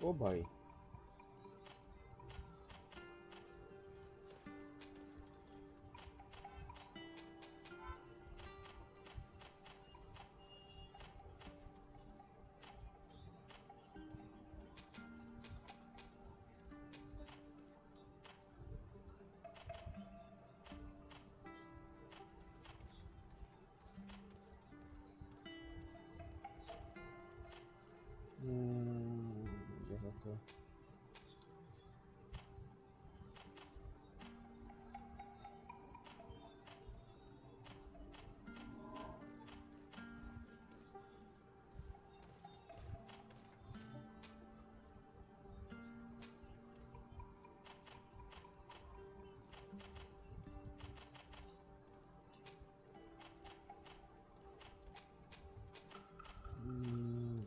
ओ भाई ये तो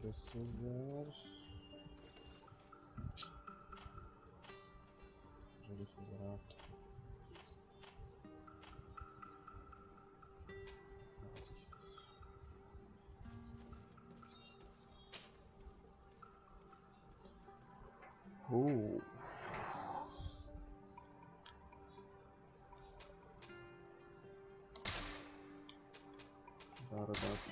this is there. Ready to figure out. Oh. That.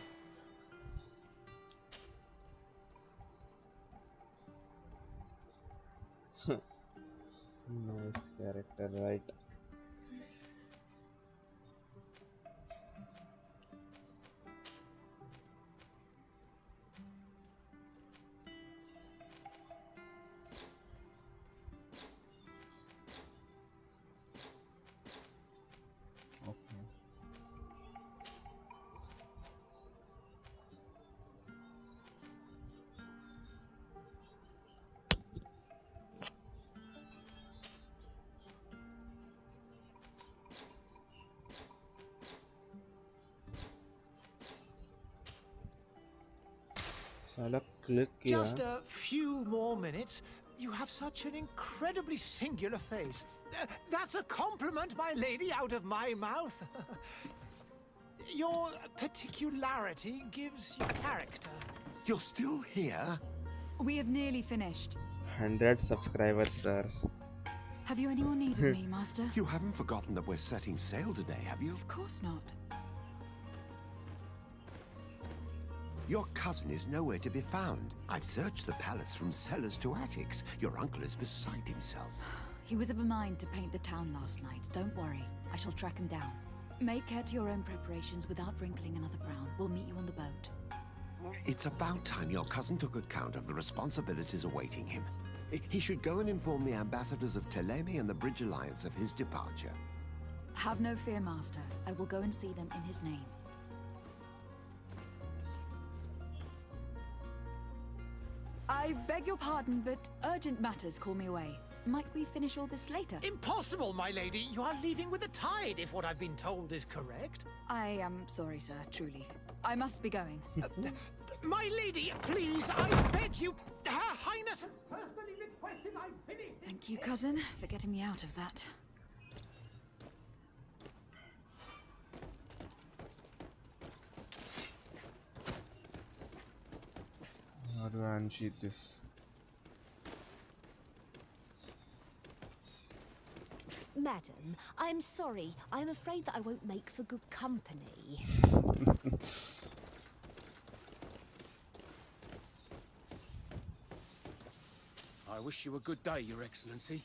Nice character, right? Okay. साला click किया. Just a few more minutes. You have such an incredibly singular face. That's a compliment, my lady, out of my mouth. Your particularity gives you character. You're still here? We have nearly finished. 100 subscribers, sir. Have you any more need of me, Master? You haven't forgotten that we're setting sail today, have you? Of course not. Your cousin is nowhere to be found. I've searched the palace from cellars to attics. Your uncle is beside himself. He was of a mind to paint the town last night. Don't worry. I shall track him down. Make care to your own preparations without wrinkling another frown. We'll meet you on the boat. It's about time your cousin took account of the responsibilities awaiting him. He should go and inform the ambassadors of Telemi and the Bridge Alliance of his departure. Have no fear, Master. I will go and see them in his name. I beg your pardon, but urgent matters call me away. Might we finish all this later? Impossible, my lady. You are leaving with the tide, if what I've been told is correct. I am sorry, sir, truly. I must be going. My lady, please, I beg you. Her Highness has personally requested I finish this. Thank you, cousin, for getting me out of that. How do I unsheath this? Madam, I'm sorry. I'm afraid that I won't make for good company. I wish you a good day, Your Excellency.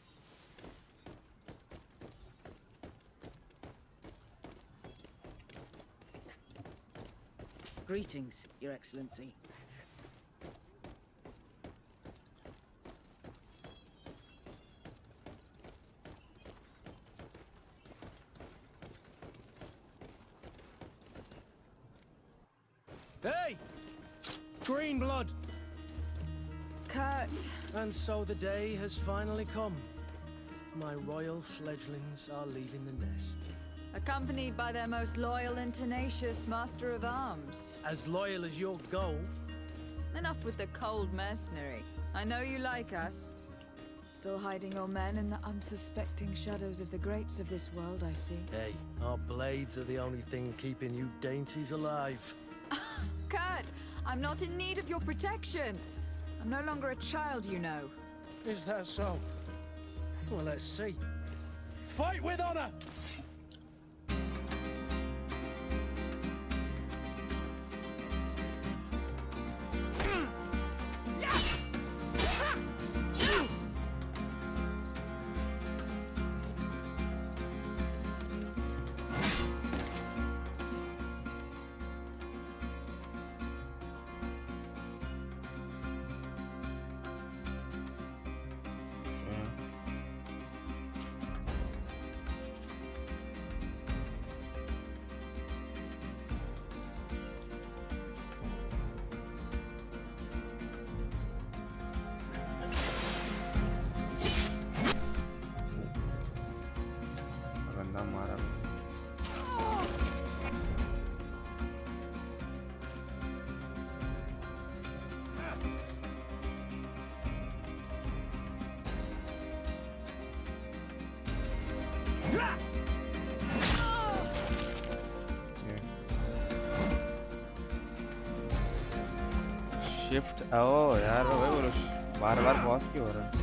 Greetings, Your Excellency. Hey! Green blood! Kurt! And so the day has finally come. My royal fledglings are leaving the nest. Accompanied by their most loyal and tenacious Master of Arms. As loyal as your gold. Enough with the cold mercenary. I know you like us. Still hiding your men in the unsuspecting shadows of the greats of this world, I see. Hey, our blades are the only thing keeping you dainties alive. Kurt, I'm not in need of your protection. I'm no longer a child, you know. Is that so? Well, let's see. Fight with honor! गंदा मारा shift ओ यार वही बोलो बार बार pause क्यों हो रहा है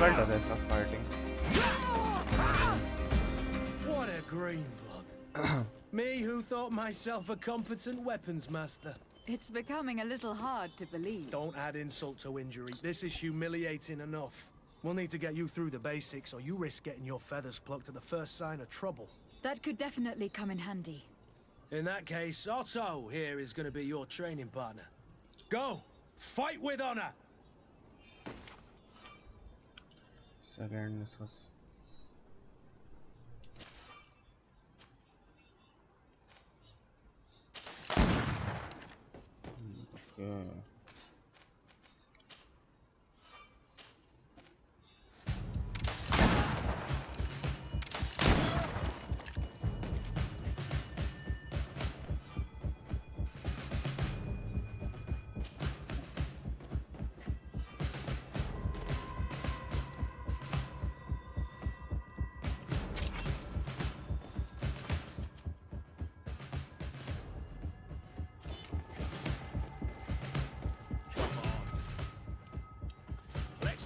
difficult है इसका fighting What a green blood. Me who thought myself a competent weapons master. It's becoming a little hard to believe. Don't add insult to injury. This is humiliating enough. We'll need to get you through the basics, or you risk getting your feathers plucked at the first sign of trouble. That could definitely come in handy. In that case, Otto here is going to be your training partner. Go! Fight with honor! Second इसका okay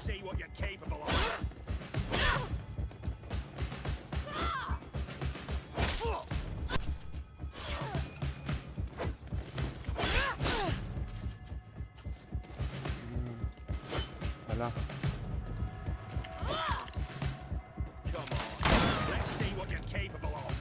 See what you're capable of. अला Come on, let's see what you're capable of.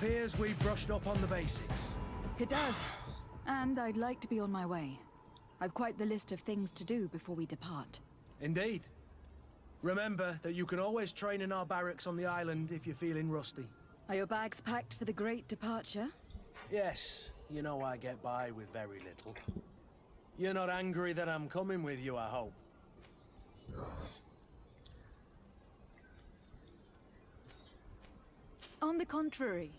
appears we've brushed up on the basics. It does. And I'd like to be on my way. I've quite the list of things to do before we depart. Indeed. Remember that you can always train in our barracks on the island if you're feeling rusty. Are your bags packed for the great departure? Yes, you know I get by with very little. You're not angry that I'm coming with you, I hope. On the contrary,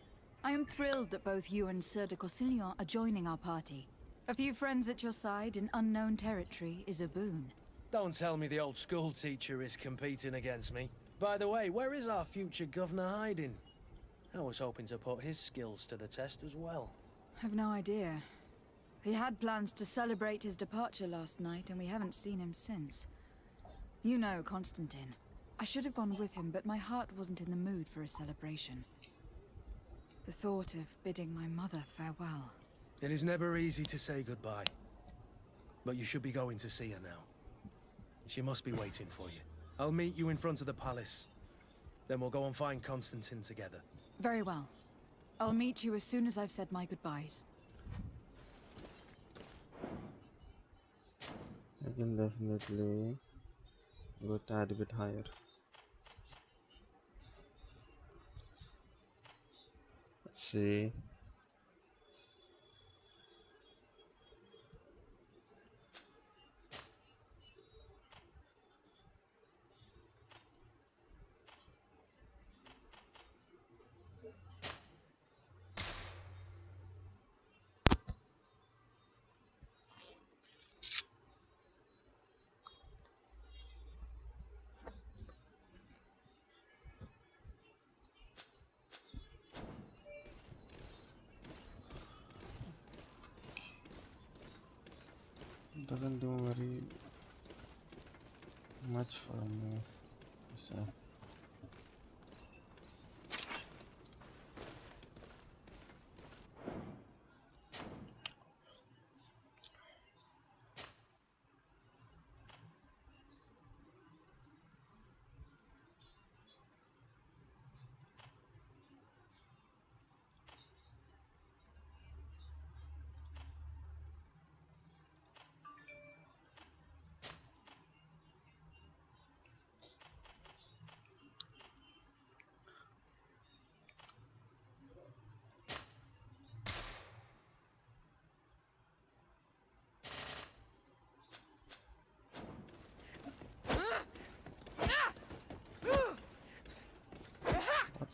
I am thrilled that both you and Sir de Corsillon are joining our party. A few friends at your side in unknown territory is a boon. Don't tell me the old school teacher is competing against me. By the way, where is our future governor hiding? I was hoping to put his skills to the test as well. I've no idea. He had plans to celebrate his departure last night, and we haven't seen him since. You know Constantine. I should have gone with him, but my heart wasn't in the mood for a celebration. The thought of bidding my mother farewell. It is never easy to say goodbye. But you should be going to see her now. She must be waiting for you. I'll meet you in front of the palace. Then we'll go and find Constantine together. Very well. I'll meet you as soon as I've said my goodbyes. I can definitely go a tad bit higher. Let's see. Doesn't do very much for me, so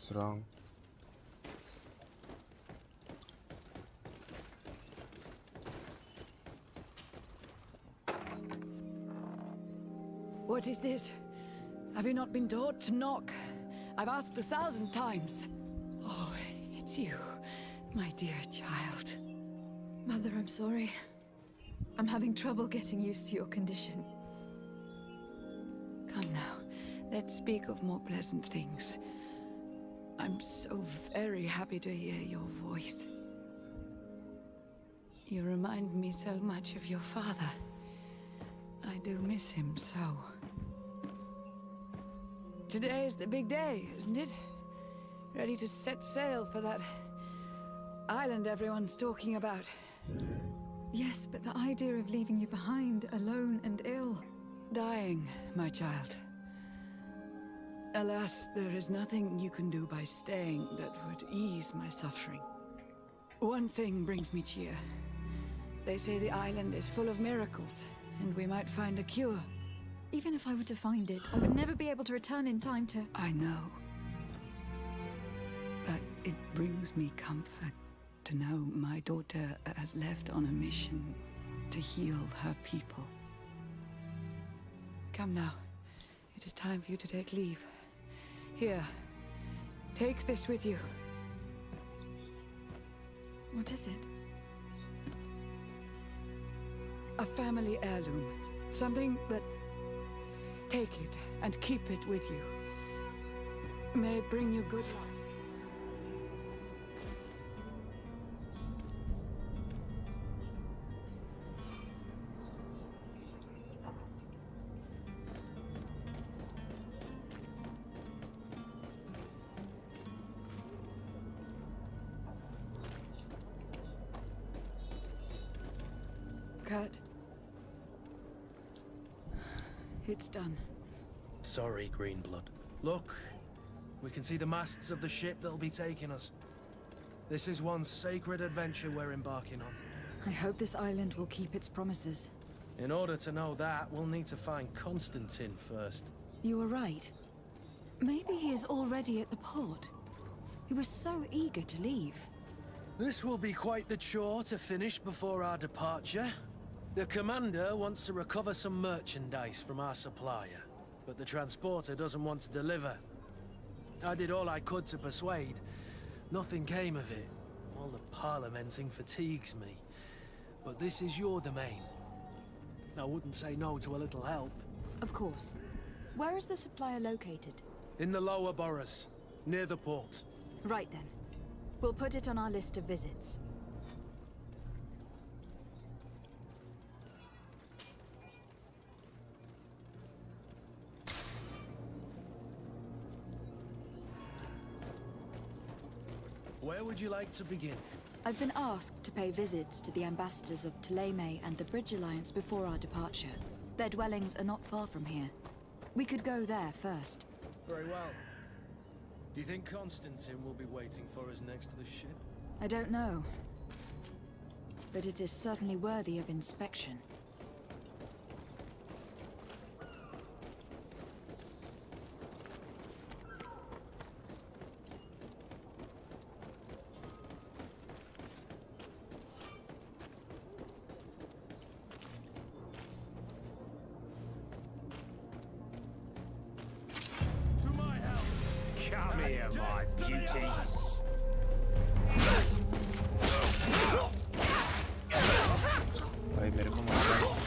what's wrong? What is this? Have you not been taught to knock? I've asked 1,000 times. Oh, it's you, my dear child. Mother, I'm sorry. I'm having trouble getting used to your condition. Come now, let's speak of more pleasant things. I'm so very happy to hear your voice. You remind me so much of your father. I do miss him so. Today is the big day, isn't it? Ready to set sail for that island everyone's talking about. Yes, but the idea of leaving you behind, alone and ill. Dying, my child. Alas, there is nothing you can do by staying that would ease my suffering. One thing brings me cheer. They say the island is full of miracles, and we might find a cure. Even if I were to find it, I would never be able to return in time to... I know. But it brings me comfort to know my daughter has left on a mission to heal her people. Come now. It is time for you to take leave. Here, take this with you. What is it? A family heirloom. Something that... Take it and keep it with you. May it bring you good luck. Kurt. It's done. Sorry, Greenblood. Look, we can see the masts of the ship that'll be taking us. This is one sacred adventure we're embarking on. I hope this island will keep its promises. In order to know that, we'll need to find Constantine first. You were right. Maybe he is already at the port. He was so eager to leave. This will be quite the chore to finish before our departure. The commander wants to recover some merchandise from our supplier, but the transporter doesn't want to deliver. I did all I could to persuade. Nothing came of it. All the parliamenting fatigues me. But this is your domain. I wouldn't say no to a little help. Of course. Where is the supplier located? In the lower boroughs, near the port. Right then. We'll put it on our list of visits. Where would you like to begin? I've been asked to pay visits to the ambassadors of Thélème and the Bridge Alliance before our departure. Their dwellings are not far from here. We could go there first. Very well. Do you think Constantine will be waiting for us next to the ship? I don't know. But it is certainly worthy of inspection. Come here, my beauties. भाई मेरे को मार रहा है।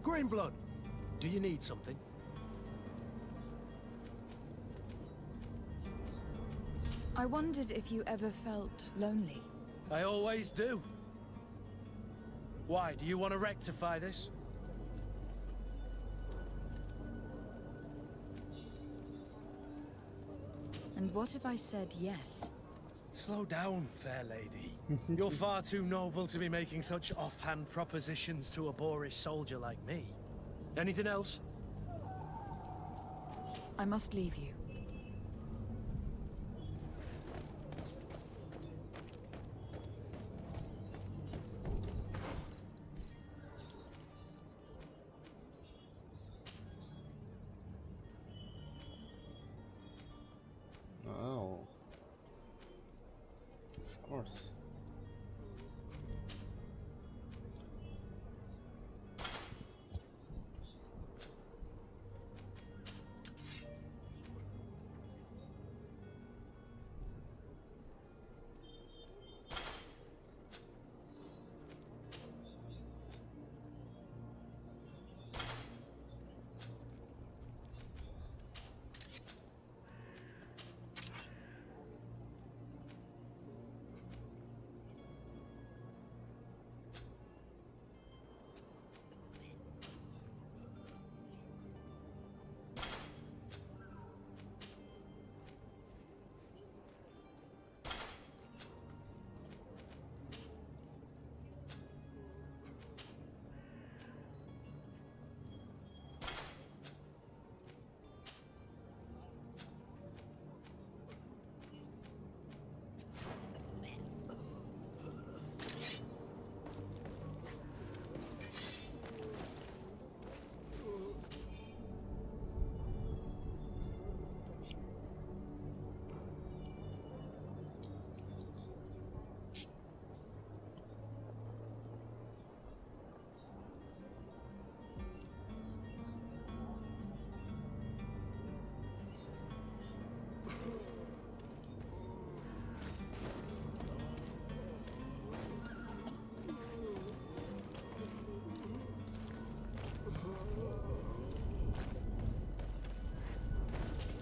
Greenblood, do you need something? I wondered if you ever felt lonely. I always do. Why, do you want to rectify this? And what if I said yes? Slow down, fair lady. You're far too noble to be making such offhand propositions to a boorish soldier like me. Anything else? I must leave you. Oh. Of course.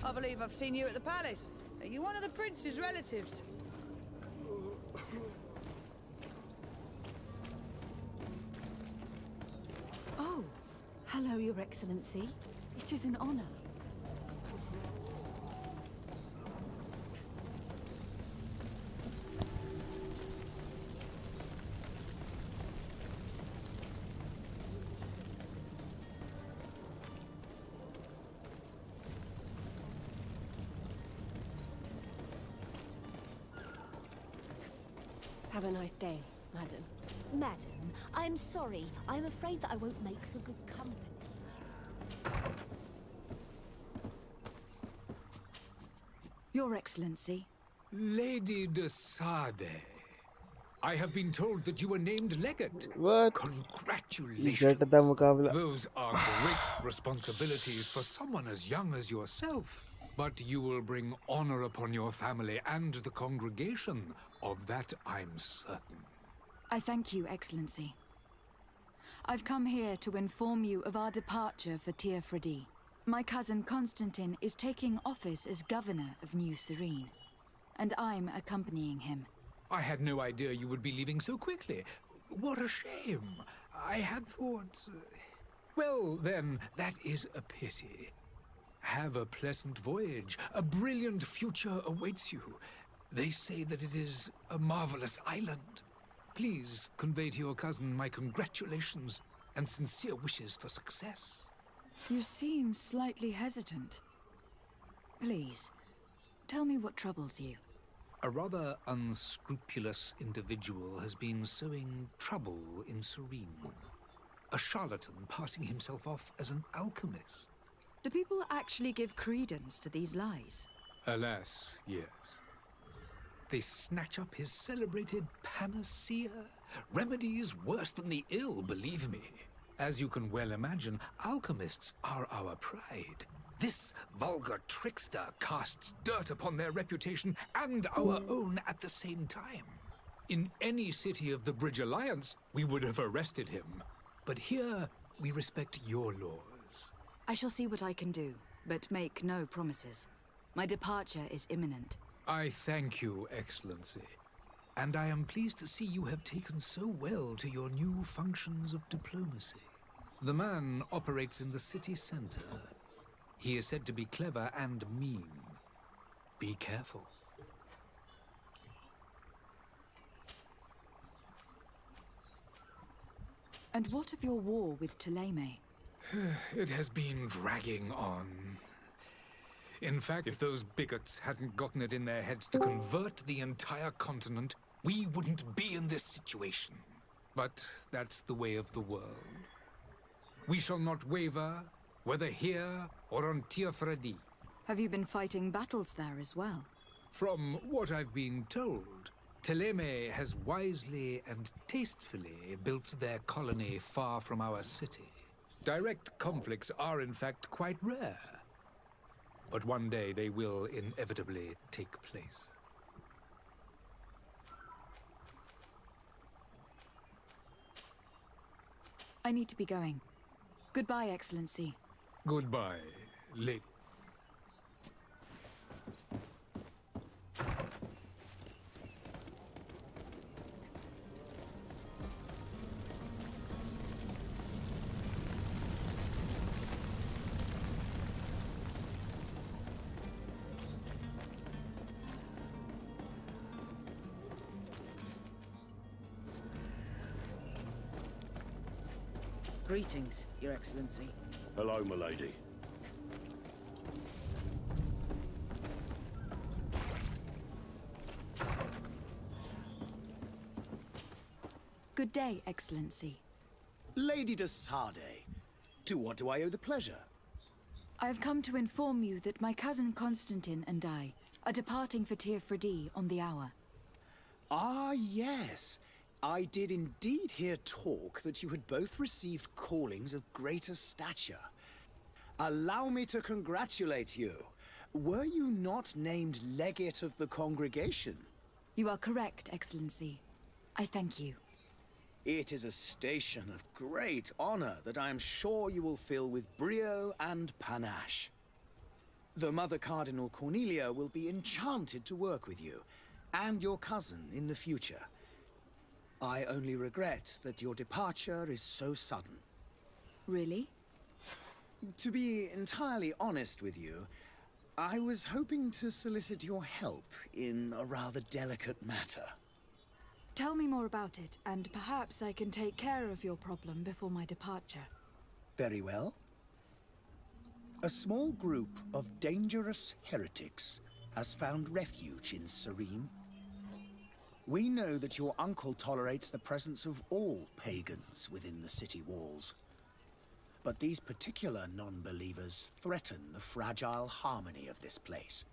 I believe I've seen you at the palace. Are you one of the prince's relatives? Oh, hello, Your Excellency. It is an honor. Have a nice day, madam. Madam, I'm sorry. I'm afraid that I won't make for good company. Your Excellency. Lady de Sade, I have been told that you were named legate. What? Congratulations. Jetta मुकाबला. Those are great responsibilities for someone as young as yourself. But you will bring honor upon your family and the congregation. Of that, I'm certain. I thank you, Excellency. I've come here to inform you of our departure for Teofredi. My cousin Constantine is taking office as governor of New Serene, and I'm accompanying him. I had no idea you would be leaving so quickly. What a shame. I had thought... Well, then, that is a pity. Have a pleasant voyage. A brilliant future awaits you. They say that it is a marvelous island. Please convey to your cousin my congratulations and sincere wishes for success. You seem slightly hesitant. Please, tell me what troubles you. A rather unscrupulous individual has been sowing trouble in Serene. A charlatan passing himself off as an alchemist. Do people actually give credence to these lies? Alas, yes. They snatch up his celebrated panacea. Remedies worse than the ill, believe me. As you can well imagine, alchemists are our pride. This vulgar trickster casts dirt upon their reputation and our own at the same time. In any city of the Bridge Alliance, we would have arrested him. But here, we respect your laws. I shall see what I can do, but make no promises. My departure is imminent. I thank you, Excellency. And I am pleased to see you have taken so well to your new functions of diplomacy. The man operates in the city center. He is said to be clever and mean. Be careful. And what of your war with Thélème? It has been dragging on. In fact, if those bigots hadn't gotten it in their heads to convert the entire continent, we wouldn't be in this situation. But that's the way of the world. We shall not waver, whether here or on Teofredi. Have you been fighting battles there as well? From what I've been told, Thélème has wisely and tastefully built their colony far from our city. Direct conflicts are in fact quite rare. But one day they will inevitably take place. I need to be going. Goodbye, Excellency. Goodbye, lady. Greetings, Your Excellency. Hello, my lady. Good day, Excellency. Lady de Sade, to what do I owe the pleasure? I have come to inform you that my cousin Constantine and I are departing for Teofredi on the hour. Ah, yes. I did indeed hear talk that you had both received callings of greater stature. Allow me to congratulate you. Were you not named legate of the congregation? You are correct, Excellency. I thank you. It is a station of great honor that I am sure you will fill with brio and panache. The Mother Cardinal Cornelia will be enchanted to work with you, and your cousin in the future. I only regret that your departure is so sudden. Really? To be entirely honest with you, I was hoping to solicit your help in a rather delicate matter. Tell me more about it, and perhaps I can take care of your problem before my departure. Very well. A small group of dangerous heretics has found refuge in Serene. We know that your uncle tolerates the presence of all pagans within the city walls. But these particular non-believers threaten the fragile harmony of this place.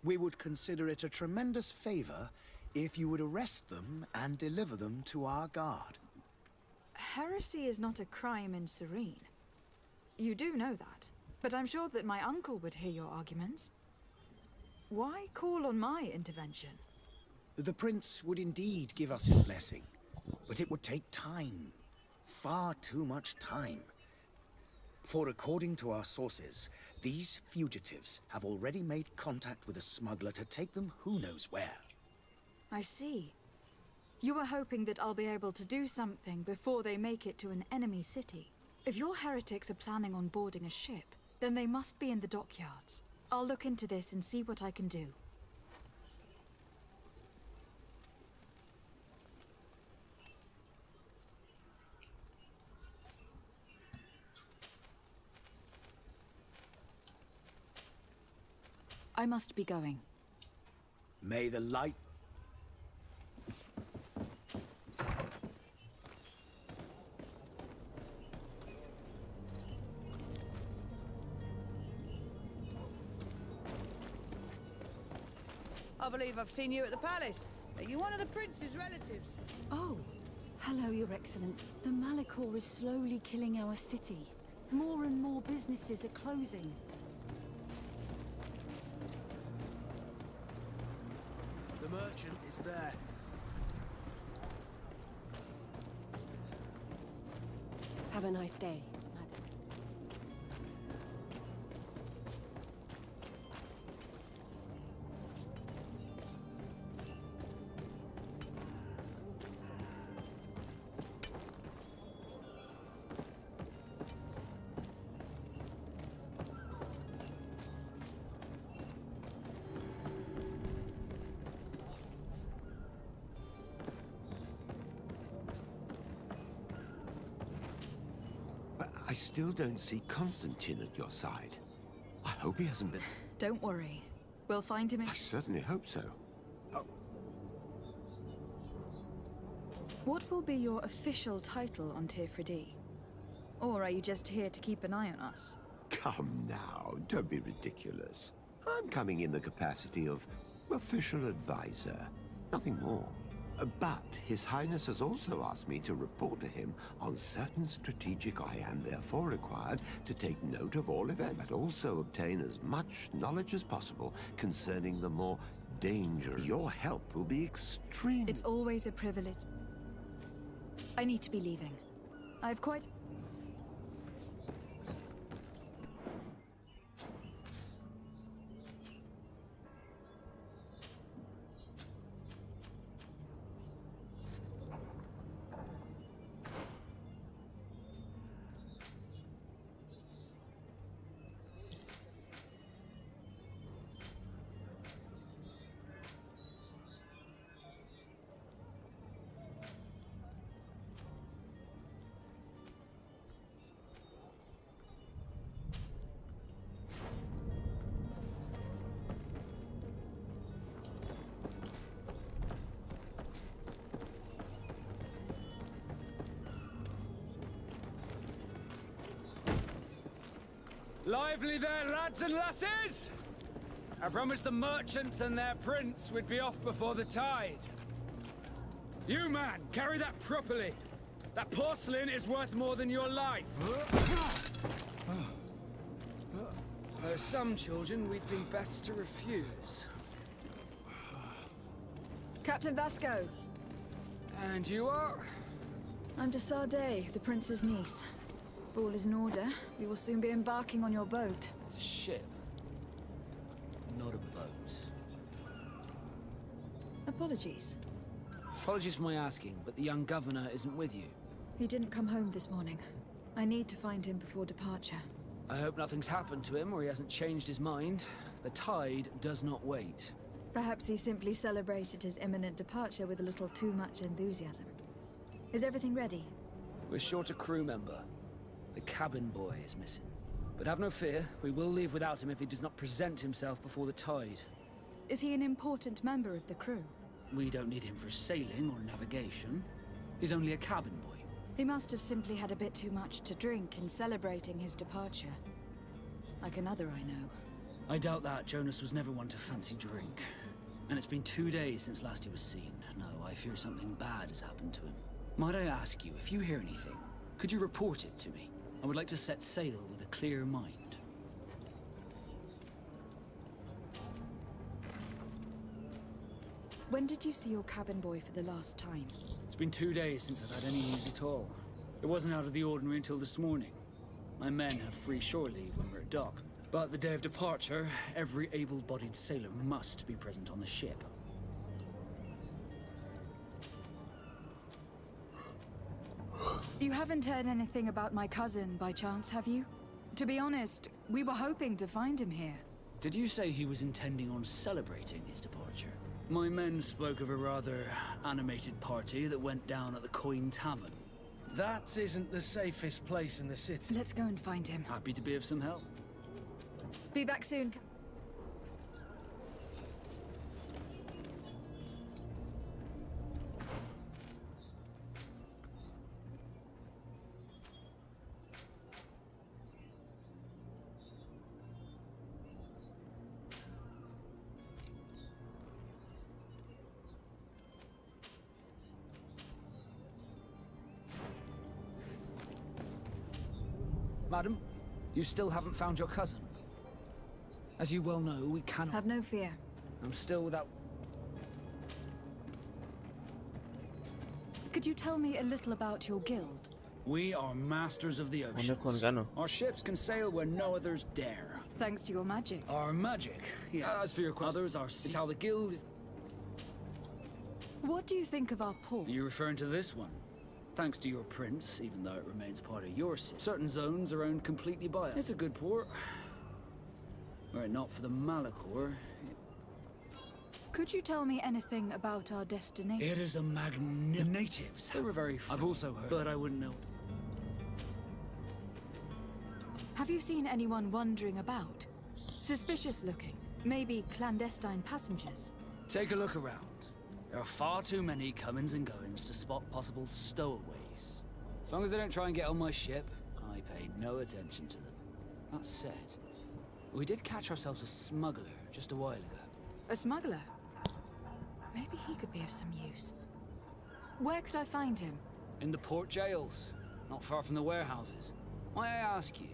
We would consider it a tremendous favor if you would arrest them and deliver them to our guard. Heresy is not a crime in Serene. You do know that, but I'm sure that my uncle would hear your arguments. Why call on my intervention? The prince would indeed give us his blessing, but it would take time. Far too much time. For according to our sources, these fugitives have already made contact with a smuggler to take them who knows where. I see. You were hoping that I'll be able to do something before they make it to an enemy city. If your heretics are planning on boarding a ship, then they must be in the dockyards. I'll look into this and see what I can do. I must be going. May the light... I believe I've seen you at the palace. Are you one of the prince's relatives? Oh, hello, Your Excellence. The Malachor is slowly killing our city. More and more businesses are closing. The merchant is there. Have a nice day, madam. But I still don't see Constantine at your side. I hope he hasn't been... Don't worry. We'll find him in... I certainly hope so. Oh, What will be your official title on Tifredi? Or are you just here to keep an eye on us? come now, don't be ridiculous. I'm coming in the capacity of official advisor, nothing more. But His Highness has also asked me to report to him on certain strategic. I am therefore required to take note of all events, but also obtain as much knowledge as possible concerning the more dangerous. Your help will be extreme. It's always a privilege. I need to be leaving. I've quite... Lively there, lads and lasses! I promised the merchants and their prince we'd be off before the tide. You, man, carry that properly. That porcelain is worth more than your life. There are some children we'd be best to refuse. Captain Vasco! And you are? I'm de Sade, the prince's niece. If all is in order, we will soon be embarking on your boat. It's a ship. not a boat. Apologies. Apologies for my asking, but the young governor isn't with you. He didn't come home this morning. I need to find him before departure. I hope nothing's happened to him or he hasn't changed his mind. The tide does not wait. Perhaps he simply celebrated his imminent departure with a little too much enthusiasm. Is everything ready? We're short a crew member. The cabin boy is missing. But have no fear, we will leave without him if he does not present himself before the tide. Is he an important member of the crew? We don't need him for sailing or navigation. He's only a cabin boy. He must have simply had a bit too much to drink in celebrating his departure. Like another I know. I doubt that. Jonas was never one to fancy drink. And it's been 2 days since last he was seen. No, I fear something bad has happened to him. Might I ask you, if you hear anything, could you report it to me? I would like to set sail with a clear mind. When did you see your cabin boy for the last time? It's been 2 days since I've had any news at all. It wasn't out of the ordinary until this morning. My men have free shore leave when we're at dock. But the day of departure, every able-bodied sailor must be present on the ship. You haven't heard anything about my cousin by chance, have you? To be honest, we were hoping to find him here. Did you say he was intending on celebrating his departure? My men spoke of a rather animated party that went down at the Coin Tavern. That isn't the safest place in the city. Let's go and find him. Happy to be of some help. Be back soon. Madam, you still haven't found your cousin. As you well know, we cannot... Have no fear. I'm still without... Could you tell me a little about your guild? We are masters of the oceans. Our ships can sail where no others dare. Thanks to your magic. Our magic? Yeah. As for your others, it's how the guild is... What do you think of our port? Are you referring to this one? Thanks to your prince, even though it remains part of your city, certain zones are owned completely by us. It's a good port. Were it not for the Malachor... Could you tell me anything about our destination? It is a magnificent... The natives. They were very... I've also heard, but I wouldn't know. Have you seen anyone wandering about? Suspicious looking. Maybe clandestine passengers. Take a look around. There are far too many comings and goings to spot possible stowaways. As long as they don't try and get on my ship, I pay no attention to them. That said, we did catch ourselves a smuggler just a while ago. A smuggler? Maybe he could be of some use. Where could I find him? In the port jails, not far from the warehouses. May I ask you,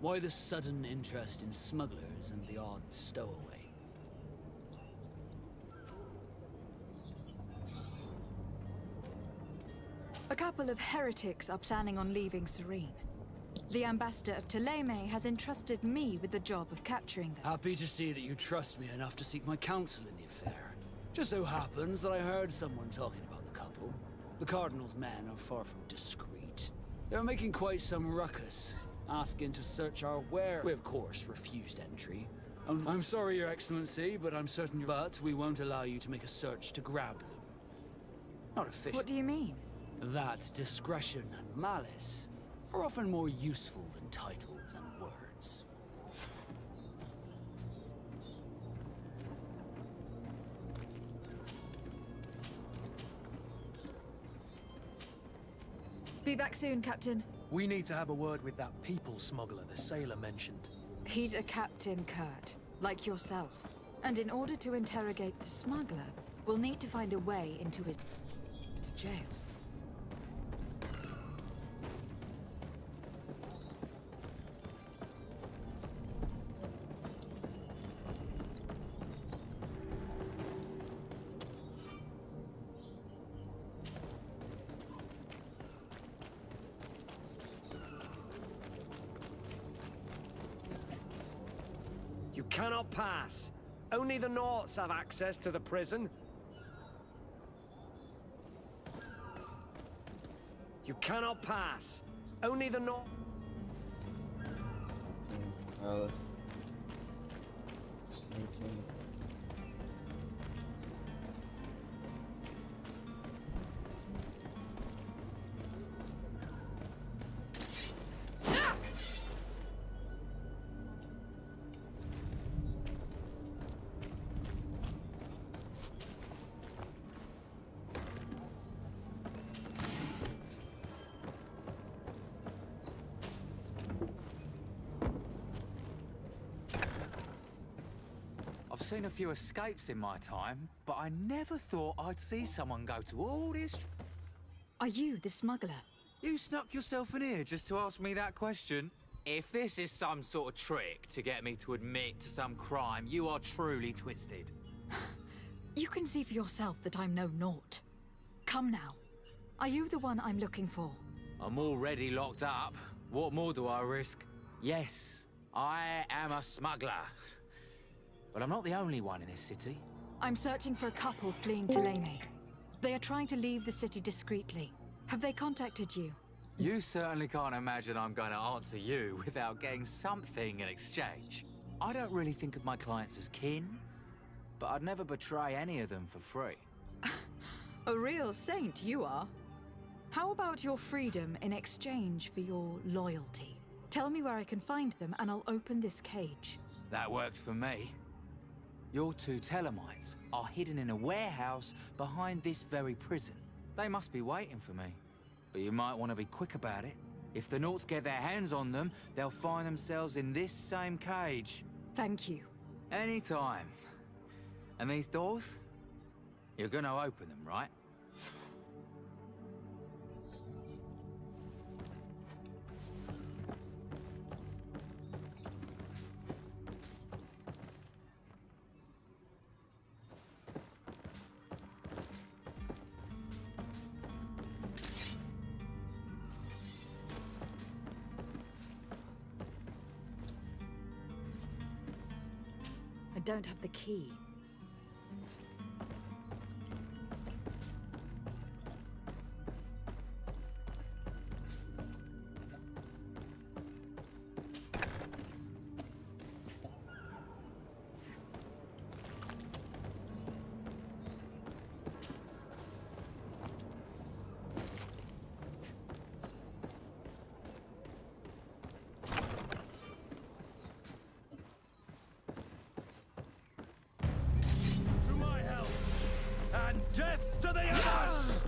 why the sudden interest in smugglers and the odd stowaway? A couple of heretics are planning on leaving Serene. The ambassador of Ptolemy has entrusted me with the job of capturing them. Happy to see that you trust me enough to seek my counsel in the affair. Just so happens that I heard someone talking about the couple. The Cardinal's men are far from discreet. They're making quite some ruckus, asking to search our where. We, of course, refused entry. I'm sorry, Your Excellency, but I'm certain we won't allow you to make a search to grab them. Not official. What do you mean? That discretion and malice are often more useful than titles and words. Be back soon, Captain. We need to have a word with that people smuggler the sailor mentioned. He's a Captain Kurt, like yourself. And in order to interrogate the smuggler, we'll need to find a way into his jail. You cannot pass. Only the Norts have access to the prison. You cannot pass. Only the North. Sneaking. I've seen a few escapes in my time, but I never thought I'd see someone go to all this. Are you the smuggler? You snuck yourself in here just to ask me that question? If this is some sort of trick to get me to admit to some crime, you are truly twisted. You can see for yourself that I'm no naught. Come now. Are you the one I'm looking for? I'm already locked up. What more do I risk? Yes, I am a smuggler. But I'm not the only one in this city. I'm searching for a couple fleeing to Leme. They are trying to leave the city discreetly. Have they contacted you? You certainly can't imagine I'm going to answer you without getting something in exchange. I don't really think of my clients as kin, but I'd never betray any of them for free. A real saint you are. How about your freedom in exchange for your loyalty? Tell me where I can find them and I'll open this cage. That works for me. Your two Telemites are hidden in a warehouse behind this very prison. They must be waiting for me. But you might want to be quick about it. If the Nauts get their hands on them, they'll find themselves in this same cage. Thank you. Anytime. And these doors? You're gonna open them, right? I don't have the key. To my help! And death to the others!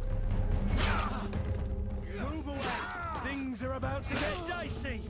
Move away! Things are about to get dicey!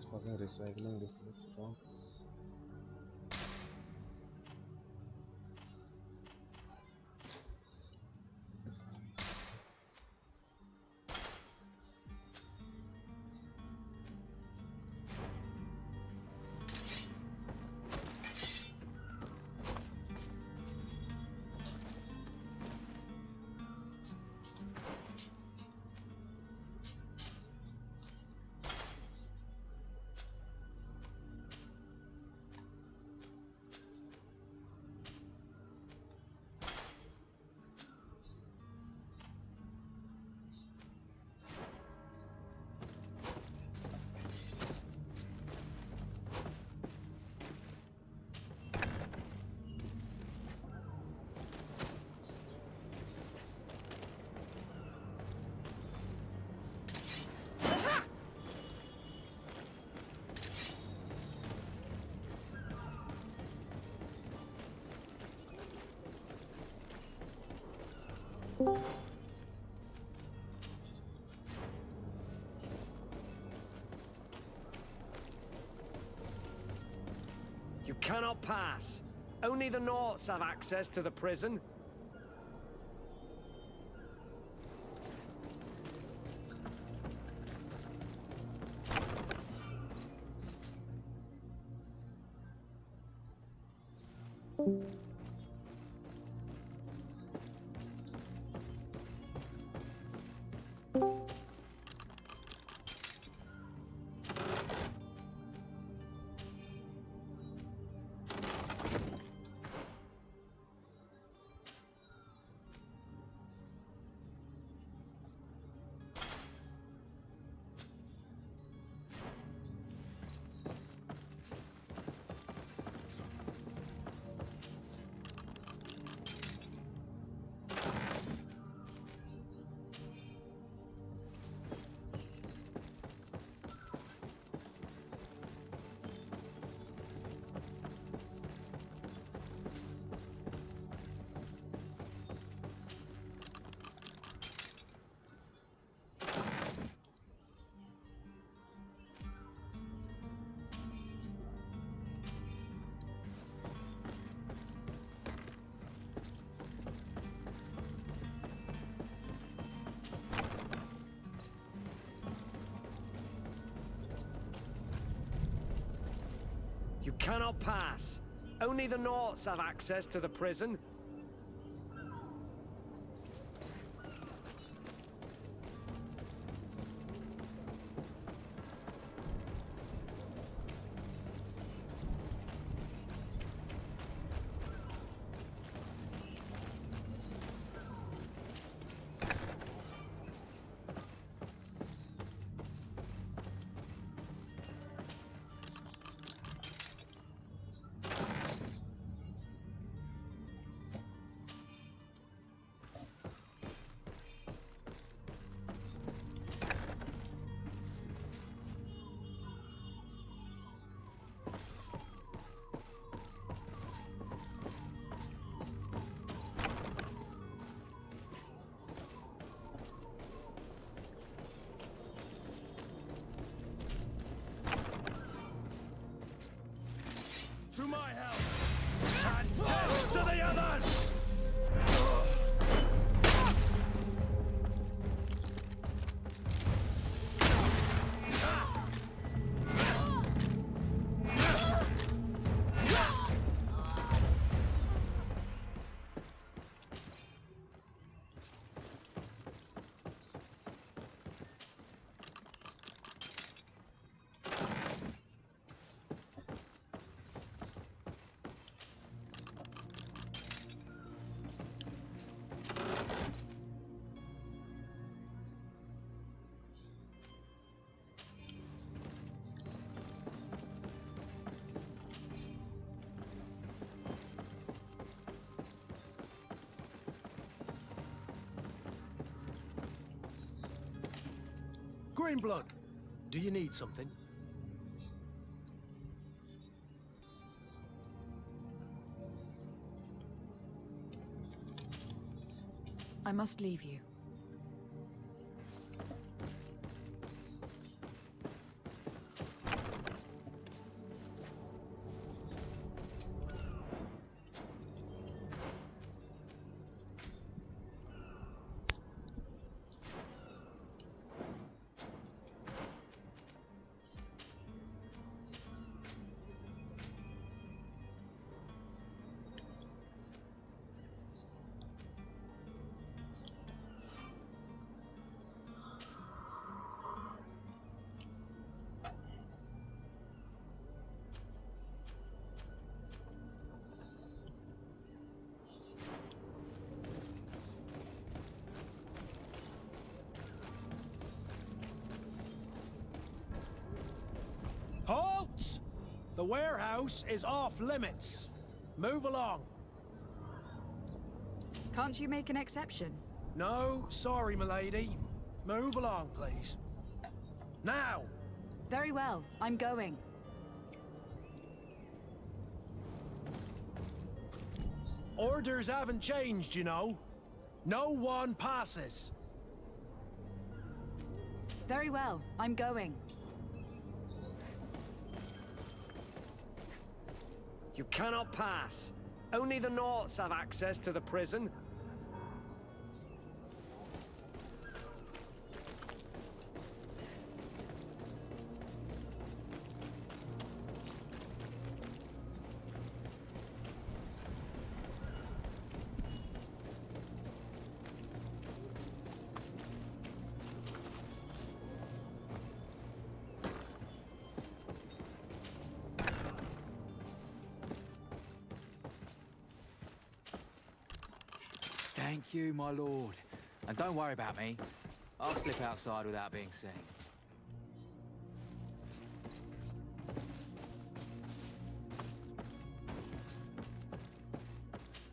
is fucking recycling. This looks wrong. You cannot pass. Only the Norts have access to the prison. You cannot pass. Only the Norts have access to the prison. To my help! And death to the others! Greenblood, do you need something? I must leave you. The warehouse is off limits. Move along. Can't you make an exception? No, sorry, milady. Move along, please. Now! Very well, I'm going. Orders haven't changed, you know. No one passes. Very well, I'm going. You cannot pass. Only the Naughts have access to the prison. Thank you, my lord. And don't worry about me. I'll slip outside without being seen.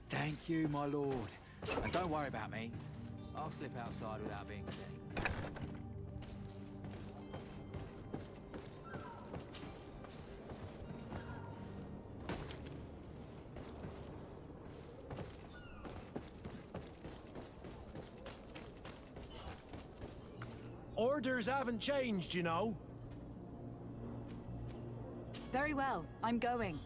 Thank you, my lord. And don't worry about me. I'll slip outside without being seen. Orders haven't changed, you know. Very well, I'm going.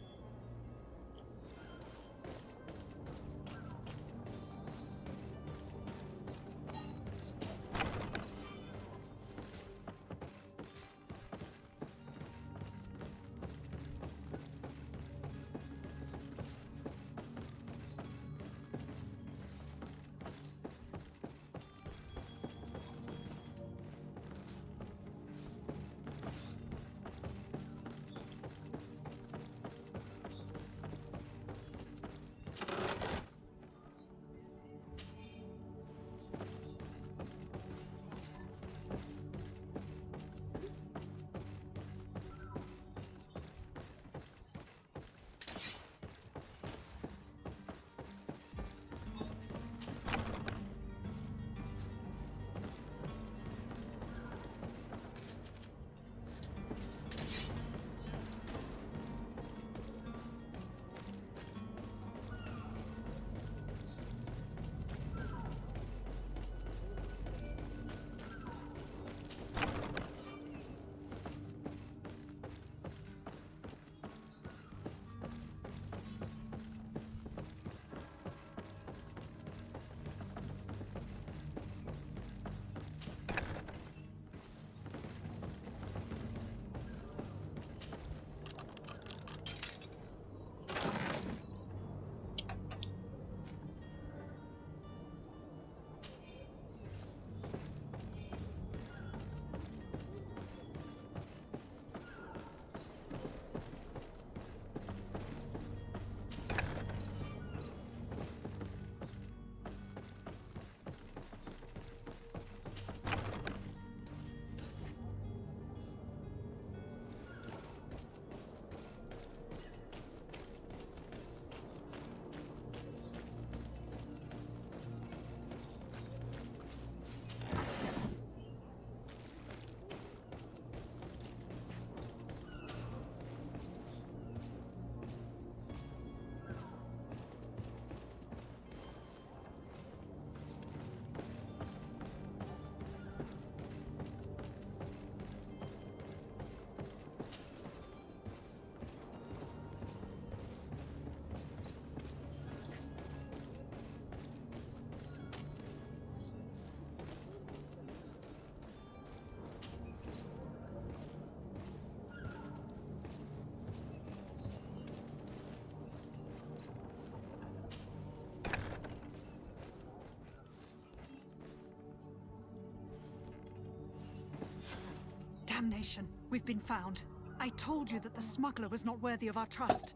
Damnation! We've been found. I told you that the smuggler was not worthy of our trust.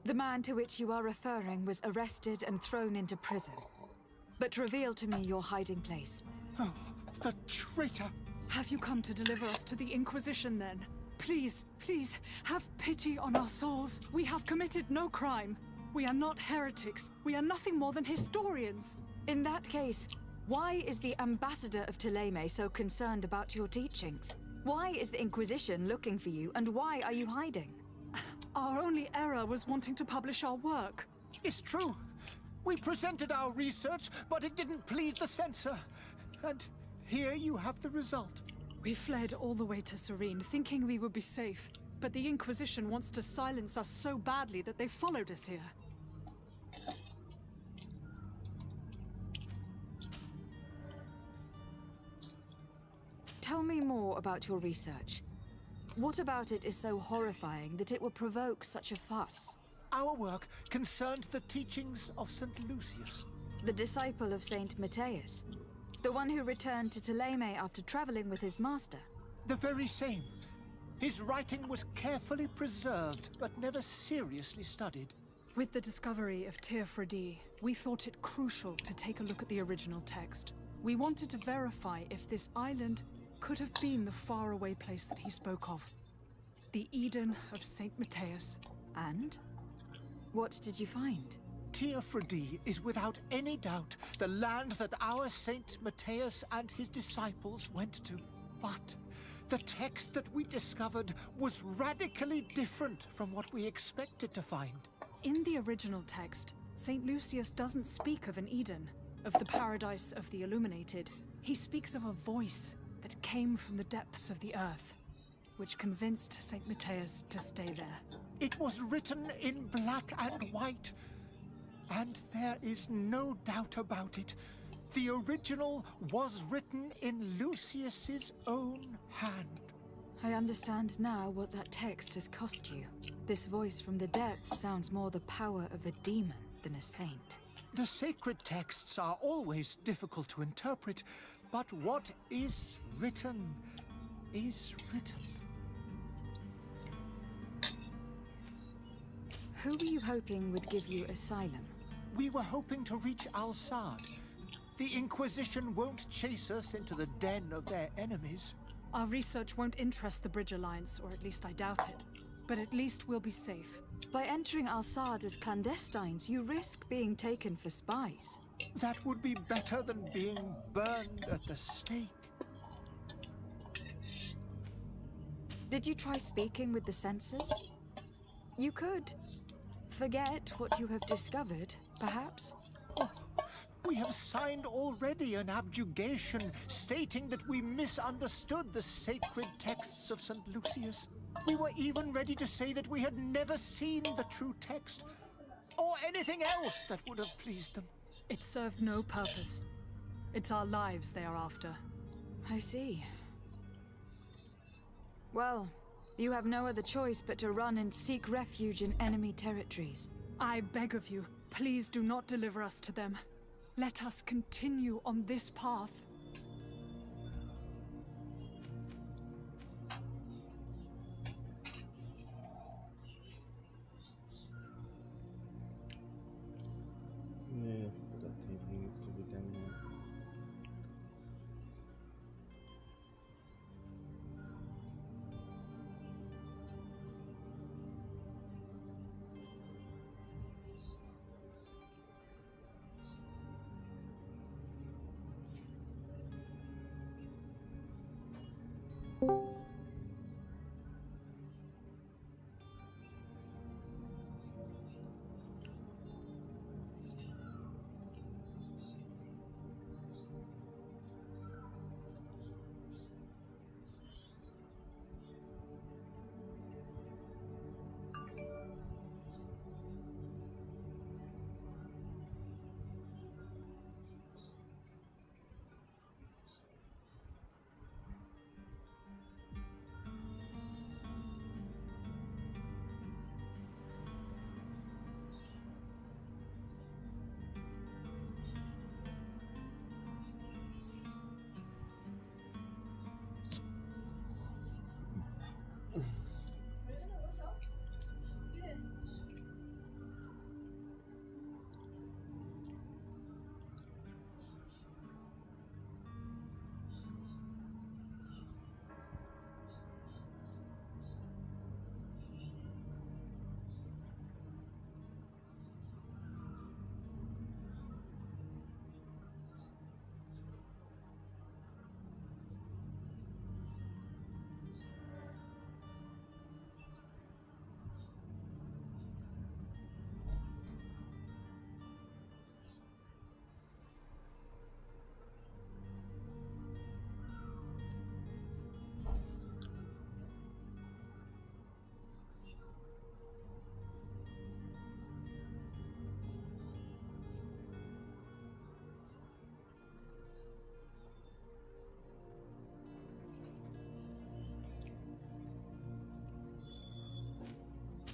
The man to which you are referring was arrested and thrown into prison. But reveal to me your hiding place. Oh, the traitor! Have you come to deliver us to the Inquisition, then? Please, please, have pity on our souls. We have committed no crime. We are not heretics. We are nothing more than historians. In that case, why is the ambassador of Thélème so concerned about your teachings? Why is the Inquisition looking for you, and why are you hiding? Our only error was wanting to publish our work. It's true. We presented our research, but it didn't please the censor. And here you have the result. We fled all the way to Serene, thinking we would be safe. But the Inquisition wants to silence us so badly that they followed us here. Tell me more about your research. What about it is so horrifying that it will provoke such a fuss? Our work concerned the teachings of St. Lucius. The disciple of Saint Matthias? The one who returned to Thélème after traveling with his master? The very same. His writing was carefully preserved, but never seriously studied. With the discovery of Teofredi, we thought it crucial to take a look at the original text. We wanted to verify if this island could have been the faraway place that he spoke of. The Eden of Saint Matthias. And? What did you find? Teofredi is without any doubt the land that our Saint Matthias and his disciples went to. But the text that we discovered was radically different from what we expected to find. In the original text, Saint Lucius doesn't speak of an Eden, of the paradise of the illuminated. He speaks of a voice that came from the depths of the earth, which convinced Saint Matthias to stay there. It was written in black and white, and there is no doubt about it. The original was written in Lucius's own hand. I understand now what that text has cost you. This voice from the depths sounds more the power of a demon than a saint. The sacred texts are always difficult to interpret, but what is written is written. Who were you hoping would give you asylum? We were hoping to reach Al-Sad. The Inquisition won't chase us into the den of their enemies. Our research won't interest the Bridge Alliance, or at least I doubt it. But at least we'll be safe. By entering Al-Sad as clandestines, you risk being taken for spies. That would be better than being burned at the stake. Did you try speaking with the censors? You could. Forget what you have discovered, perhaps? Oh, we have signed already an abjugation stating that we misunderstood the sacred texts of St. Lucius. We were even ready to say that we had never seen the true text, or anything else that would have pleased them. It served no purpose. It's our lives they are after. I see. Well, you have no other choice but to run and seek refuge in enemy territories. I beg of you, please do not deliver us to them. Let us continue on this path. Yeah, that thinking needs to be done now.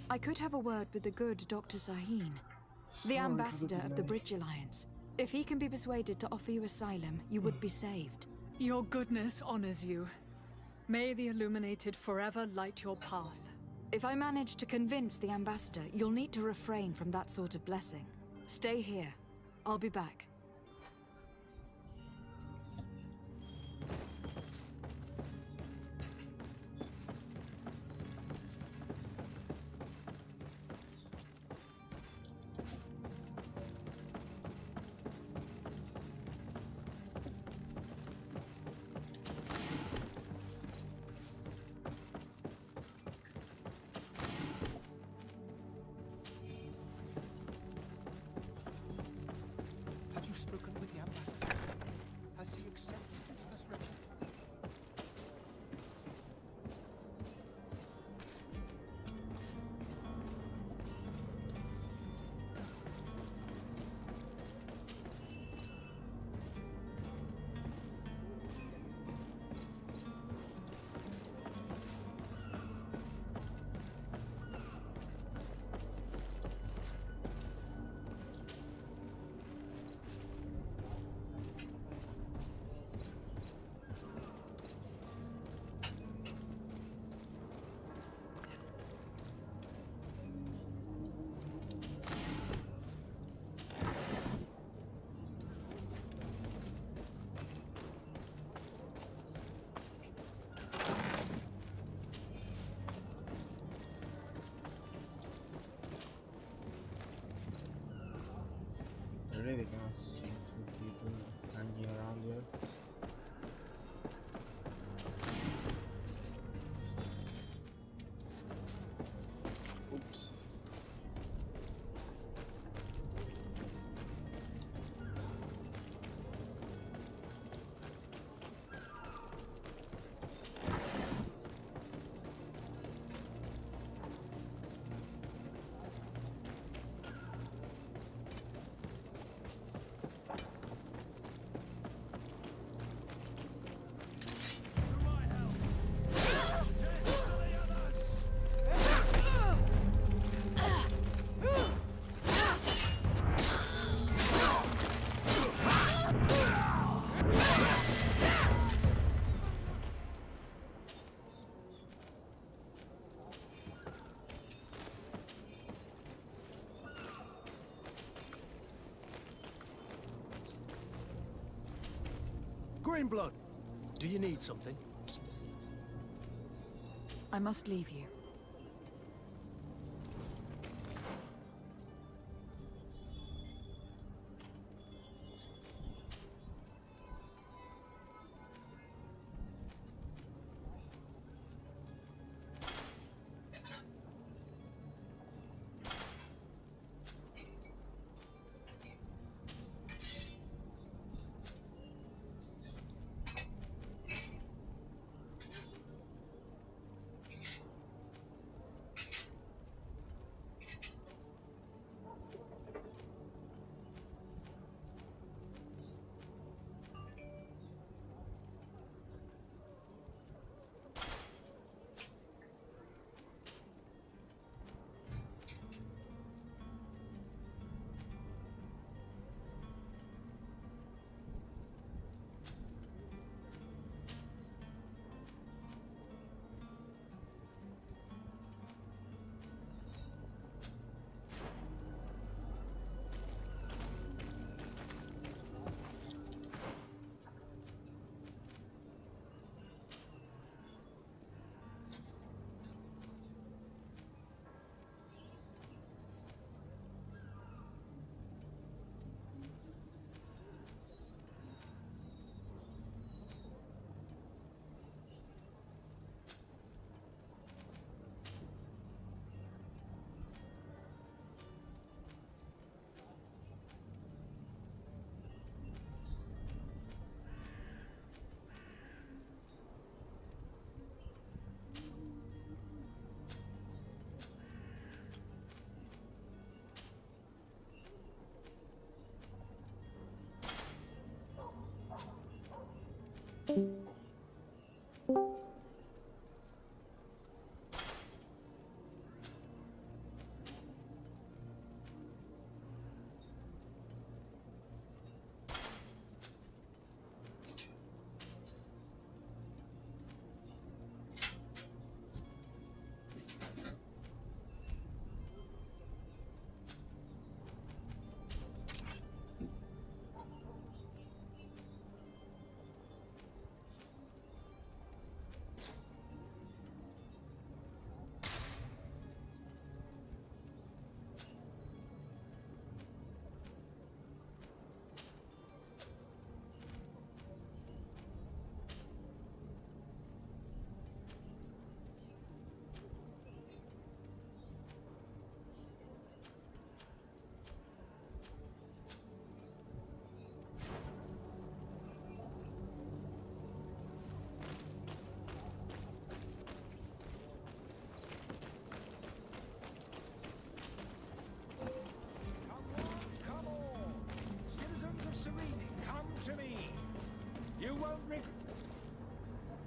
I could have a word with the good Dr. Sahin, the ambassador of the Bridge Alliance. If he can be persuaded to offer you asylum, you would be saved. Your goodness honors you. May the Illuminated forever light your path. If I manage to convince the ambassador, you'll need to refrain from that sort of blessing. Stay here. I'll be back. Have you spoken with the ambassador? Has he accepted to give us refuge? Really, they cannot see two people hanging around here. Oops. Greenblood, do you need something? I must leave you.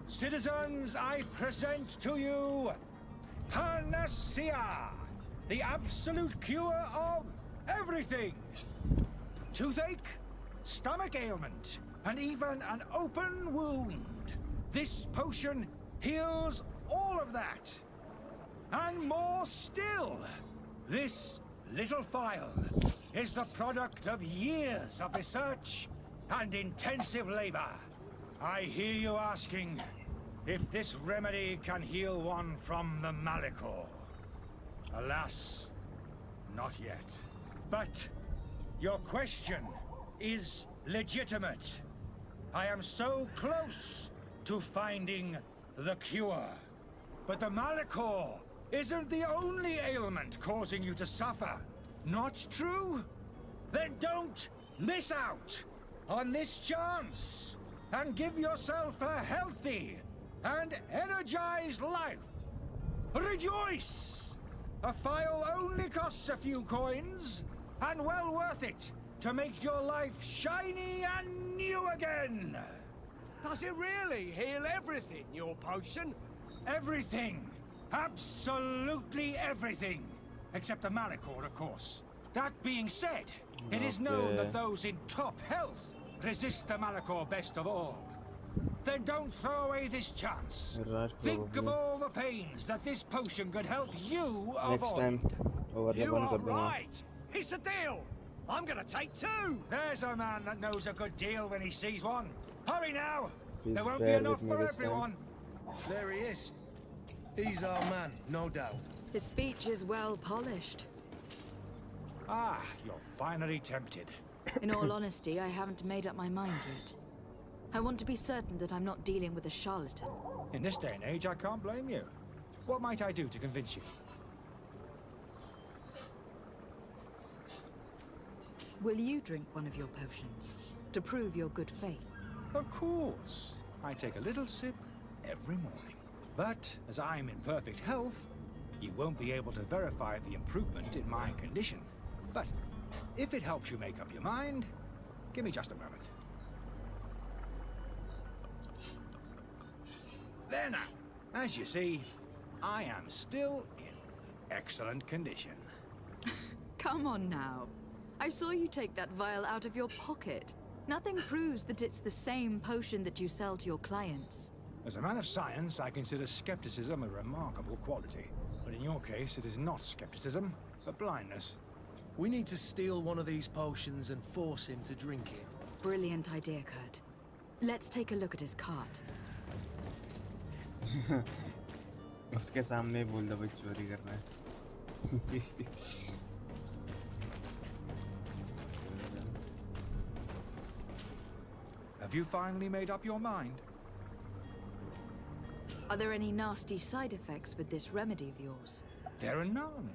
Citizens, I present to you Panacea, the absolute cure of everything. Toothache, stomach ailment, and even an open wound. This potion heals all of that. And more still. This little phial is the product of years of research and intensive labor. I hear you asking if this remedy can heal one from the Malachor. Alas, not yet. But your question is legitimate. I am so close to finding the cure. But the Malachor isn't the only ailment causing you to suffer. Not true? Then don't miss out on this chance and give yourself a healthy and energized life. Rejoice! A phial only costs a few coins, and well worth it to make your life shiny and new again. Does it really heal everything, your potion? Everything. Absolutely everything. Except the Malachor, of course. That being said, it is known that those in top health resist the Malachor best of all. Then don't throw away this chance. Think of all the pains that this potion could help you avoid. Next time, You are right. It's a deal. I'm gonna take two. There's a man that knows a good deal when he sees one. Hurry now. Please There won't be bear enough with me for this time. everyone. There he is. He's our man, no doubt. His speech is well polished. Ah, you're finally tempted. In all honesty, I haven't made up my mind yet. I want to be certain that I'm not dealing with a charlatan. In this day and age, I can't blame you. What might I do to convince you? Will you drink one of your potions to prove your good faith? Of course. I take a little sip every morning. But as I'm in perfect health, you won't be able to verify the improvement in my condition. But if it helps you make up your mind, give me just a moment. There now. As you see, I am still in excellent condition. Come on now. I saw you take that vial out of your pocket. Nothing proves that it's the same potion that you sell to your clients. As a man of science, I consider skepticism a remarkable quality. But in your case, it is not skepticism, but blindness. We need to steal one of these potions and force him to drink it. Brilliant idea, Kurt. Let's take a look at his cart. उसके सामने बोल दो भाई चोरी करना है. Have you finally made up your mind? Are there any nasty side effects with this remedy of yours? There are none.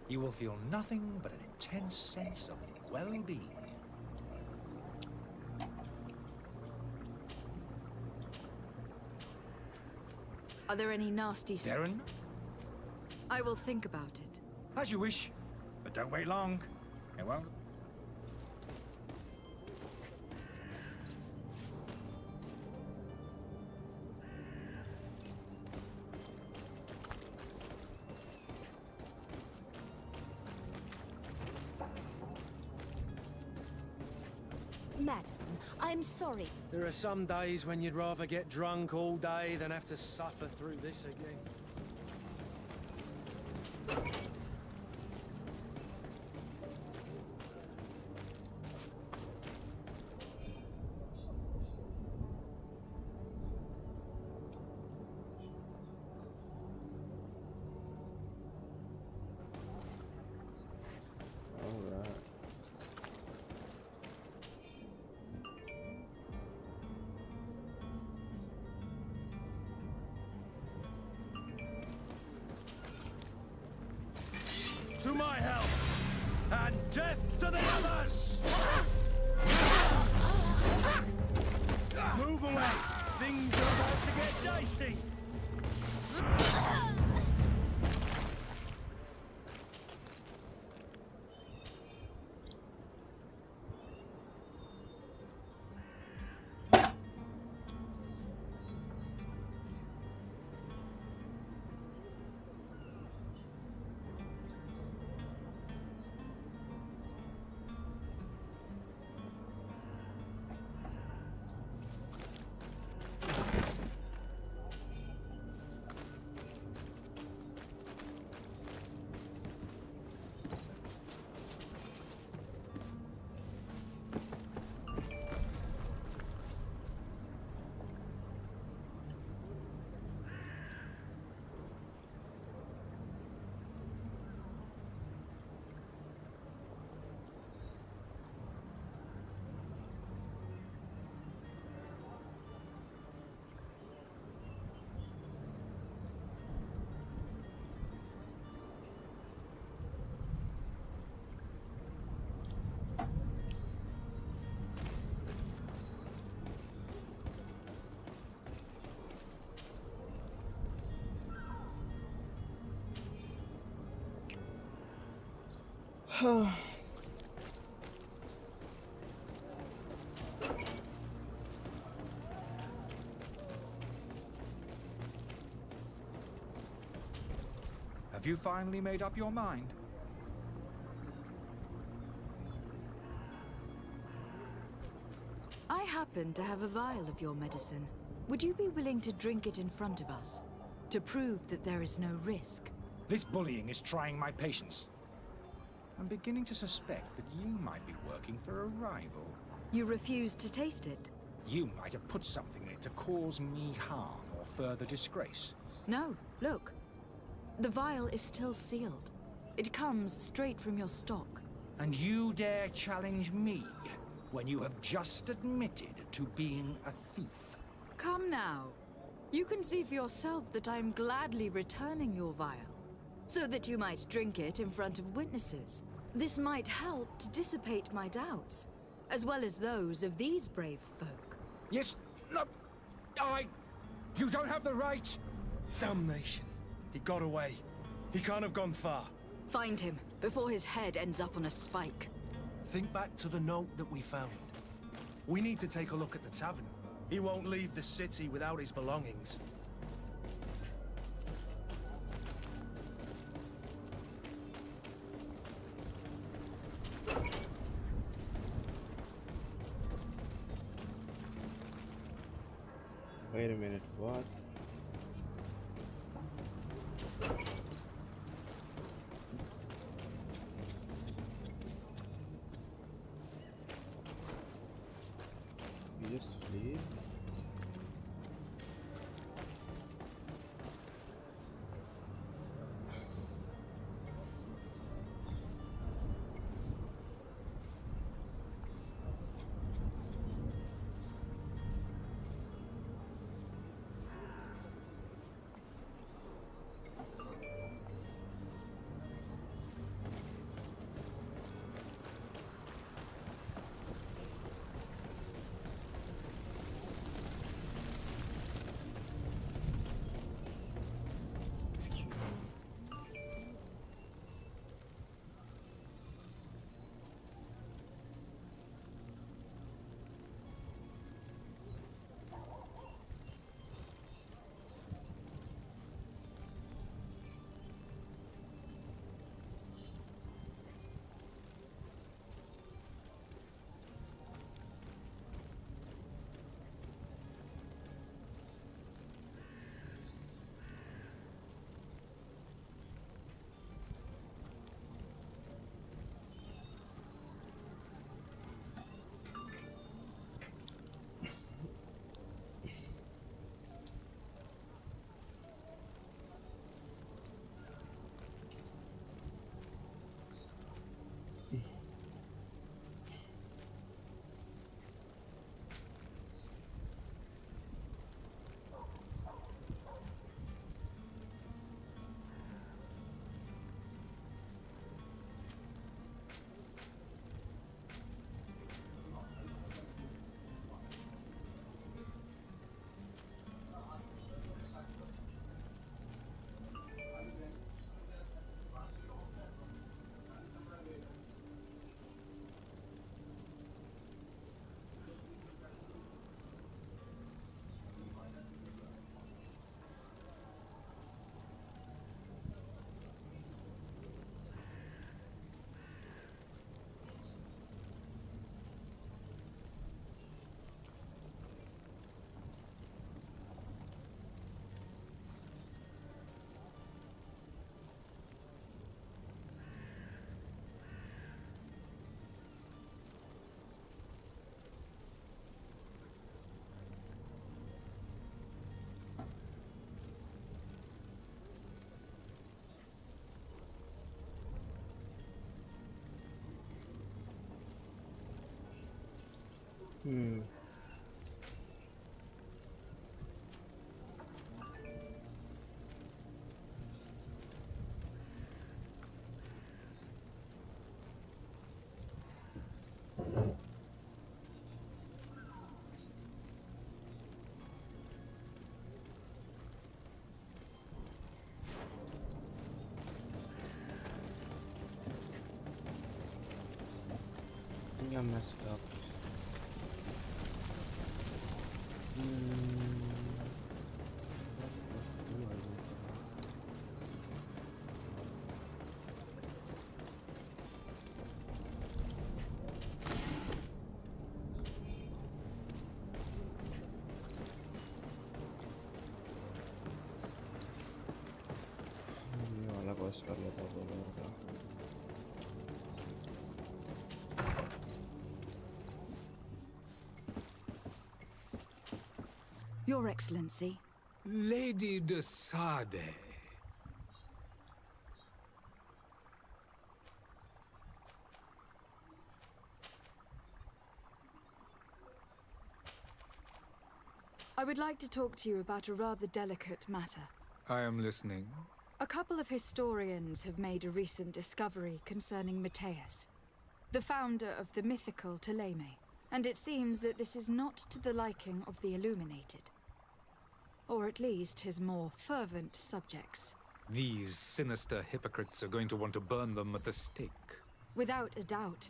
You will feel nothing but an intense sense of well-being. Are there any nasty... There are none. I will think about it. As you wish, but don't wait long. It won't. Madam, I'm sorry. There are some days when you'd rather get drunk all day than have to suffer through this again. To my help, and death to the others! Move away! Things are about to get dicey! Have you finally made up your mind? I happen to have a vial of your medicine. Would you be willing to drink it in front of us? To prove that there is no risk? This bullying is trying my patience. I'm beginning to suspect that you might be working for a rival. You refuse to taste it? You might have put something in it to cause me harm or further disgrace. No, look. The vial is still sealed. It comes straight from your stock. And you dare challenge me when you have just admitted to being a thief? Come now. You can see for yourself that I am gladly returning your vial, so that you might drink it in front of witnesses. This might help to dissipate my doubts, as well as those of these brave folk. Yes, no, you don't have the right. Damnation. He got away. He can't have gone far. Find him, before his head ends up on a spike. Think back to the note that we found. We need to take a look at the tavern. He won't leave the city without his belongings. Wait a minute, what? You just flee? think I messed up. What's supposed to do? ये वाला बस कर लेता हूँ दोनों का. Your Excellency. Lady de Sade. I would like to talk to you about a rather delicate matter. I am listening. A couple of historians have made a recent discovery concerning Mateus, the founder of the mythical Ptolemy, and it seems that this is not to the liking of the Illuminated. Or at least his more fervent subjects. These sinister hypocrites are going to want to burn them at the stake. Without a doubt.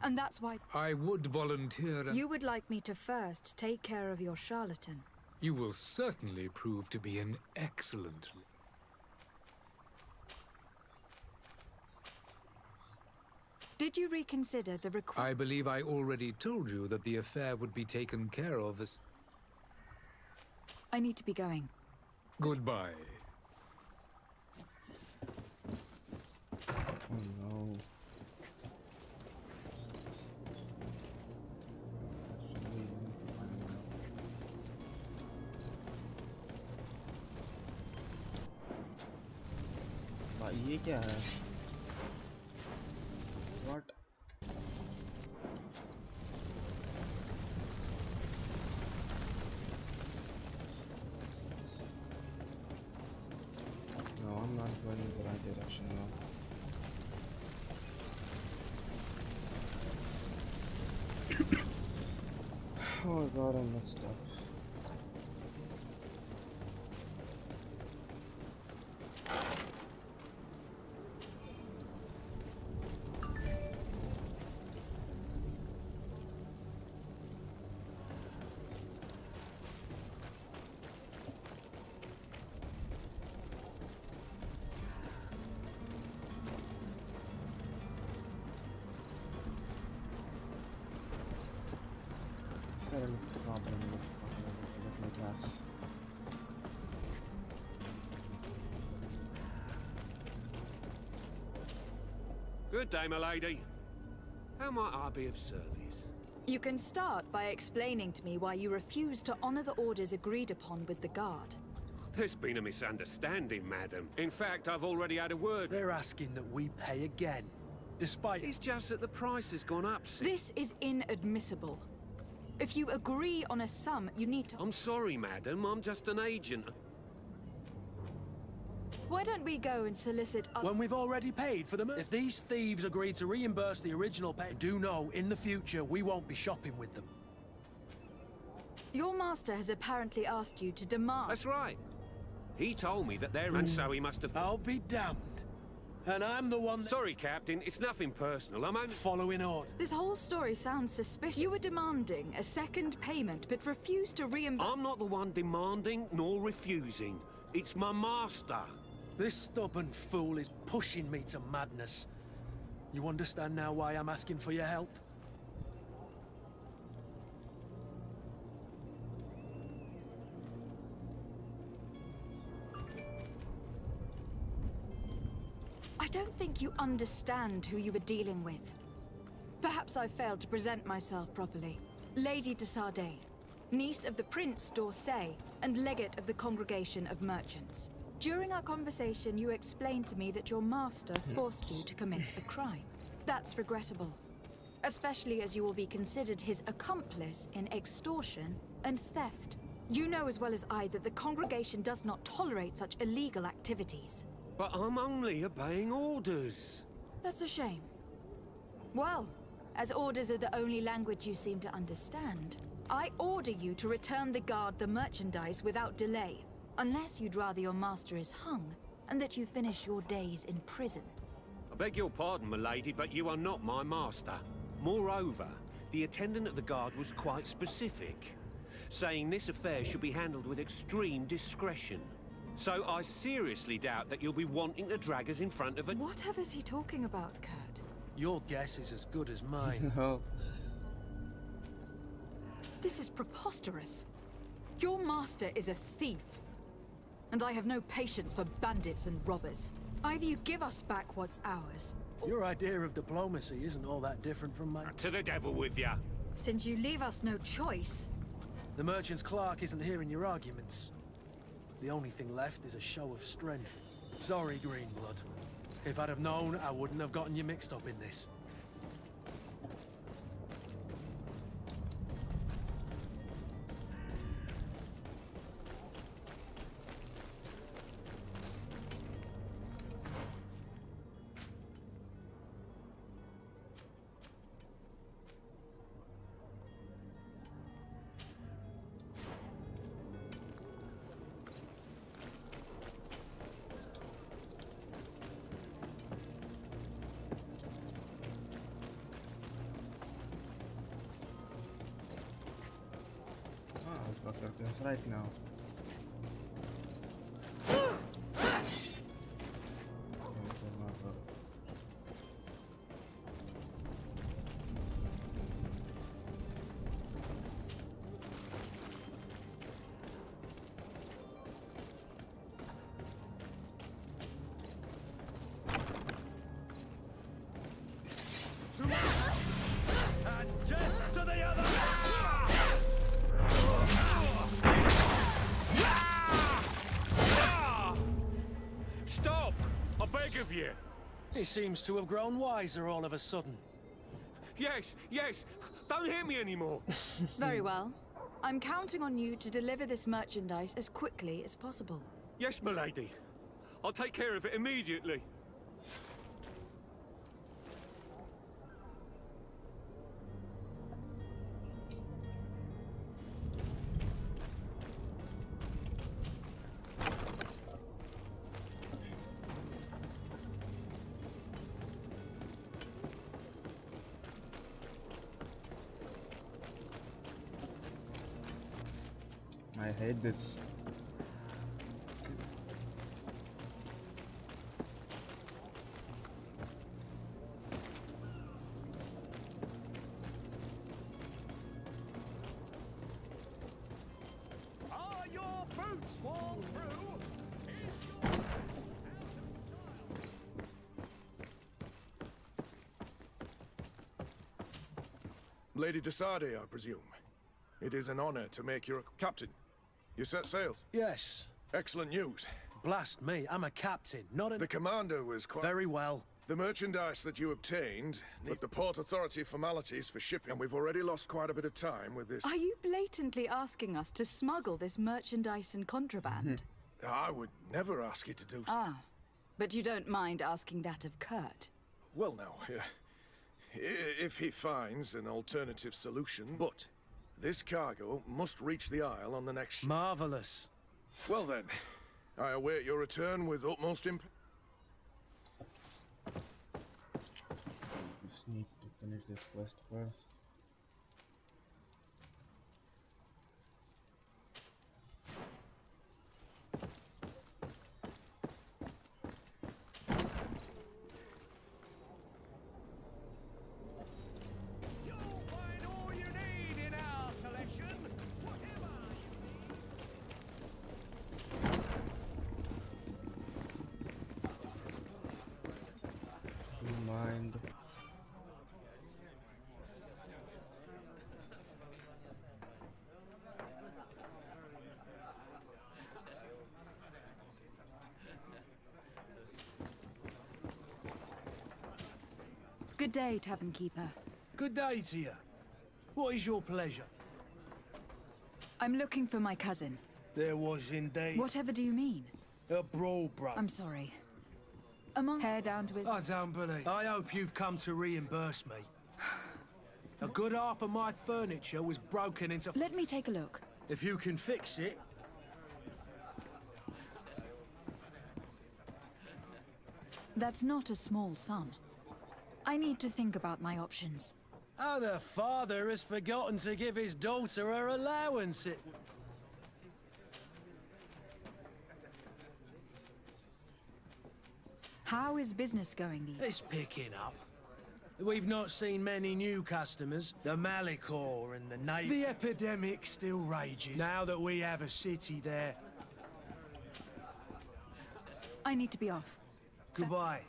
And that's why... I would volunteer and... You would like me to first take care of your charlatan. You will certainly prove to be an excellent... Did you reconsider the request? I believe I already told you that the affair would be taken care of as... I need to be going. Goodbye. Oh no. ये क्या है? What? No, I'm not going in the right direction now. Oh god, I messed up. Good day, my lady. How might I be of service? You can start by explaining to me why you refuse to honor the orders agreed upon with the guard. There's been a misunderstanding, madam. In fact, I've already had a word. They're asking that we pay again, despite... It's just that the price has gone up since... This is inadmissible. If you agree on a sum, you need to... I'm sorry, madam. I'm just an agent. Why don't we go and solicit... When we've already paid for them? If these thieves agree to reimburse the original pay, do know, in the future, we won't be shopping with them. Your master has apparently asked you to demand... That's right. He told me that they're... And so he must have... I'll be damned. And I'm the one that... Sorry, Captain. It's nothing personal. I'm only... Following order. This whole story sounds suspicious. You were demanding a second payment, but refused to reimburse... I'm not the one demanding nor refusing. It's my master. This stubborn fool is pushing me to madness. You understand now why I'm asking for your help? I don't think you understand who you were dealing with. Perhaps I failed to present myself properly. Lady de Sade, niece of the Prince d'Orsay and legate of the Congregation of Merchants. During our conversation, you explained to me that your master forced you to commit a crime. That's regrettable, especially as you will be considered his accomplice in extortion and theft. You know as well as I that the congregation does not tolerate such illegal activities. But I'm only obeying orders. That's a shame. Well, as orders are the only language you seem to understand, I order you to return the guard the merchandise without delay. Unless you'd rather your master is hung, and that you finish your days in prison. I beg your pardon, my lady, but you are not my master. Moreover, the attendant at the guard was quite specific, saying this affair should be handled with extreme discretion. So I seriously doubt that you'll be wanting to drag us in front of a... Whatever's he talking about, Kurt? Your guess is as good as mine. No. This is preposterous. Your master is a thief. And I have no patience for bandits and robbers. Either you give us back what's ours. Your idea of diplomacy isn't all that different from mine. To the devil with ya. Since you leave us no choice. The merchant's clerk isn't hearing your arguments. The only thing left is a show of strength. Sorry, Greenblood. If I'd have known, I wouldn't have gotten you mixed up in this. I've got this right now. And death to the other! Stop! I beg of you! He seems to have grown wiser all of a sudden. Yes, yes! Don't hit me anymore! Very well. I'm counting on you to deliver this merchandise as quickly as possible. Yes, milady. I'll take care of it immediately. I hate this. Are your boots worn through? Is your out of style? Lady Desade, I presume. It is an honor to make you a captain. You set sails? Yes. Excellent news. Blast me, I'm a captain, not a... The commander was quite... Very well. The merchandise that you obtained, but the Port Authority formalities for shipping, and we've already lost quite a bit of time with this. Are you blatantly asking us to smuggle this merchandise and contraband? I would never ask you to do so. Ah, but you don't mind asking that of Kurt? Well, now, if he finds an alternative solution, but this cargo must reach the Isle on the next ship. Marvelous. Well then, I await your return with utmost Just need to finish this quest first. You'll find all you need in our selection, whatever you need. Mind. Good day, Tavern Keeper. Good day to you. What is your pleasure? I'm looking for my cousin. There was indeed... Whatever do you mean? A brawl, bro. I'm sorry. Among hair down to his... I don't believe... I hope you've come to reimburse me. A good half of my furniture was broken into... Let me take a look. If you can fix it... That's not a small sum. I need to think about my options. How the father has forgotten to give his daughter her allowance. How is business going these days? It's picking up. We've not seen many new customers. The Malicor and the Navy. The epidemic still rages. Now that we have a city there. I need to be off. Goodbye.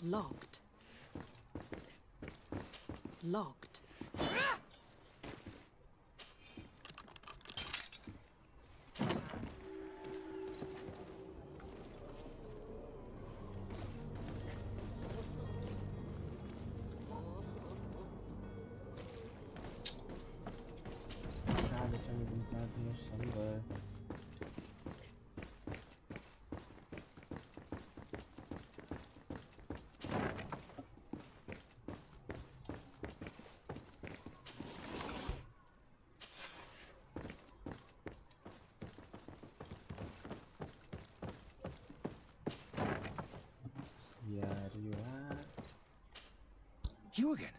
Logged. Logged. شاید بتونی از این ساعتیش صلیبه You again?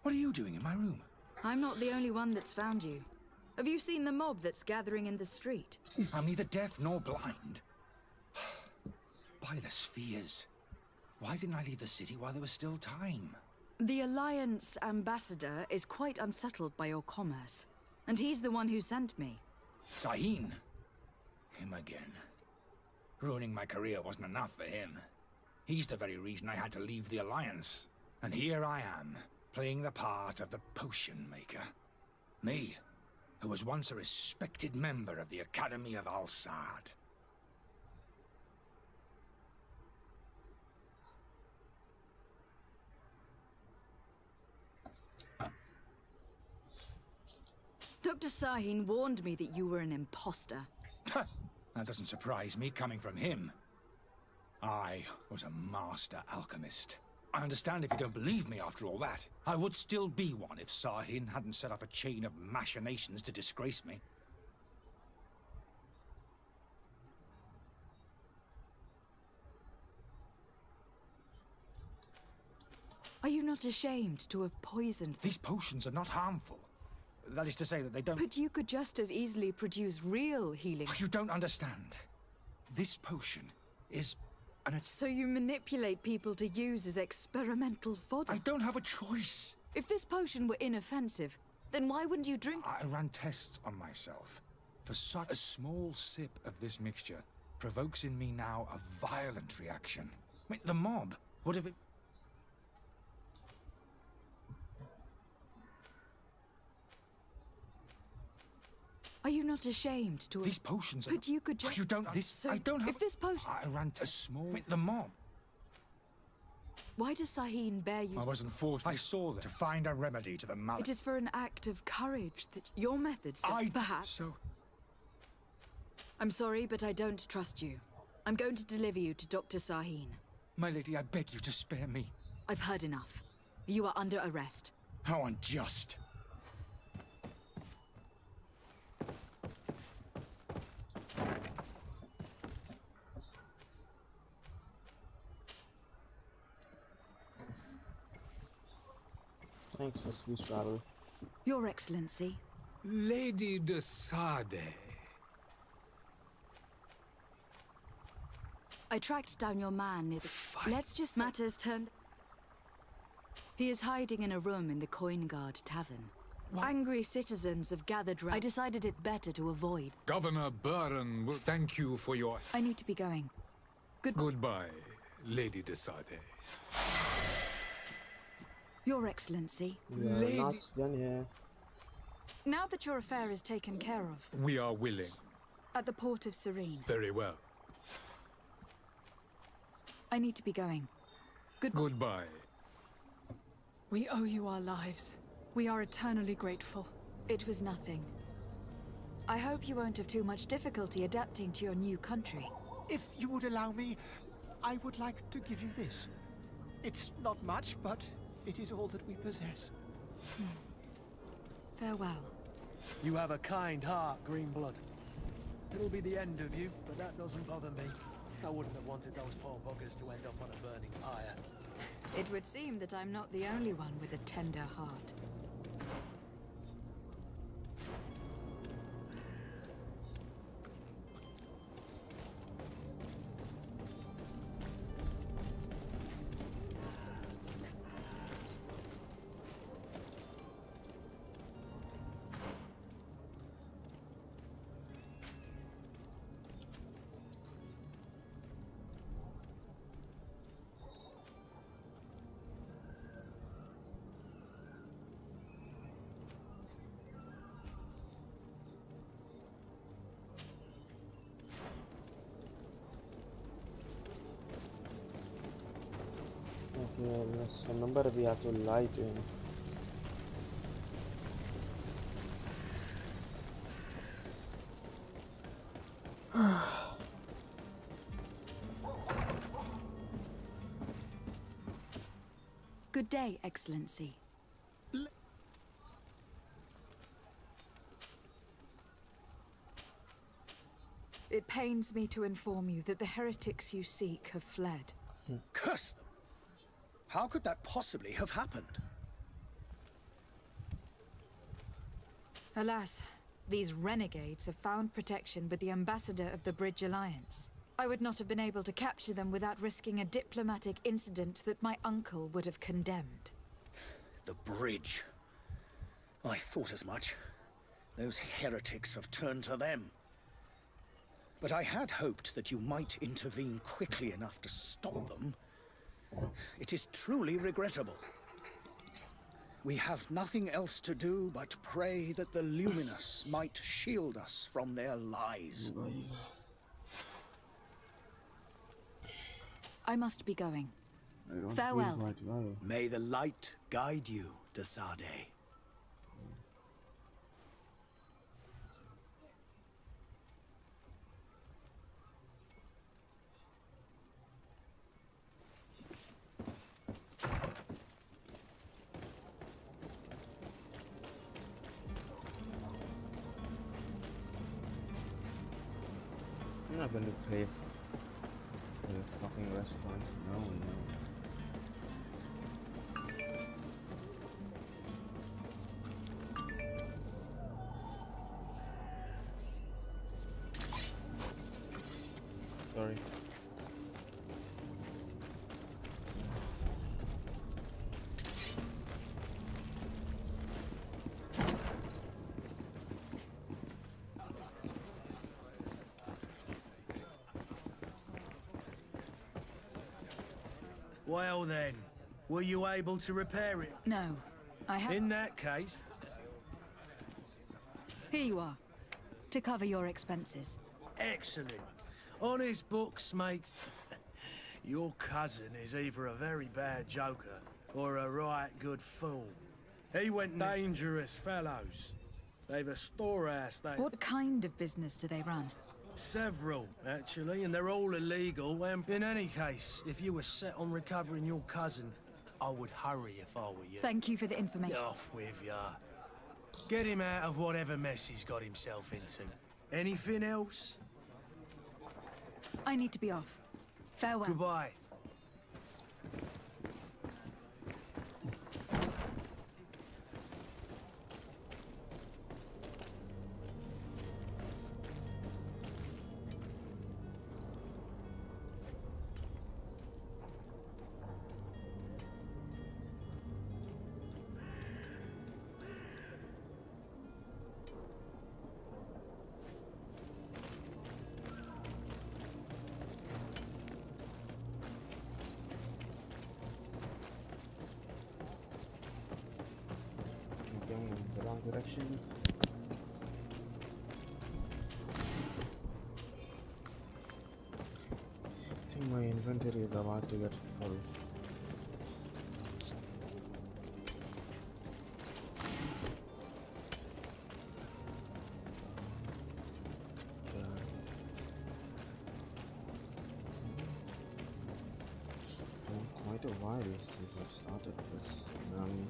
What are you doing in my room? I'm not the only one that's found you. Have you seen the mob that's gathering in the street? I'm neither deaf nor blind. By the spheres. Why didn't I leave the city while there was still time? The Alliance ambassador is quite unsettled by your commerce. And he's the one who sent me. Sahin. Him again. Ruining my career wasn't enough for him. He's the very reason I had to leave the Alliance. And here I am, playing the part of the potion maker. Me, who was once a respected member of the Academy of Al-Sad. Dr. Sahin warned me that you were an imposter. That doesn't surprise me, coming from him. I was a master alchemist. I understand if you don't believe me after all that. I would still be one if Sahin hadn't set off a chain of machinations to disgrace me. Are you not ashamed to have poisoned them? These potions are not harmful. That is to say that they don't... But you could just as easily produce real healing. You don't understand. This potion is... So you manipulate people to use as experimental fodder? I don't have a choice. If this potion were inoffensive, then why wouldn't you drink? I ran tests on myself. For such a small sip of this mixture provokes in me now a violent reaction. I mean, the mob would have been... Are you not ashamed to have... These potions are... But you could just... You don't... This... So I don't have... If this potion... I ran a small... I mean, the mob. Why does Sahin bear you... I wasn't forced. I saw that to find a remedy to the mal... It is for an act of courage that your methods don't... Perhaps... So... I'm sorry, but I don't trust you. I'm going to deliver you to Dr. Sahin. My lady, I beg you to spare me. I've heard enough. You are under arrest. How unjust. Thanks for speech travel. Your Excellency. Lady de Sade. I tracked down your man near the... Let's just... Matters turned... He is hiding in a room in the Coin Guard Tavern. What? Angry citizens have gathered round. I decided it better to avoid. Governor Burren will thank you for your... I need to be going. Goodbye, Lady de Sade. Your Excellency. We are not done here. Now that your affair is taken care of... We are willing. At the port of Serene. Very well. I need to be going. Goodbye. We owe you our lives. We are eternally grateful. It was nothing. I hope you won't have too much difficulty adapting to your new country. If you would allow me, I would like to give you this. It's not much, but it is all that we possess. Farewell. You have a kind heart, Greenblood. It'll be the end of you, but that doesn't bother me. I wouldn't have wanted those poor buggers to end up on a burning pyre. It would seem that I'm not the only one with a tender heart. Okay, let's remember we have to lie to him. Good day, Excellency. It pains me to inform you that the heretics you seek have fled. Curse them! How could that possibly have happened? Alas, these renegades have found protection with the ambassador of the Bridge Alliance. I would not have been able to capture them without risking a diplomatic incident that my uncle would have condemned. The bridge. I thought as much. Those heretics have turned to them. But I had hoped that you might intervene quickly enough to stop them. It is truly regrettable. We have nothing else to do but pray that the Luminous might shield us from their lies. I must be going. I don't Farewell. feel quite well. May the light guide you, Desade. I'm not going to pay for the fucking restaurant. No, no. Sorry. Well then, were you able to repair it? No, I have... In that case... Here you are, to cover your expenses. Excellent. Honest books makes... Your cousin is either a very bad joker or a right good fool. He went dangerous fellows. They've a storehouse they... What kind of business do they run? Several, actually, and they're all illegal. And in any case, if you were set on recovering your cousin, I would hurry if I were you. Thank you for the information. Get off with ya. Get him out of whatever mess he's got himself into. Anything else? I need to be off. Farewell. Goodbye. Going in the wrong direction. I think My inventory is about to get full. Quite a while since I've started this. I'm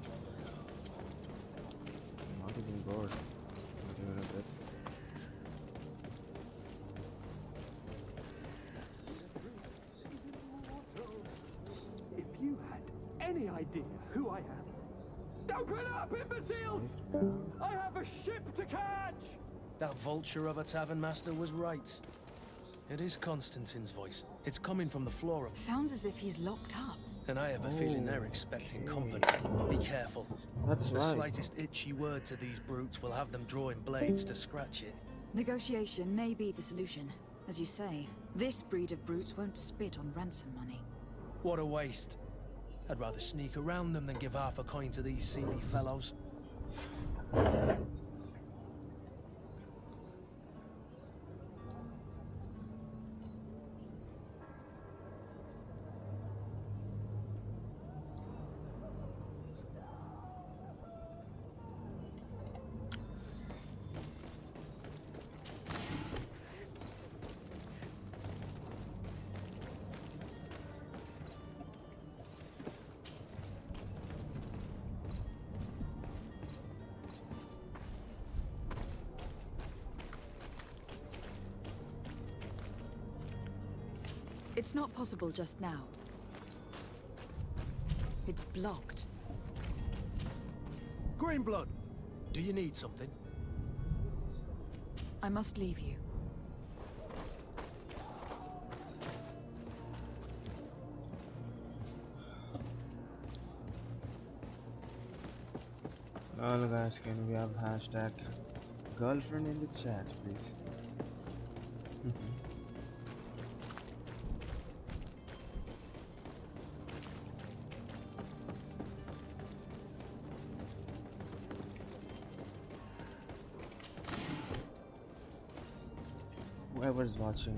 not even bored. Not even a bit. If you had any idea who I am. Open up, imbeciles! I have a ship to catch! That vulture of a tavern master was right. It is Constantine's voice. It's coming from the floor of... Sounds as if he's locked up. And I have a feeling they're expecting company. Be careful. That's the right. slightest itchy word to these brutes will have them drawing blades to scratch it. Negotiation may be the solution. As you say, this breed of brutes won't spit on ransom money. What a waste. I'd rather sneak around them than give half a coin to these seedy fellows. It's not possible just now. It's blocked. Greenblood, do you need something? I must leave you. Well guys, can we have hashtag girlfriend in the chat, please? Whoever's watching,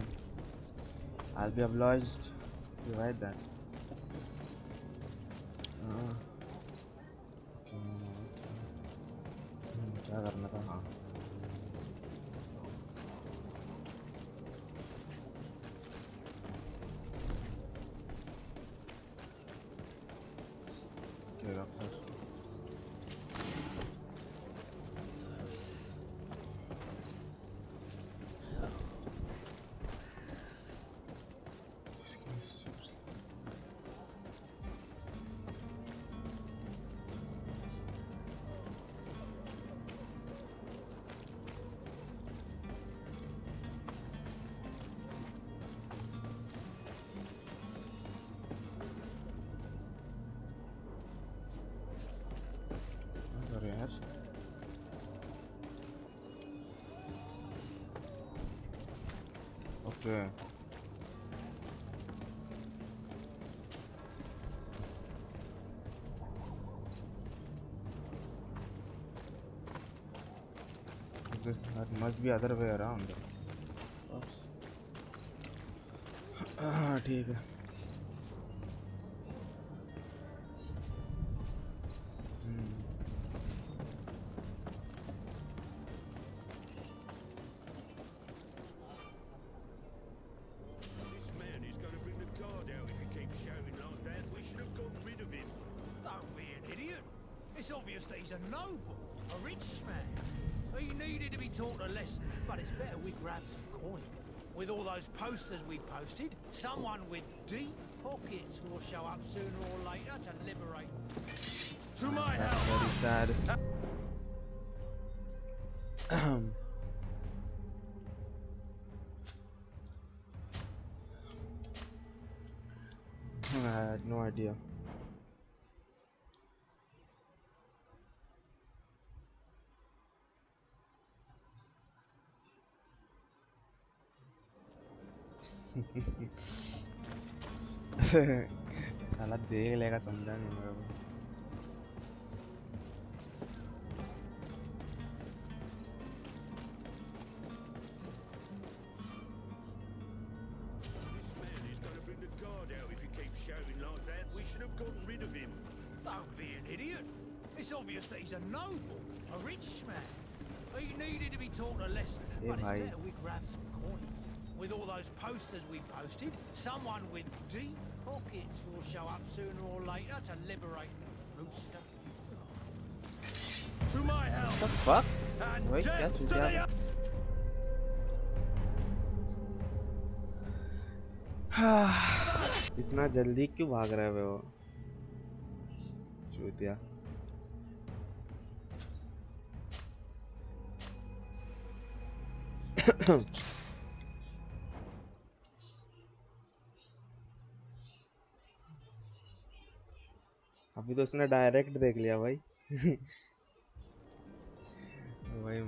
I'll be obliged to write that. क्या करना था? हाँ क्या फिर Okay. That must be other way around. Oops. ठीक है. It's obvious that he's a noble, a rich man. He needed to be taught a lesson, but it's better we grab some coin. With all those posters we posted, someone with deep pockets will show up sooner or later to liberate. To my That's help! very sad. I had no idea. साला देख लेगा समझा नहीं मेरे को This man is gonna bring the should have gotten rid of him. Don't be an idiot. It's obvious that he's a noble, a rich man. He needed to be taught a lesson, but it's better we grab some coin. With all those posters we posted, someone with deep pockets will show up sooner or later to liberate the rooster. To my help! What the fuck? And Wait, death that's to the इतना जल्दी क्यों भाग रहा है वो चूतिया अभी तो उसने डायरेक्ट देख लिया भाई भाई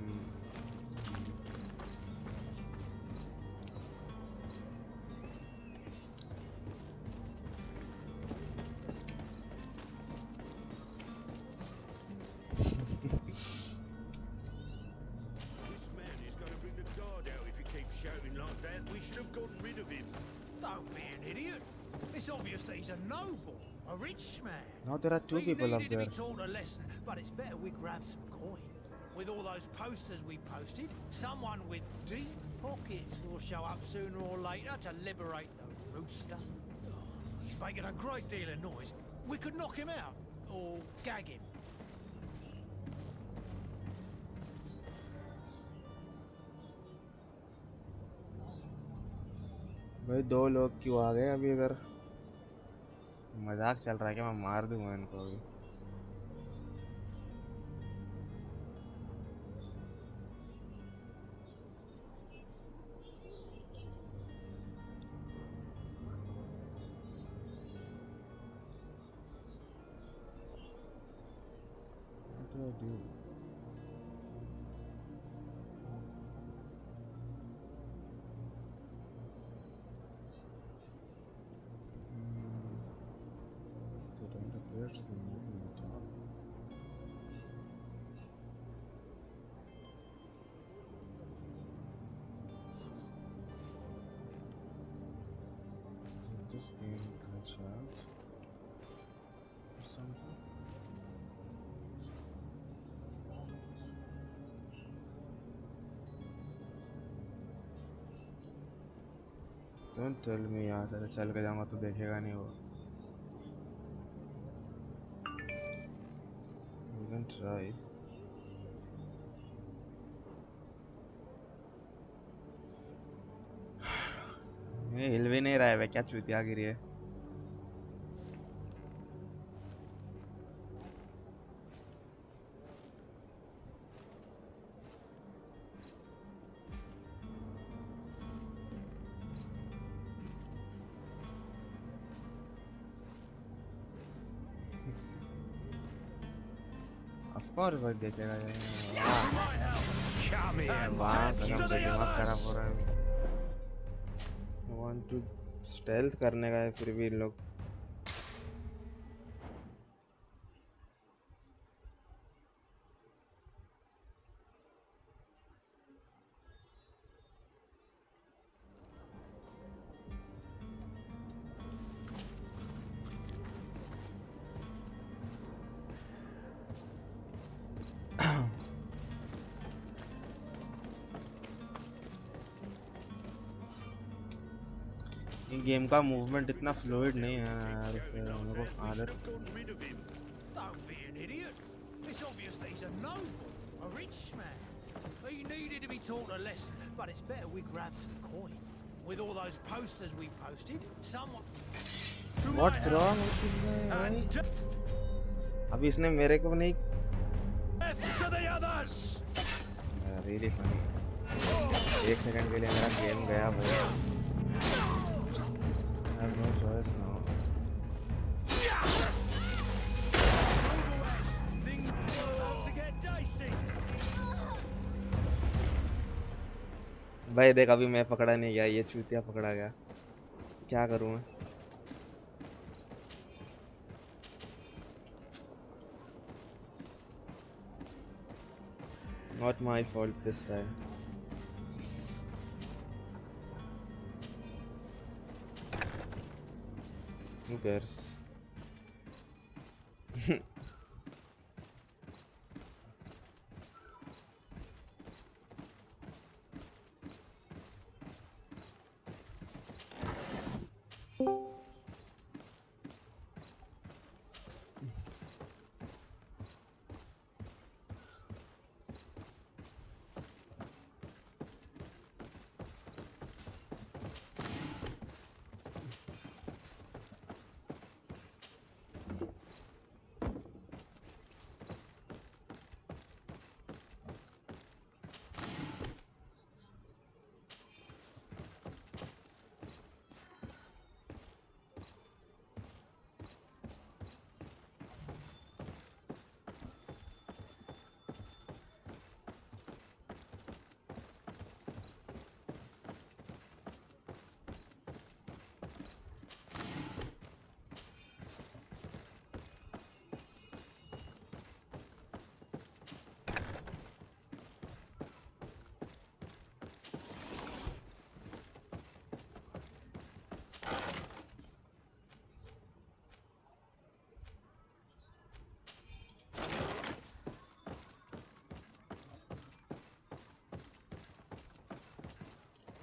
We should have gotten rid of him. Don't be an idiot. It's obvious that he's a noble, a rich man. Now there are two people up He needed there. to be taught a lesson, but it's better we grab some coin. With all those posters we posted, someone with deep pockets will show up sooner or later to liberate the rooster. Oh, he's making a great deal of noise. We could knock him out, or gag him. भाई दो लोग क्यों आ गए अभी इधर मजाक चल रहा है क्या मैं मार दूंगा इनको अभी What do I do? They don't appear to be moving at all. Did this game glitch out or something? Don't tell me यहाँ से चल के जाऊँगा तो देखेगा नहीं वो We can try. ये हिल भी नहीं रहा है वे क्या चूतिया गिरी है और भाई देखेगा वाह कसम से दिमाग खराब हो रहा है want to stealth करने का है फिर भी इन लोग गेम का मूवमेंट इतना फ्लूइड नहीं है यार इसमें हम लोगों को आदत Don't be an idiot. It's obvious that he's a noble, a rich man. He needed to be taught a lesson, but it's better we grab some coin. With all those posters we posted, someone... What's wrong with this guy? अभी इसने मेरे को नहीं To the others! Really funny. एक second के लिए मेरा game गया भाई I have no choice now. भाई देख अभी मैं पकड़ा नहीं गया ये चूतिया पकड़ा गया क्या करूं मैं Not my fault this time. Who cares?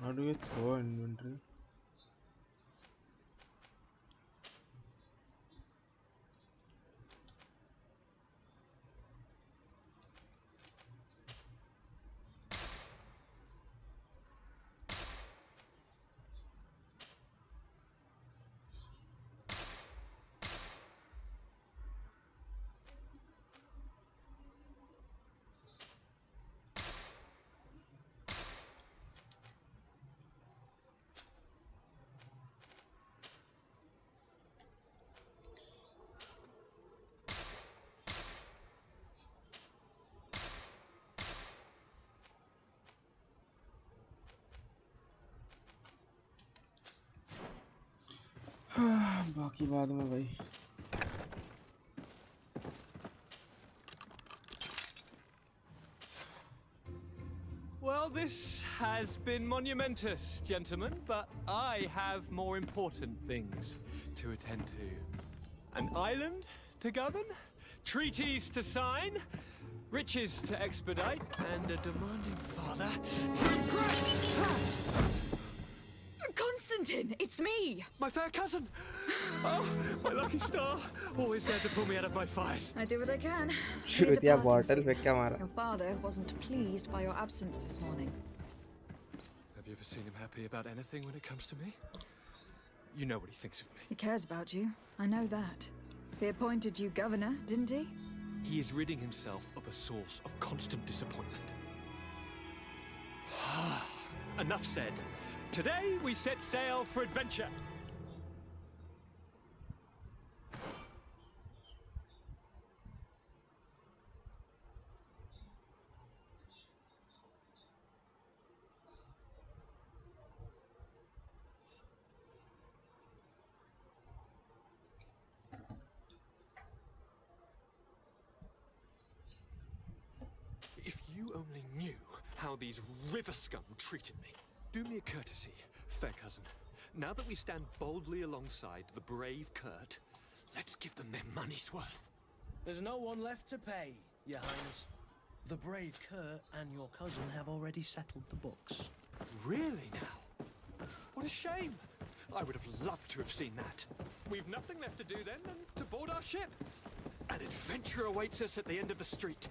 How do you throw inventory? बाकी बाद में भाई. Well, this has been monumentous, gentlemen, but I have more important things to attend to. An island to govern, treaties to sign, riches to expedite, and a demanding father to impress! Constantine, it's me! My fair cousin! Oh, my lucky star! Always there to pull me out of my fight. I do what I can. Shoot या bottle फेंक के मारा. Your father wasn't pleased by your absence this morning. Have you ever seen him happy about anything when it comes to me? You know what he thinks of me. He cares about you. I know that. He appointed you governor, didn't he? He is ridding himself of a source of constant disappointment. Enough said. Today we set sail for adventure. If you only knew how these river scum treated me. Do me a courtesy, fair cousin. Now that we stand boldly alongside the brave Kurt, let's give them their money's worth. There's no one left to pay, Your Highness. The brave Kurt and your cousin have already settled the books. Really now? What a shame. I would have loved to have seen that. We've nothing left to do then than to board our ship. An adventure awaits us at the end of the street.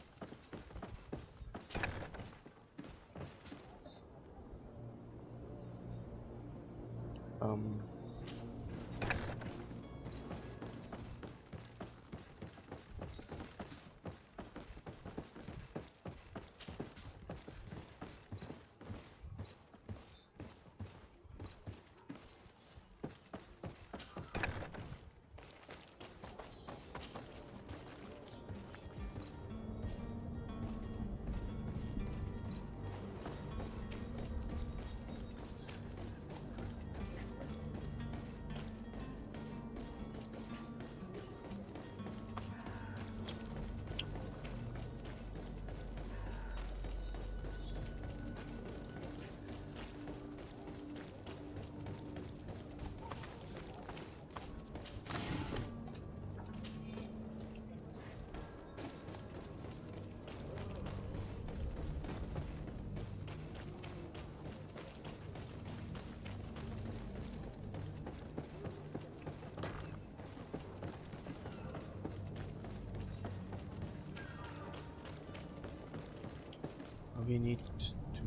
We need to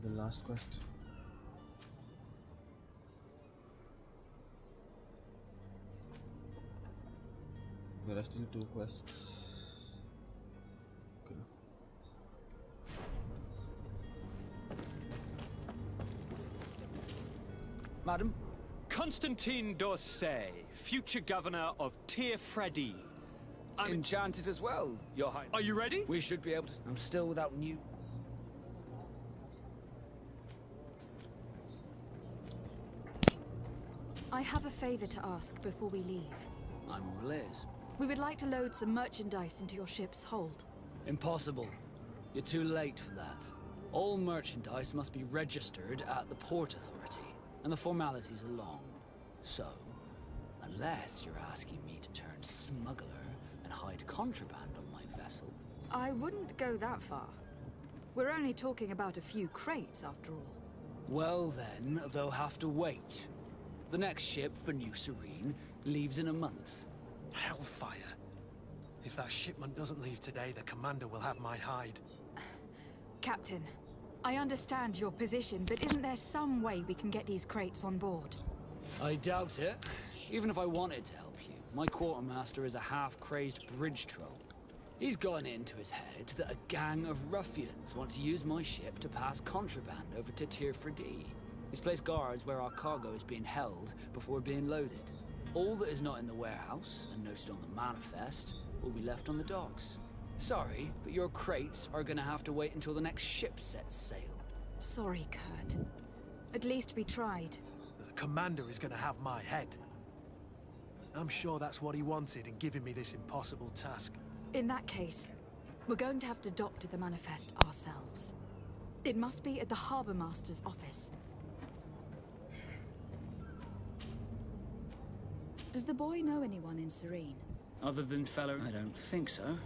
the last quest. There are still 2 quests. Okay. Madam? Constantine d'Orsay, future governor of Tearfreddy. Enchanted as well, Your Highness. Are you ready? We should be able to. I'm still without new. I have a favor to ask before we leave. I'm all ears. We would like to load some merchandise into your ship's hold. Impossible. You're too late for that. All merchandise must be registered at the Port Authority, and the formalities are long. So, unless you're asking me to turn smuggler and hide contraband on my vessel. I wouldn't go that far. We're only talking about a few crates, after all. Well then, they'll have to wait. The next ship for New Serene leaves in a month. Hellfire. If that shipment doesn't leave today, the commander will have my hide. Captain, I understand your position, but isn't there some way we can get these crates on board? I doubt it. Even if I wanted to help you, my quartermaster is a half-crazed bridge troll. He's gotten into his head that a gang of ruffians want to use my ship to pass contraband over to Tearfreddy. He's placed guards where our cargo is being held before being loaded. All that is not in the warehouse, and noted on the manifest, will be left on the docks. Sorry, but your crates are gonna have to wait until the next ship sets sail. Sorry, Kurt. At least we tried. The commander is gonna have my head. I'm sure that's what he wanted in giving me this impossible task. In that case, we're going to have to doctor the manifest ourselves. It must be at the Harbour Master's office. Does the boy know anyone in Serene? Other than fellow, I don't think so.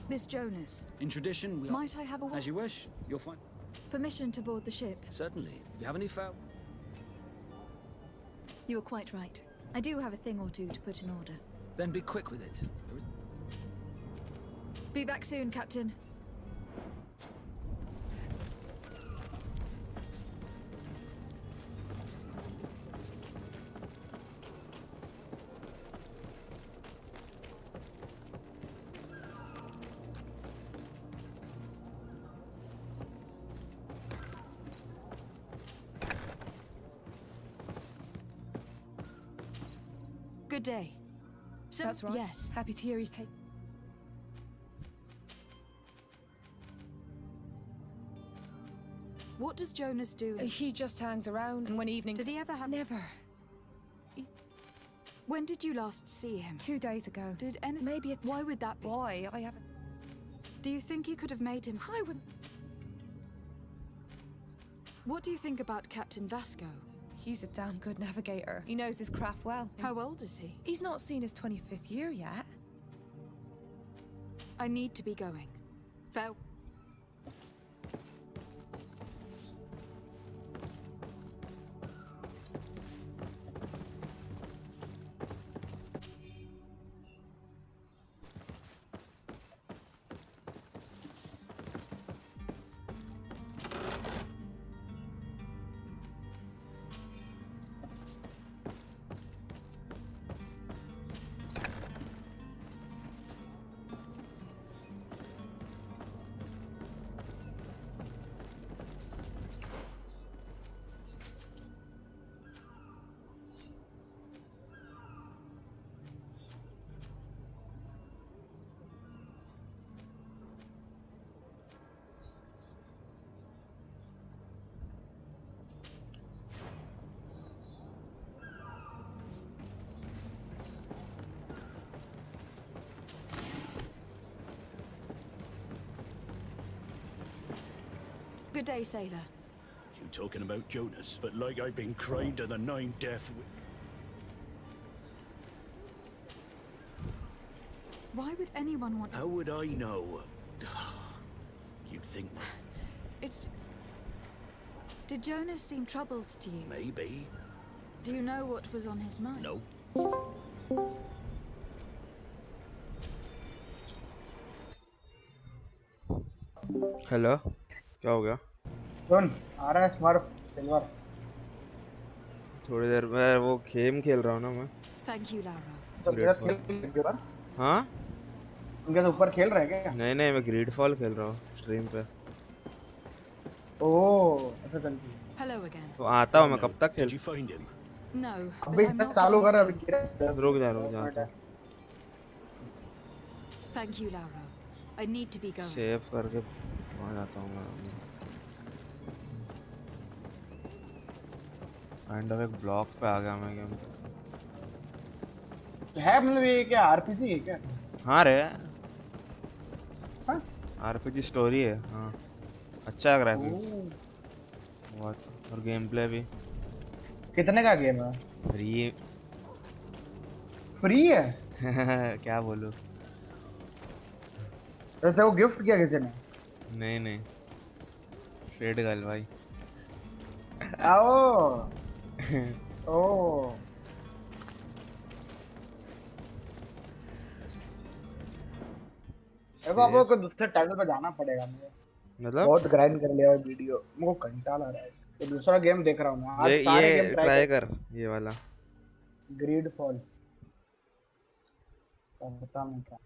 Miss Jonas. In tradition, we Might I have a word? As you wish, you'll find. Permission to board the ship? Certainly. If you have any foul. You were quite right. I do have a thing or two to put in order. Then be quick with it. Be back soon, Captain. Good day. That's right. Yes. Happy to hear he's taken. What does Jonas do? He just hangs around, and when evening. Did he ever have? Never. When did you last see him? 2 days ago. Did anything? Maybe it's. Why would that be? Why? I haven't. Do you think you could have made him? I wouldn't. What do you think about Captain Vasco? He's a damn good navigator. He knows his craft well. How old is he? He's not seen his 25th year yet. I need to be going. Farewell. Good day, sailor. You talking about Jonas, but like I've been crying to the 9 deaf. Why would anyone want to? How would I know? You think? It's. Did Jonas seem troubled to you? Maybe. Do you know what was on his mind? No. Hello, क्या हो गया? सुन, आ रहा है smurf silver. थोड़ी देर में वो game खेल रहा हूँ ना मैं। Thank you, Lara. ग्रीडफॉल। हाँ? उनके से ऊपर खेल रहे हैं क्या? नहीं मैं ग्रीडफॉल खेल रहा हूँ स्ट्रीम पे। ओह, अच्छा चल ठीक है। Hello again. तो आता हूँ मैं, कब तक खेल? No, अभी but I'm तक not चालू giving कर, up. अभी गिरा। रुक जा आता हूँ। Thank you, Lara. I need to be going. Save करके आ जाता हूँ मैं। काइंड ऑफ एक ब्लॉक पे आ गया मैं गेम। है मतलब ये क्या आरपीजी है क्या? हाँ रे। हाँ? आरपीजी स्टोरी है, हाँ। अच्छा ग्राफिक्स बहुत, और गेम प्ले भी। कितने का गेम है? फ्री है? क्या बोलूं? तो वो गिफ्ट किया किसी ने? नहीं फेड गर्ल भाई। आओ ओ देखो आपको कोई दूसरे टाइटल पे जाना पड़ेगा मुझे। मतलब बहुत ग्राइंड कर लिया वीडियो, मुझे कंटाला आ रहा है। तो दूसरा गेम देख रहा हूँ मैं आज। सारे गेम ट्राई कर ये वाला ग्रीडफॉल। पता नहीं क्या।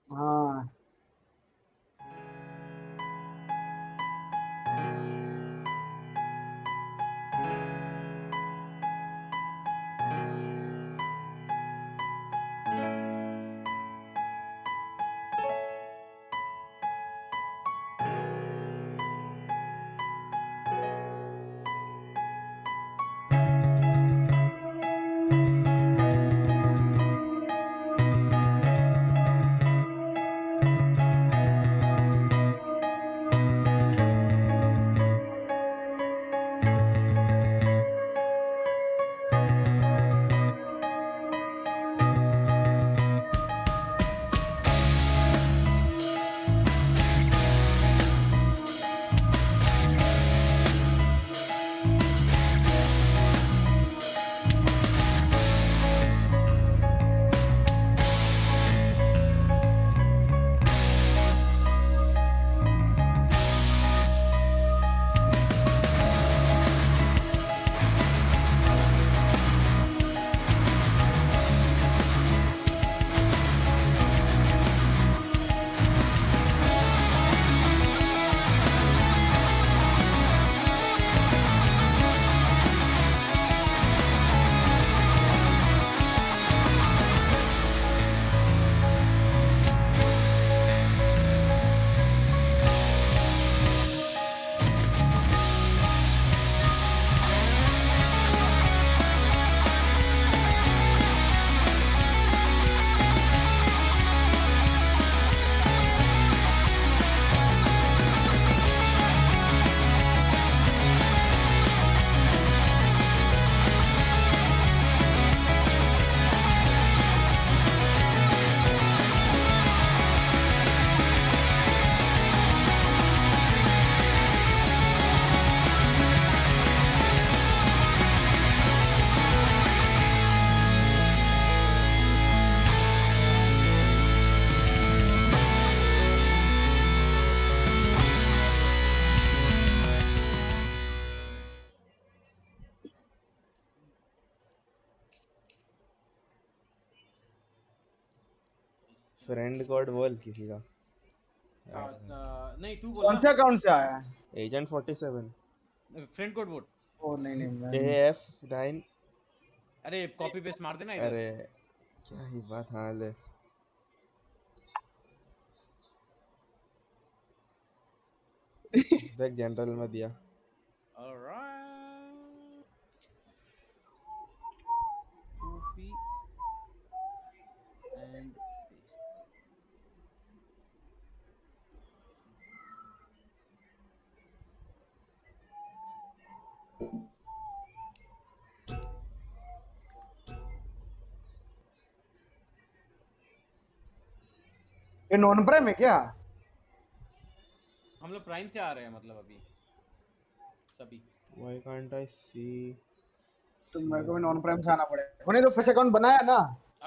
हाँ फ्रेंड कोड बोल किसी का। नहीं तू कौन सा अकाउंट से आया है? Agent 47 friend code vote. Oh नहीं AF9। अरे कॉपी पेस्ट मार देना इधर। अरे क्या ही बात। हाँ ले देख जनरल में दिया। Alright copy and paste. ये नॉन प्राइम है क्या? हम लोग प्राइम से आ रहे हैं मतलब अभी सभी। Why can't I see? तो मेरे को भी नॉन प्राइम से आना पड़ेगा। उन्हें तो फिर अकाउंट बनाया ना।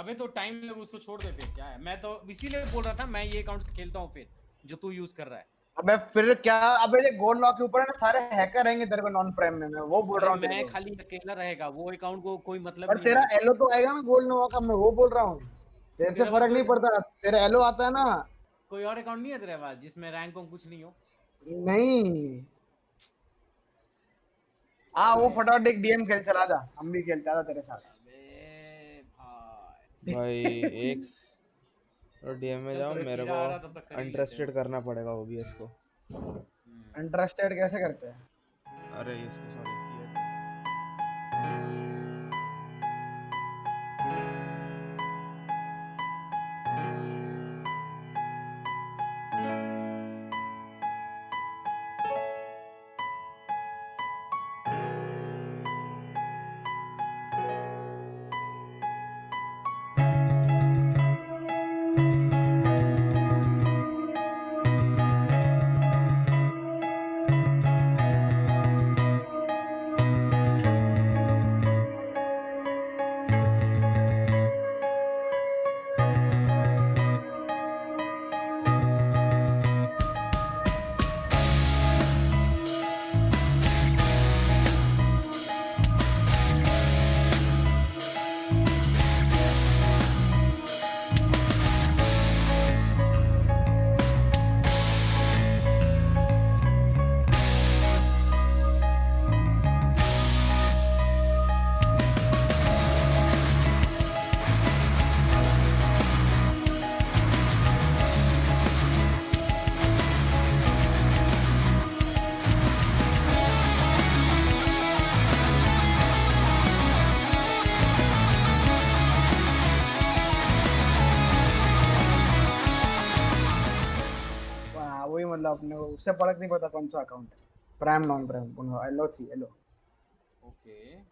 अबे तो टाइम लगे उसको छोड़ दे फिर क्या है। मैं तो इसीलिए बोल रहा था मैं ये अकाउंट से खेलता हूँ फिर जो तू यूज कर रहा है। अबे फिर क्या? अबे ये गोल्ड लॉक के ऊपर है ना सारे हैकर रहेंगे तेरे को नॉन प्राइम में। मैं वो बोल रहा हूँ। मैं खाली अकेला रहेगा वो अकाउंट को कोई मतलब और नहीं। तेरा एलो तो आएगा ना गोल्ड नोवा का। मैं वो बोल रहा हूँ तेरे से फर्क नहीं पड़ता। तेरा एलो आता है ना। कोई और अकाउंट नहीं है तेरे पास जिसमें रैंक को कुछ नहीं हो? नहीं हाँ वो फटाफट एक डीएम खेल चला जा। हम भी खेलता था तेरे साथ। भाई एक और डीएम में जाओ। मेरे को इंटरेस्टेड करना पड़ेगा ओबीएस को। इंटरेस्टेड कैसे करते हैं? अरे इसको सॉरी डाला अपने को, उससे फर्क नहीं पड़ता कौन सा अकाउंट है, prime non prime, LOC LO. Okay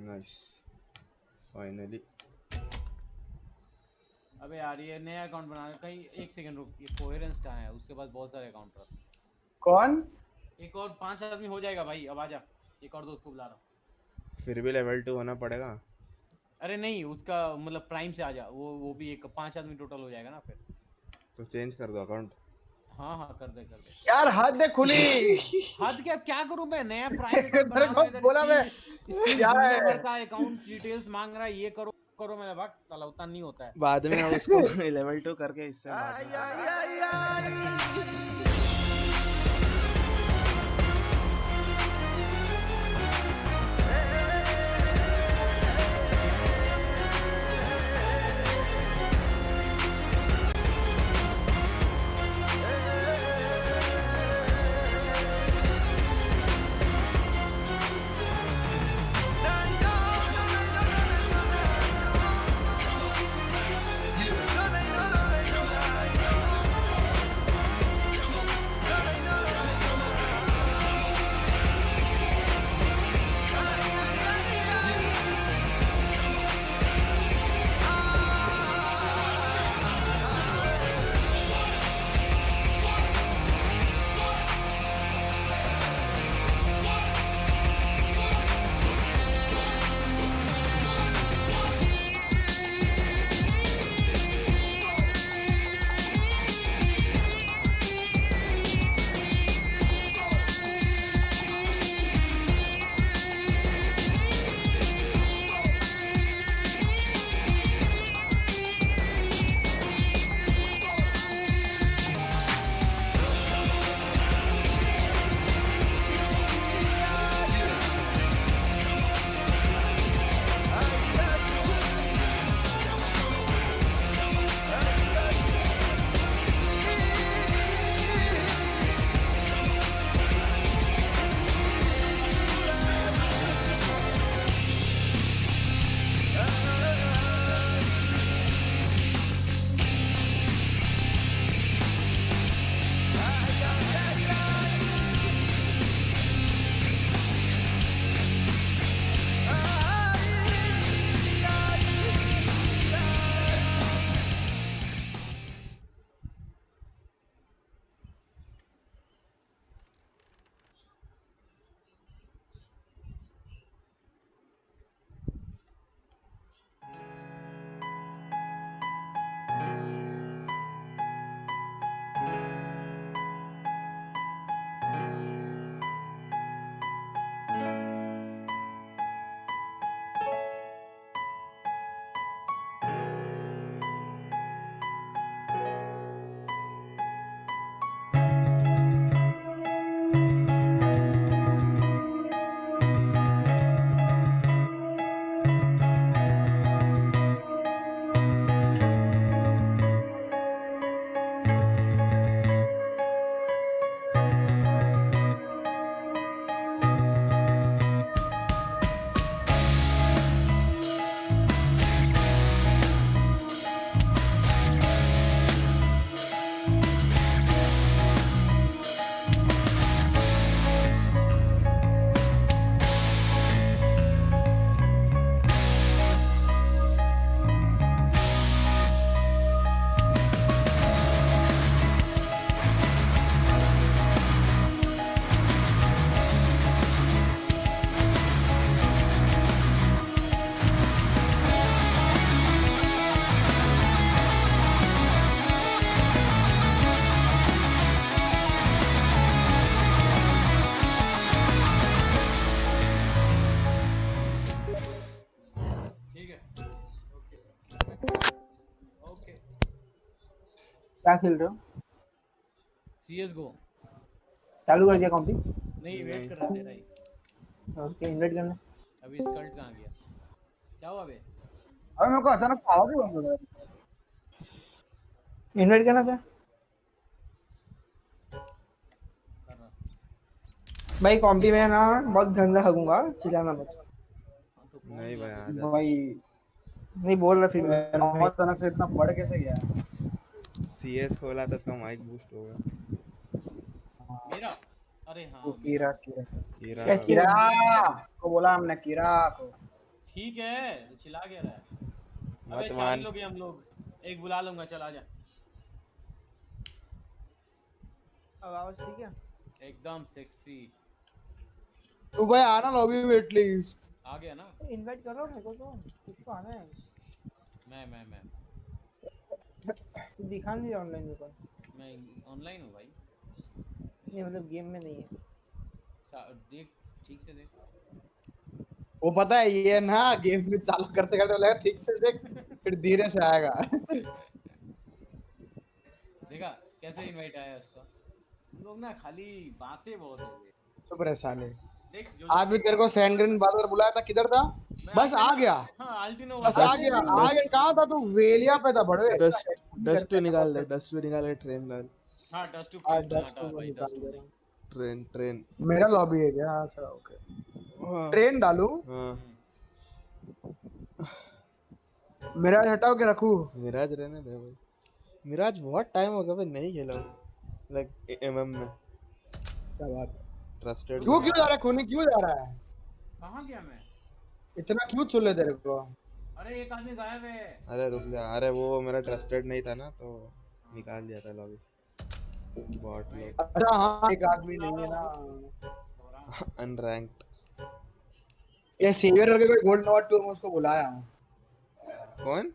nice finally. अबे यार ये नया अकाउंट बनाना कहीं, एक सेकंड रुक, ये कोहेरेंस कहाँ है? उसके पास बहुत सारे अकाउंट रहते हैं। कौन? एक और 5 आदमी हो जाएगा भाई, अब आजा, एक और दोस्त को बुला रहा हूँ। फिर भी लेवल 2 होना पड़ेगा। अरे नहीं, उसका मतलब प्राइम से आजा, वो भी एक 5 आदमी टोटल हो जाएगा ना फिर। तो चेंज कर दो अकाउंट। हाँ हाँ कर दे यार हद है खुली। हद क्या करूं मैं, नया प्राइम अकाउंट बना रहा हूं इधर, बोला मैं क्या है दुनिया भर का अकाउंट डिटेल्स मांग रहा है, ये करो करो, मेरा भाग साला उतना नहीं होता है। बाद में उसको लेवल 2 करके इससे बाद में। क्या खेल रहे हो? CS:GO चालू कर दिया कॉम्पी? नहीं वेट कर रहा था तेरा ही। उसके इन्वाइट करना। अभी स्कल्ट कहाँ गया? क्या हुआ बे? अबे मेरे को अचानक आवाज ही बंद हो गई। इन्वाइट करना था कर रहा। भाई। कॉम्पी में ना बहुत गंदा हगूंगा, चिल्लाना मत। तो नहीं भाई आ जा। भाई नहीं बोल रहा थी मैं, अचानक से इतना बढ़ कैसे गया? सीएस खोला तो उसका माइक बूस्ट हो गया। मेरा? अरे हाँ वो मेरा। कीरा कीरा क्या कीरा को बोला हमने, कीरा को। ठीक है तो चिल्ला क्या रहा है? अबे मत 4 मान। लोग हैं हम लोग। एक बुला लूंगा, चल आजा। आवाज ठीक है एकदम सेक्सी। तू भाई आना लॉबी में एटलीस्ट। आ गया ना? इनवाइट करो मेरे को, तो किसको आना है? मैं तू दिखा नहीं ऑनलाइन में पर। मैं ऑनलाइन हूँ भाई। नहीं मतलब गेम में नहीं है। देख ठीक से देख। वो पता है ये ना, गेम में चालू करते करते लगा ठीक से देख, फिर धीरे से आएगा। देखा कैसे इनवाइट आया उसका? लोग ना खाली बातें बहुत है। चुप रहे साले। देख जो आज भी तेरे को सैंडग्रेन बादल बुलाया था, किधर था? बस आ गया। हाँ अल्टिनो बस आ गया। आ गया कहाँ था तू? वेलिया पे था बड़वे। डस्ट टू निकाल दे, डस्ट टू निकाल के ट्रेन डाल। हाँ डस्ट टू प्लीज हटा भाई, डस्ट टू। ट्रेन मेरा लॉबी है क्या? अच्छा ओके। ट्रेन डालू? हाँ। मिराज हटाओ के रखूं? मिराज रहने दे भाई। मिराज बहुत टाइम हो गया भाई नहीं खेला लाइक एमएम में। क्या बात है? ट्रस्टेड क्यों जा रहा है खूनी? क्यों जा रहा है? कहाँ गया मैं? इतना क्यों चुले तेरे को? अरे एक आदमी गायब है। अरे रुक जा। अरे वो मेरा ट्रस्टेड नहीं था ना तो निकाल दिया था लॉबी से। बहुत लोग। अच्छा हाँ एक आदमी नहीं है ना। अनरैंक्ड। ये सेवियर करके कोई गोल्ड नॉट टू, मैं उसको बुलाया हूँ। कौन?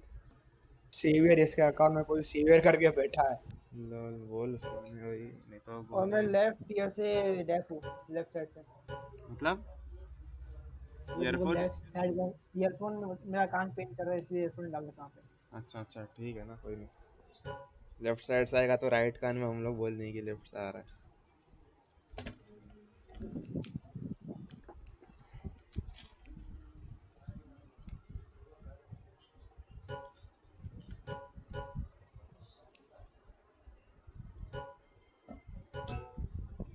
सेवियर, इसके अकाउंट में कोई सेवियर करके बैठा है। लॉल बोल उसको नहीं नहीं तो और मैं लेफ्ट ईयर से डेफ हूँ, लेफ्ट साइड से। मतलब ईयरफोन? लेफ्ट साइड में ईयरफोन में मेरा कान पेन कर रहा है, इसलिए ईयरफोन डाल देता हूँ। अच्छा ठीक है ना, कोई नहीं। लेफ्ट साइड से आएगा तो राइट कान में हम लोग बोल देंगे कि लेफ्ट से आ रहा है।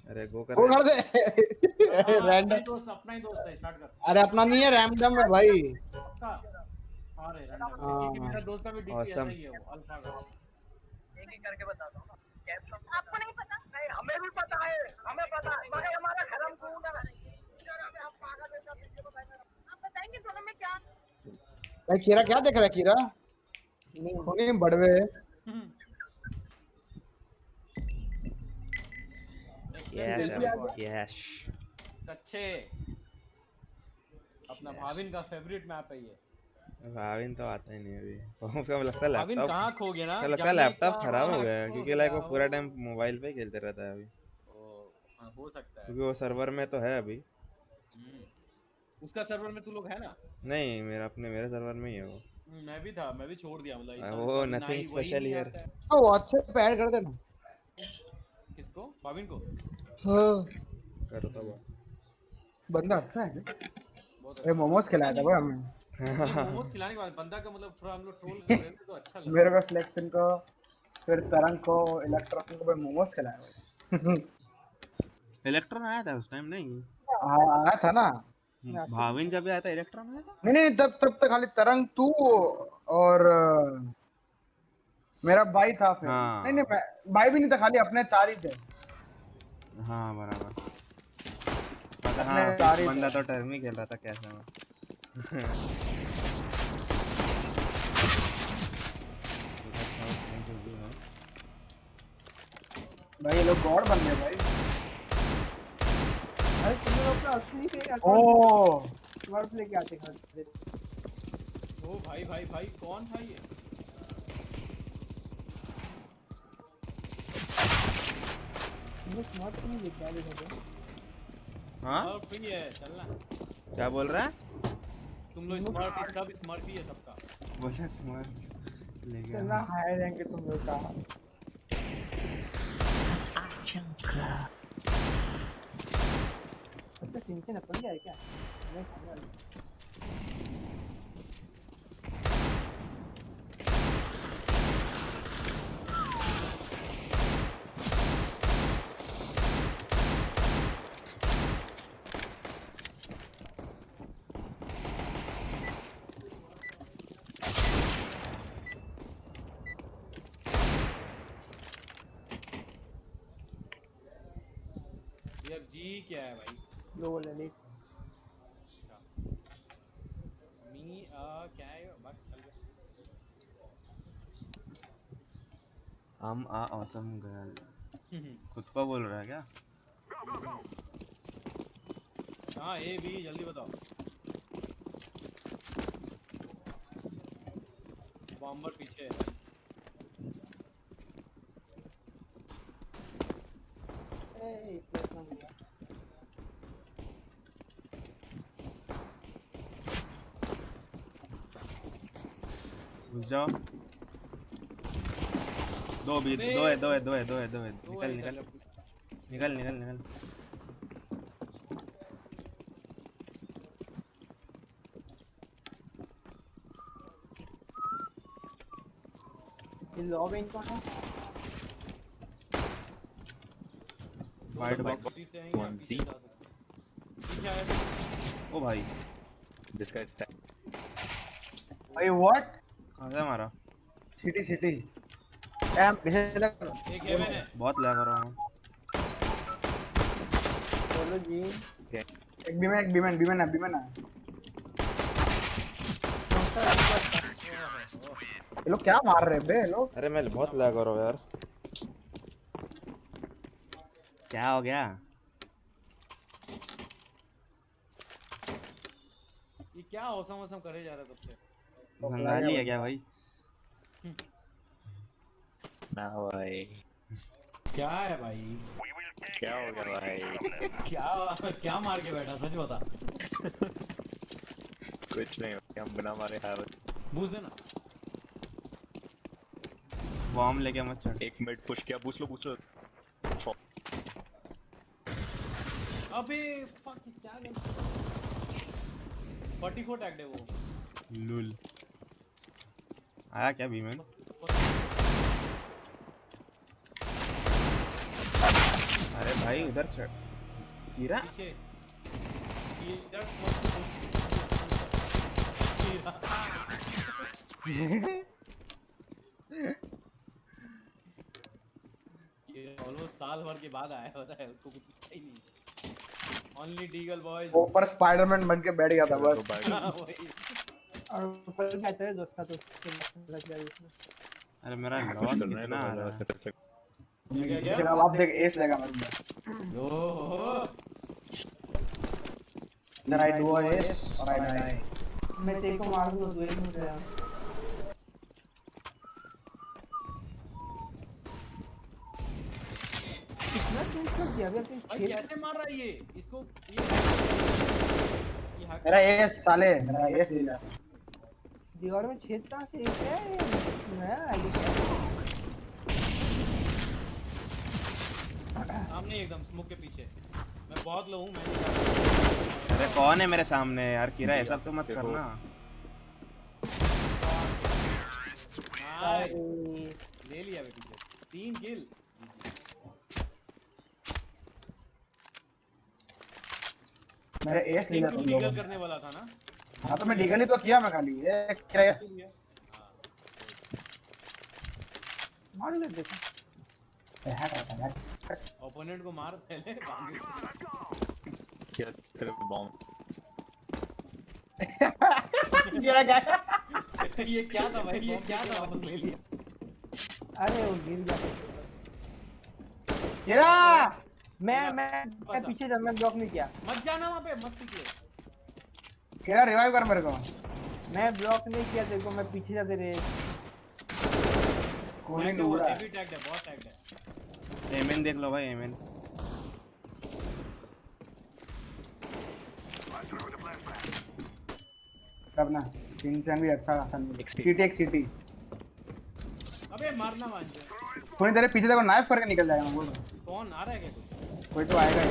अरे गो कर दे। रैंडम दोस्त, अपना ही दोस्त है, स्टार्ट कर। अरे अपना नहीं है, रैंडम है भाई। अरे रैंडम क्योंकि मेरा दोस्त का भी डीपी ऐसा ही है, वो अल्फा का। एक एक करके बताता हूं ना। आपको नहीं पता? नहीं हमें भी पता है, हमें पता है, मगर हमारा हरम कौन है? हम पागल जैसा वीडियो बताएंगे। आप बताएंगे दोनों में क्या? भाई कीरा क्या देख रहा है? कीरा खूनी बड़वे। यस अच्छे। अपना भाविन का फेवरेट मैप है ये। भाविन तो आता ही नहीं अभी। उसका लगता है भाविन लैपटॉप कहाँ खो गया ना? लगता है लैपटॉप खराब हो गया है क्योंकि लाइक वो पूरा टाइम मोबाइल पे ही खेलते रहता है अभी। हो सकता है क्योंकि वो सर्वर में तो है अभी। उसका सर्वर में तू लोग है ना? नहीं मेरे सर्वर में ही है वो। मैं भी था, मैं भी छोड़ दिया मतलब। वो नथिंग स्पेशल हियर। तो व्हाट्सएप पे ऐड कर देना। किसको? भाविन को? हाँ करो तो वो बंदा अच्छा है। बहुत ये मोमोज खिलाया था भाई हमें। मोमोज खिलाने के बाद बंदा का मतलब थोड़ा हम लोग ट्रोल कर रहे थे तो अच्छा लगा। मेरे को सिलेक्शन को, फिर तरंग को, इलेक्ट्रॉन को भाई मोमोज खिलाया भाई। इलेक्ट्रॉन आया था उस टाइम नहीं? आया था ना। भाविन जब आया था इलेक्ट्रॉन आया था? नहीं तब तक खाली तरंग, तू और मेरा भाई था फिर। हाँ। नहीं भाई भी नहीं था, खाली अपने 4 ही थे। हाँ बराबर। पता हाँ बंदा तो टर्म ही खेल रहा था कैसे में। भाई ये लोग गॉड बन गए भाई। भाई तुम लोग अपना असली के स्मर्फ लेके आते हैं। ओ भाई कौन था ये? स्मर्फ नहीं लेके आए थे। हाँ फ्री है, चलना। क्या बोल रहा है? तुम लोग स्मर्फ ही, सब स्मर्फ ही है सबका। बोले स्मर्फ ले गया। चलना हाय रैंक तुम लोग का। तो सिंचन अपन क्या है क्या मैं खाने वाला ये अब जी क्या है भाई? लो लेने मी क्या है बस चल गया। ऑसम गर्ल खुद को बोल रहा है क्या? हाँ ए बी जल्दी बताओ। बॉम्बर पीछे है। घुस जाओ। दो है। निकल। ये लॉग इन कौन है? White box 1C। ओ भाई दिस गाइस भाई व्हाट कहां से मारा? सिटी एम भेज लग एक हेवन है। बहुत लैग हो रहा हूं। चलो जी एक बीमन है ये लोग क्या मार रहे हैं बे लोग? अरे मैं बहुत लैग हो रहा हूं यार। क्या हो गया? ये क्या औसम करे जा रहा है तब से? बंगाली है क्या भाई? ना भाई क्या है भाई? क्या हो गया भाई? क्या मार के बैठा सच बता। कुछ नहीं हम बिना मारे हार। बूस्ट देना। बॉम्ब लेके मत चढ़। एक मिनट पुश किया बूस्ट लो अबे फक क्या गया? 44 टैग्ड है वो। लूल आया क्या बीमन? अरे भाई उधर चढ़ कीरा ऑलमोस्ट साल भर के बाद आया होता है उसको कुछ पता ही नहीं। ओनली डीगल बॉयज ऊपर स्पाइडरमैन बन के बैठ गया था बस। और ऊपर क्या है दोस्त का तो लग गया इसमें। अरे मेरा लॉस कितना आ रहा है? क्या अब देख एस लगा मेरे को। ओहो इधर आई डू एस और आई डाई। मैं तेरे को मार दूंगा तू एक मिनट यार। कितना दूर तक गया बे अपने भाई कैसे मार रहा है ये इसको मेरा एस साले मेरा एस ले जा। दीवार में छेद कहां से क्या है नया आईडी सामने एकदम स्मोक के पीछे। मैं बहुत लो हूं मैं। अरे कौन है मेरे सामने यार? कीरा ऐसा तो मत करना। ले लिया बे पीछे 3 किल। मेरा एस ले जा तुम लोग। डीगल करने वाला था ना? हां तो मैं डीगल ही तो किया मैं खाली ये क्या मार ले देखो। ओपोनेंट को मार पहले क्या तेरे बॉम्ब गिरा गया। ये क्या था भाई? ये क्या था? वापस ले लिया। अरे वो गिर गया। गिरा मैं पीछे जा। मैं ब्लॉक नहीं किया। मत जाना वहां पे मत निकले। गिरा रिवाइव कर मेरे को। मैं ब्लॉक नहीं किया तेरे को। मैं पीछे जा तेरे। कोई नहीं उड़ा। हेवी टैग्ड है बहुत टैग्ड है। एमएन देख लो भाई एमएन। करना सिंचन भी अच्छा खासा नहीं। सिटी अबे मारना मान जा। थोड़ी देर पीछे देखो नाइफ करके निकल जाएगा मैं बोल रहा हूं। कौन आ रहा है क्या? कोई तो आएगा ही।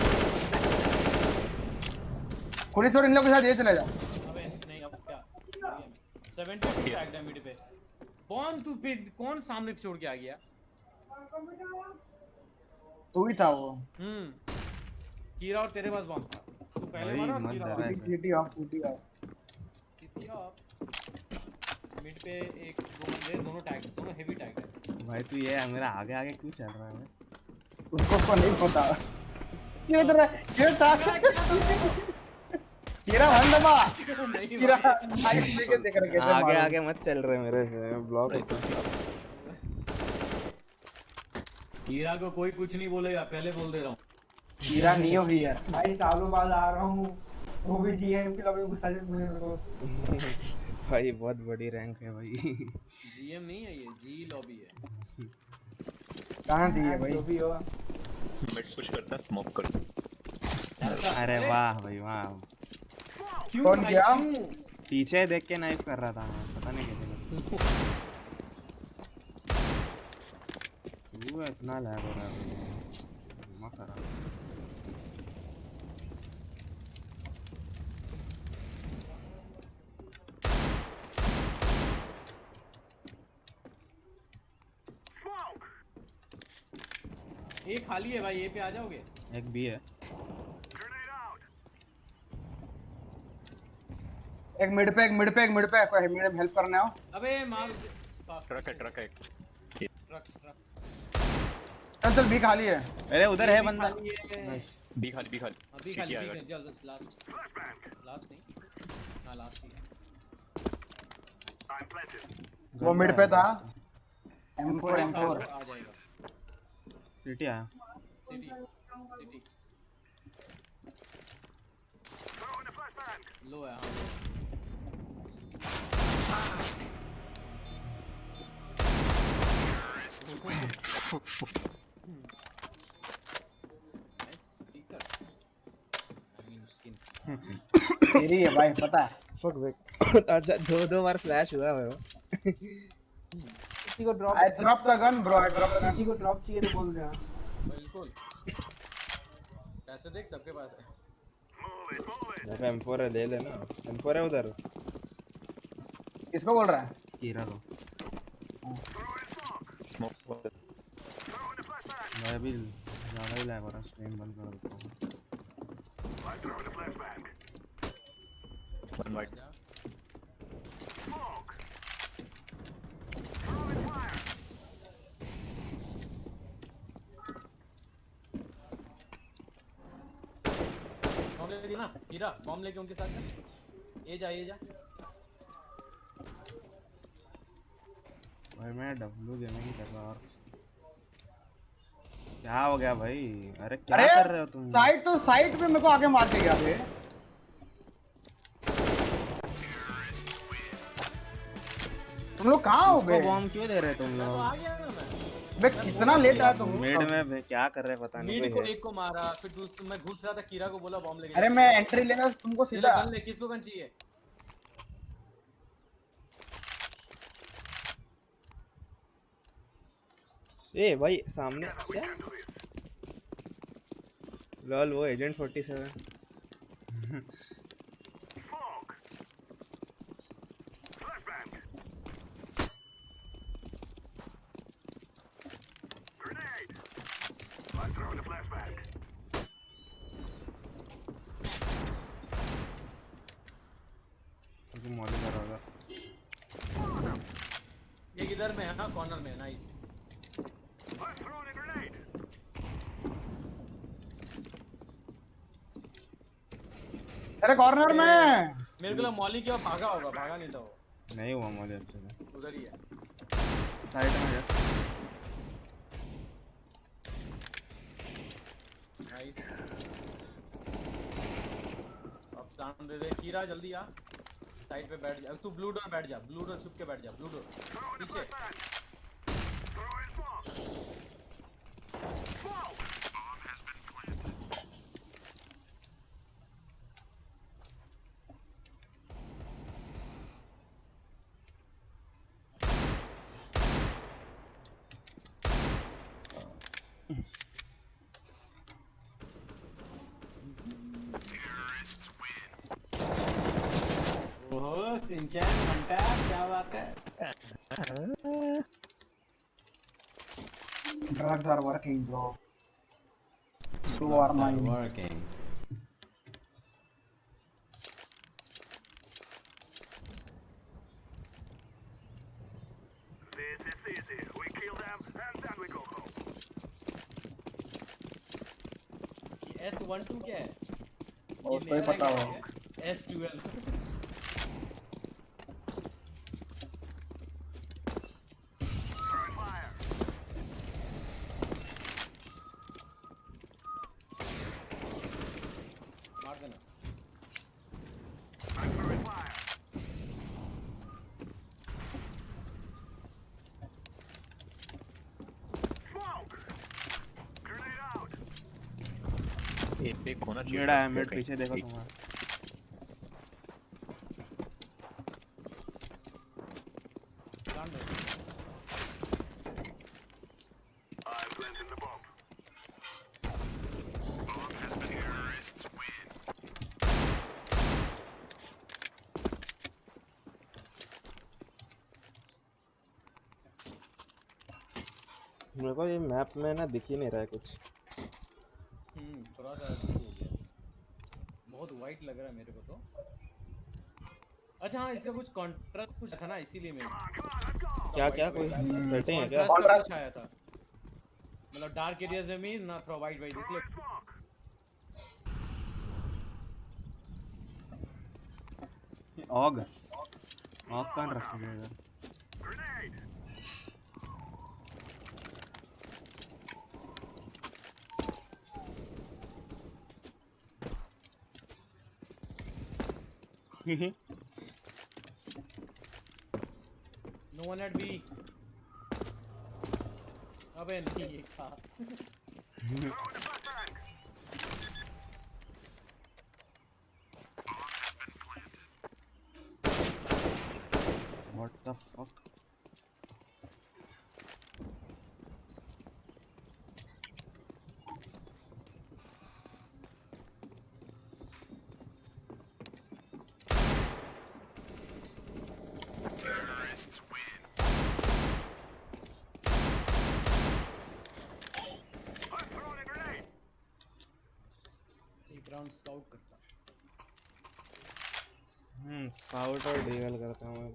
पुलिस और इन लोगों के साथ ये चले जा। अबे नहीं अब क्या 72 टैग है मिड पे। कौन तू फिर कौन सामने छोड़ के आ गया? तू ही था वो। कीरा और तेरे पास बॉम्ब था। तू पहले मारा और कीरा ऑफ सीटी ऑफ। सीटी ऑफ। मिड पे एक दो बंदे दोनों टैग दोनों हेवी टैग है। भाई तू ये मेरा आगे आगे क्यों चल रहा है भाई? उसको नहीं पता। ये इधर ये था। कीरा वन दबा। कीरा आगे लेके देख रहा कैसे आगे आगे मत चल रहे मेरे से ब्लॉक। कीरा को कोई कुछ नहीं बोलेगा, पहले बोल दे रहा हूँ। कीरा नहीं हो गया भाई सालों बाद आ रहा हूँ, वो भी जीएम के लॉबी गुस्सा से। भाई बहुत बड़ी रैंक है भाई। जीएम नहीं है ये, जी लॉबी है। कहाँ जी है भाई? लॉबी हो। मिड पुश करता स्मोक कर। अरे वाह भाई वाह। कौन गया? पीछे देख के नाइफ कर रहा था मैं, पता नहीं कैसे वो इतना लैग हो रहा है मत कर रहा। ये खाली है भाई, ये पे आ जाओगे? एक भी है। एक मिड पे कोई मिड हेल्प करने आओ। अबे मार ट्रक है ट्रक। चल बी खाली है। अरे उधर है बंदा। बी खाली जल्द लास्ट नहीं। हां लास्ट ही है। वो मिड पे था। M4 आ जाएगा। सिटी आया। सिटी लो है। तेरी है भाई पता है। Fuck back. अच्छा दो बार फ्लैश हुआ है वो। किसी को drop I drop the gun bro, I drop the gun. किसी को ड्रॉप चाहिए तो बोल देना। बिल्कुल पैसे देख सबके पास है। M4 है ले लेना। M4 है उधर। किसको बोल रहा है? कीरा को। स्मोक मैं भी ज़्यादा ही लैग हो रहा, स्ट्रीम बंद कर देता हूँ। वन वाइट ना हीरा बॉम्ब लेके उनके साथ ये जा भाई मैं डब्ल्यू गेमिंग कर रहा। और क्या हो गया भाई? अरे क्या कर रहे हो तुम? साइड पे मेरे को आगे मार के गया थे। तुम लोग कहाँ हो गए? बॉम्ब क्यों दे रहे तुम लोग? आ गया ना बे कितना लेट आया तुम? मिड में क्या कर रहे पता नहीं। मिड को एक को मारा, फिर मैं घुस रहा था, कीरा को बोला बॉम्ब लेके। अरे मैं एंट्री लेगा तुमको सीधा। गन ले, किसको गन चाहिए? ए भाई सामने क्या? लॉल वो एजेंट 47। मॉली कर रहा था। ये किधर में है? हाँ कॉर्नर में। नाइस। अरे कॉर्नर में मेरे को मॉली क्या भागा होगा, भागा नहीं था वो। नहीं हुआ मॉली अच्छे से। उधर ही है साइड में जा। नाइस। अब टाइम दे दे कीरा, जल्दी आ। साइड पे बैठ जा तू, ब्लू डोर बैठ जा, ब्लू डोर छुप के बैठ जा, ब्लू डोर पीछे। ओहो सिंचन घंटा क्या बात है? Drugs are working, bro. So are Drugs are mine. working. This is easy. We kill them and then we go home. S12 क्या है? उसको ही पता हो. S12. मार देना. एक होना चाहिए. मेरा है मिड पीछे देखो तुम्हारा. मेरे को ये मैप में ना दिख ही नहीं रहा है कुछ. थोड़ा सा हो गया. बहुत वाइट लग रहा है मेरे को तो. अच्छा हाँ इसका कुछ कॉन्ट्रास्ट कुछ था ना इसीलिए मैं. क्या क्या कोई सेटिंग है क्या? कॉन्ट्रास्ट आया था. मतलब डार्क एरियाज में भी ना थोड़ा वाइट वाइट इसलिए. ऑग कहाँ रखा गया इधर? No one at B. अबे नहीं ये था. What the fuck? स्काउट करता. स्काउट और डीगल करता हूँ मैं.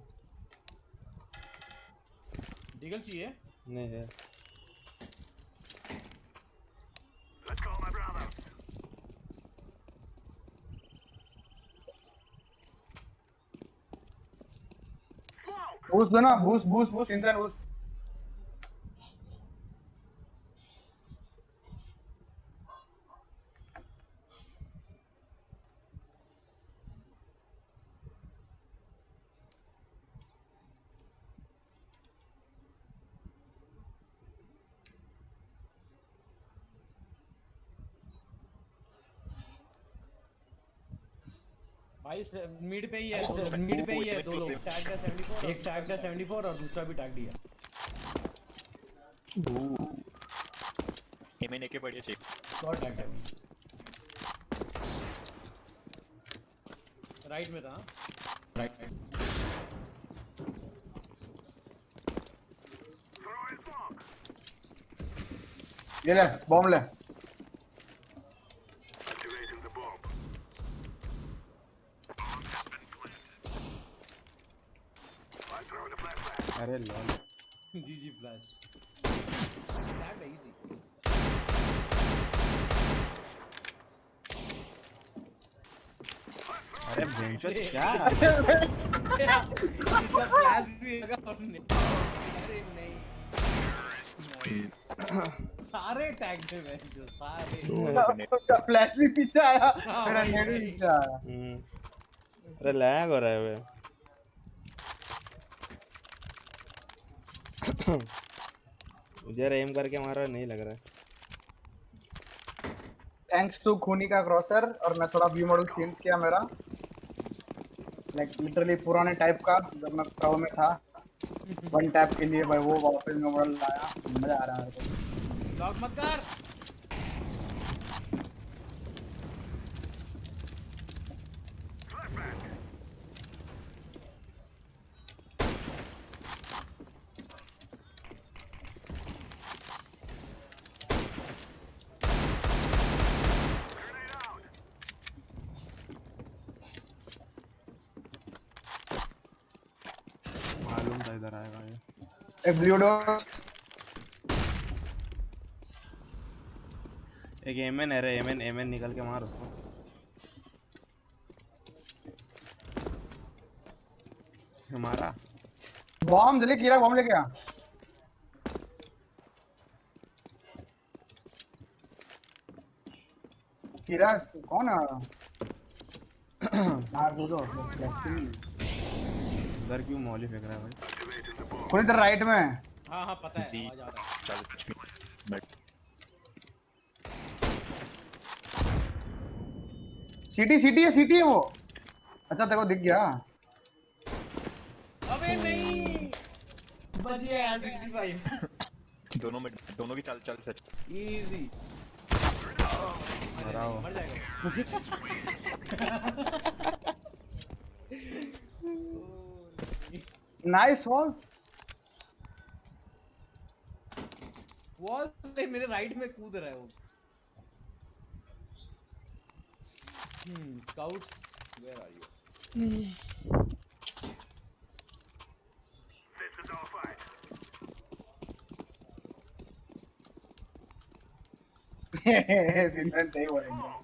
डीगल चाहिए? नहीं है. Let's go, my brother. Boost दो ना, boost, इंसान boost. भाई मिड पे ही है. मिड पे ही है दो लोग. टैग है 74. एक टैग है 74 और दूसरा भी टैग दिया. ये मैंने के बढ़िया चेक. शॉट टैग है. राइट में था. राइट. ये ले बॉम्ब ले. अरे लॉल. जीजी फ्लैश. That easy. अरे बेंचो क्या? इसका फ्लैश भी लगा हमने. अरे नहीं. सारे टैग थे बेंचो सारे. उसका फ्लैश भी पीछे आया. मेरा नेट भी पीछे आया. अरे लैग हो रहा है बे. मुझे एम करके मारा नहीं लग रहा है. थैंक्स टू खूनी का क्रॉसर. और मैं थोड़ा व्यू मॉडल चेंज किया मेरा. लाइक लिटरली पुराने टाइप का जब मैं प्रो में था. वन टैप के लिए भाई वो वापस व्यू मॉडल लाया. मजा आ रहा है मेरे को. लॉक मत कर. मालूम था इधर आएगा ये। एक ब्लू डोर, एक एमएन है रे, एमएन निकल के मार उसको। हमारा बॉम्ब जल्दी कीड़ा बॉम्ब लेके आ। कीड़ा कौन है? मार दो। उधर क्यों मौली फेंक रहा है भाई? कोई इधर राइट में। हाँ हाँ पता है, आवाज आ रहा है। चल कुछ नहीं। सीटी है वो। अच्छा तेरे को दिख गया। अबे नहीं, बच गया यार 65। दोनों की चल सच इजी। मरा हो। मर जाएगा। Nice walls. वॉल मेरे राइट में कूद रहा है वो। Scouts where are you? Simran सही बोलेंगे।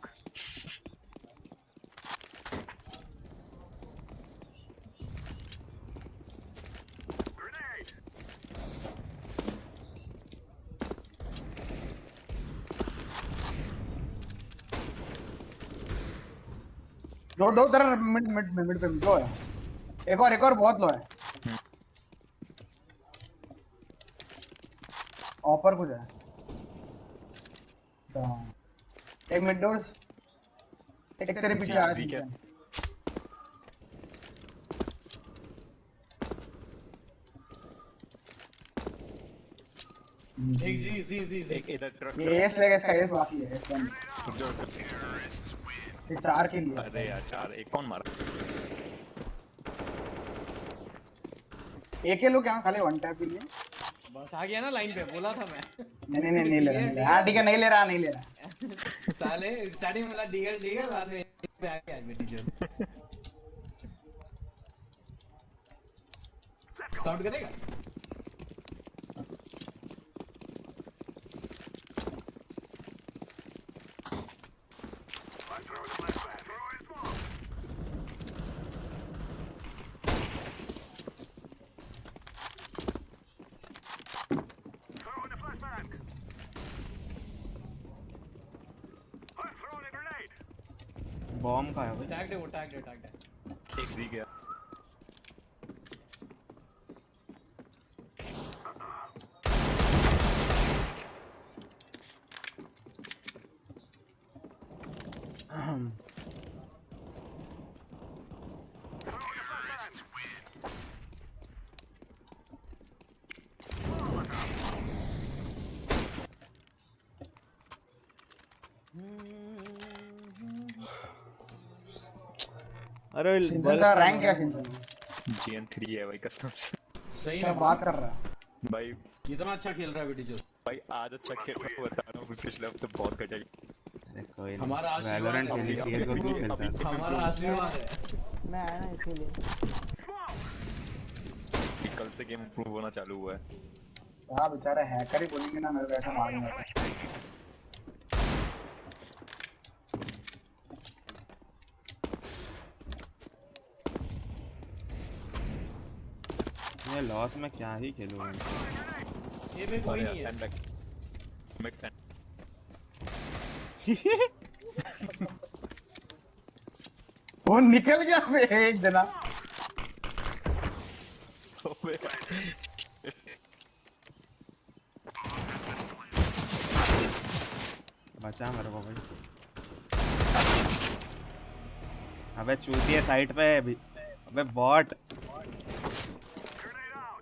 दो तरह मिड पे लो है। एक और बहुत लो है। ऑफर कुछ है। एक मिड डोर्स, एक तेरे पीछे आ सकते हैं। एक जी एक इधर ट्रक। ये एस लेगा, इसका एस बाकी है। ये 4 के लिए। अरे यार 4 एक कौन मारा? एक ही लोग यहाँ खाली 1 टैप के लिए। बस आ गया ना लाइन पे, बोला था मैं। नहीं ले रहा। हाँ ठीक है, नहीं ले रहा। साले स्टार्टिंग में बोला डीगल बाद में पे आ गया मेरी जन। स्काउट करेगा? बॉम्ब का है भाई। टैग दे। एक दी गया। अरे का रैंक क्या है? GN3 है भाई कसम से। सही क्या बात कर रहा है भाई? इतना अच्छा खेल रहा है बेटी जो। भाई आज अच्छा खेल रहा हूँ, बता रहा हूँ। पिछले हफ्ते बहुत घटिया। अरे कोई नहीं, हमारा आशीर्वाद वैलोरेंट के लिए CS:GO क्यों खेलता है? हमारा आशीर्वाद है। मैं आया ना इसीलिए। कल से गेम इंप्रूव होना चालू हुआ है। हाँ बेचारा हैकर ही बोलेंगे ना, मेरे को ऐसा मालूम है। ये लॉस में क्या ही खेलूंगा। ये भी कोई नहीं है। वो निकल गया बे एक जना। बचा मेरे को भाई। अबे चूतिया साइड पे है अभी। अबे बॉट।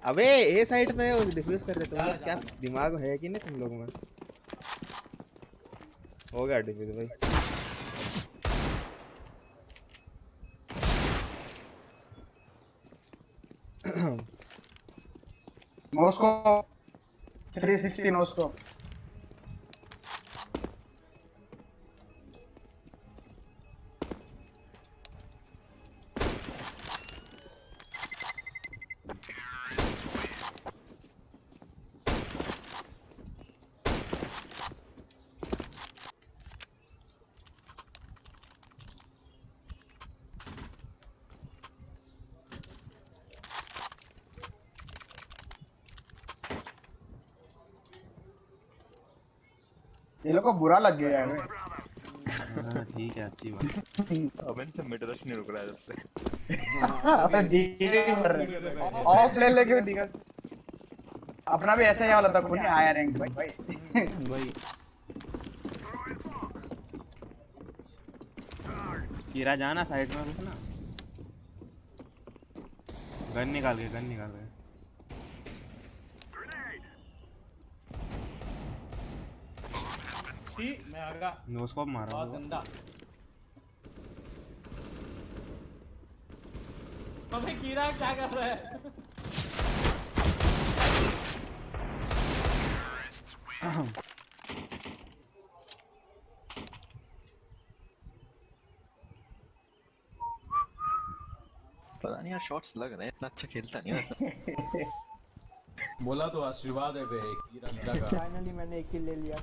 अबे ए साइड पे है, डिफ्यूज कर रहे तुम लोग। क्या दिमाग है कि नहीं तुम लोग में? हो गया डिफ्यूज भाई। Moscow 360 Moscow. ये लोग को बुरा लग गया है हाँ ठीक है, अच्छी बात। अब इनसे मिड रश नहीं रुक रहा है जब से। अबे डीले कर रहे ऑफ ले लेके भी दिखा। अपना भी ऐसा ही वाला था, खूनी आया रैंक भाई। कीरा जाना साइड में कुछ ना, गन निकाल के मैं आगा नो स्कोप मारा बहुत गंदा। अबे कीड़ा क्या कर रहा है? पता नहीं यार, शॉट्स लग रहे हैं, इतना अच्छा खेलता नहीं वैसे। बोला तो आशीर्वाद है बे कीड़ा का। फाइनली मैंने एक किल ले लिया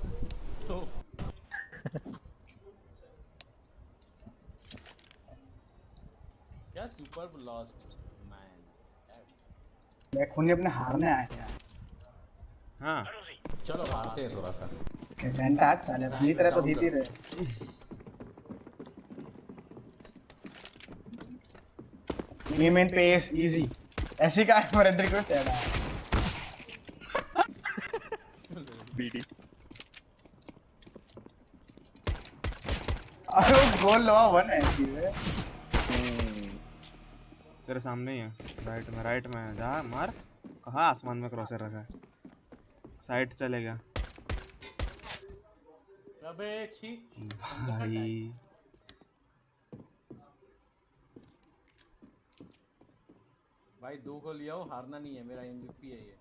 तो क्या सुपर लॉस्ट मैन। मैं खूनी अपने हारने आया है। हाँ चलो हारते हैं थोड़ा सा। घंटा साले अपनी तरह तो जीत ही रहे। गेम इन पेस इजी ऐसी का फ्रेंड रिक्वेस्ट है ना। बीडी अरे गोल लो वन है सीधे तेरे सामने ही है, राइट में जा मार। कहाँ आसमान में क्रॉसर रखा है, साइड चले गया अबे छी भाई। भाई 2 को लिया हो, हारना नहीं है, मेरा एमवीपी है ये।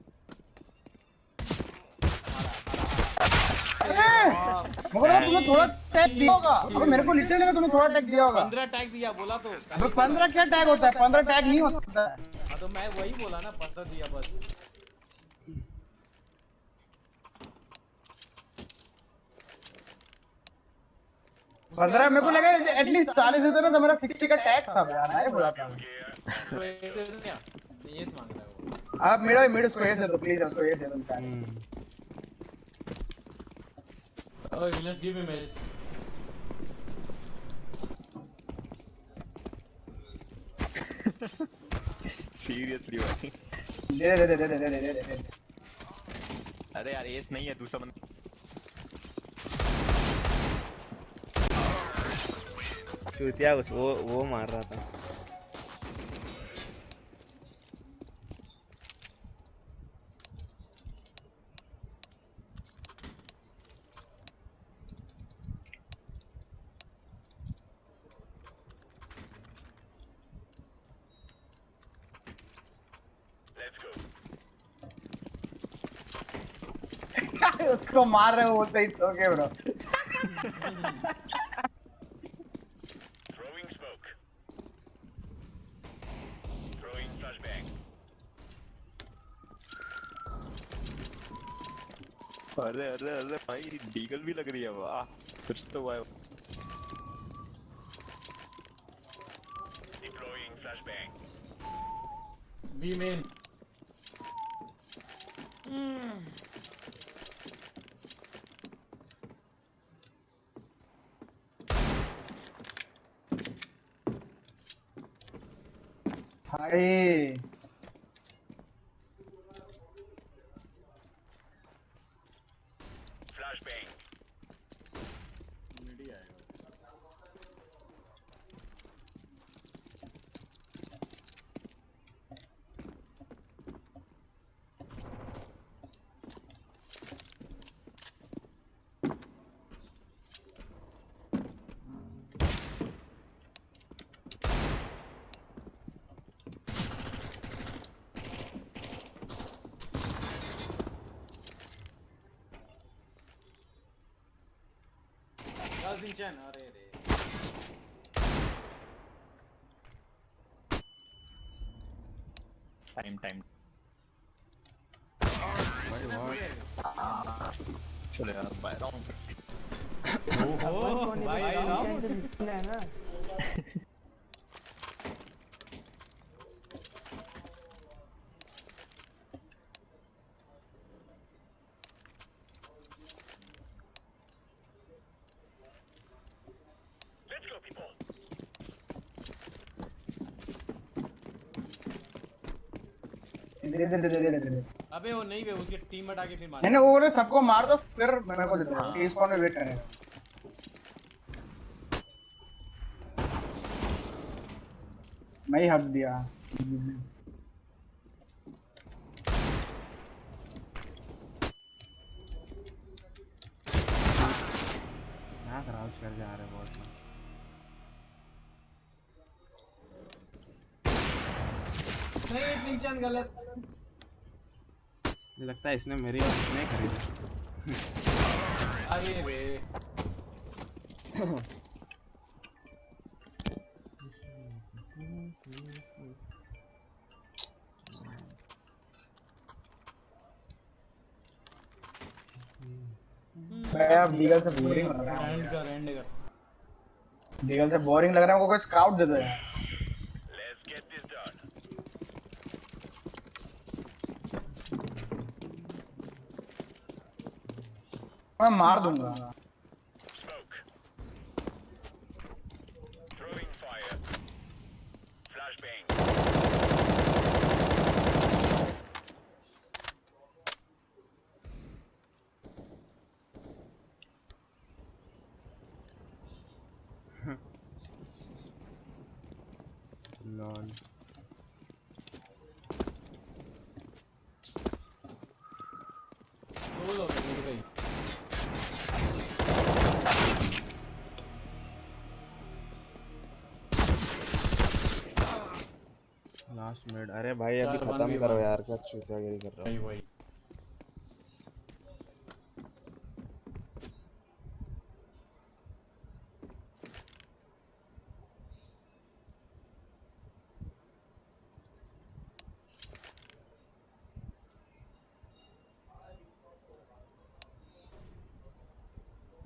मगर तुम्हें थोड़ा टैग दिया होगा। अबे मेरे को लिटरली लगा तुम्हें थोड़ा टैग दिया होगा। 15 टैग दिया बोला तो। अबे 15 क्या टैग होता है? 15 टैग नहीं होता है। हाँ तो मैं वही बोला ना, 15 दिया बस। पंद्रह मेरे को लगा एटलीस्ट 40 देते ना तो मेरा 60 का टैग था यार। मैं बोला था तो ये मांग रहा है वो। आप मेरा मिड उसको ऐसे तो प्लीज उसको ऐसे दो चाहे। Oh, let's give him ace. Seriously भाई। दे। अरे यार एस नहीं है, दूसरा बंदा। चूतिया वो मार रहा था। उसको मार रहे हो बोलते ही ओके ब्रो। अरे भाई डीगल भी लग रही है, वाह कुछ तो हुआ है। B main. भाई अरे टाइम चलो यार बाय राउंड। ओहो भाई है ना। दे। अबे वो नहीं वे उसके टीम हटा के फिर मार। नहीं वो बोले सबको मार दो फिर मेरे को दे दो। टी स्पॉन में वेट करेगा। मैं ही हक दिया। क्या क्राउच कर जा रहे बॉट में। नहीं सिंचन गलत। मुझे लगता है इसने मेरी इसने खरीदी। अरे रे मैं अब डीगल से बोरिंग लग रहा है। एंड कर। डीगल से बोरिंग लग रहा है। वो कोई स्काउट दे दो यार। मैं मार दूंगा। Lol last minute. अरे भाई अभी खत्म करो यार, क्या चूतियागिरी कर रहा हो।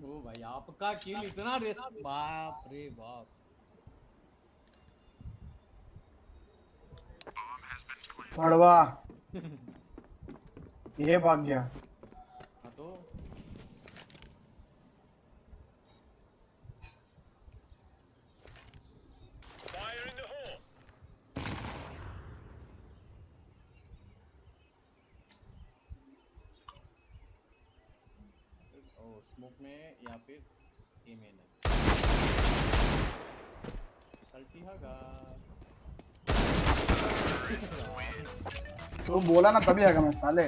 ओ भाई आपका किल इतना रेस बाप रे बाप। पड़वा ये भाग गया। हाँ तो स्मोक में या फिर ए में है सल्टी होगा। तो बोला ना तभी आएगा मैं साले।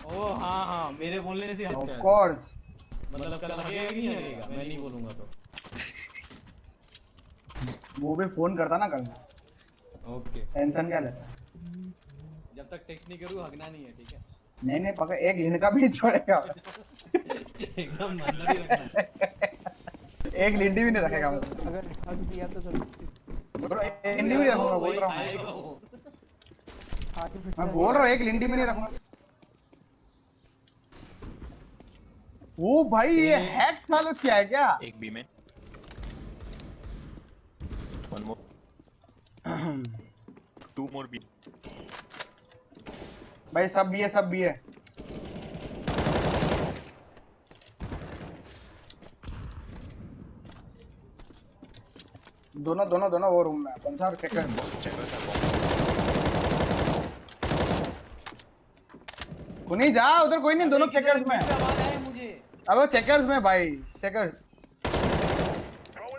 ओ हाँ मेरे बोलने से ऑफ कोर्स। मतलब कल लगेगा कि नहीं लगेगा मैं नहीं बोलूंगा तो। वो भी फोन करता ना कल। ओके टेंशन क्या लेता। जब तक टेक्स्ट नहीं करूँ हगना नहीं है ठीक है। नहीं पक्का एक इनका भी छोड़ेगा। एकदम मतलब ही रखना है। एक लिंडी भी नहीं रखेगा। अगर हक दिया तो ब्रो एक लिंडी भी रखूंगा बोल रहा हूं। मैं बोल रहा हूं एक लिंडी भी नहीं रखूंगा। ओ भाई ये हैक चालू किया है क्या? एक बी में वन मोर 2 मोर बी। भाई सब भी है। दोनों वो रूम में कौन सा चेकर नहीं जा उधर कोई नहीं। दोनों चेकर्स में अब चेकर्स में भाई चेकर्स।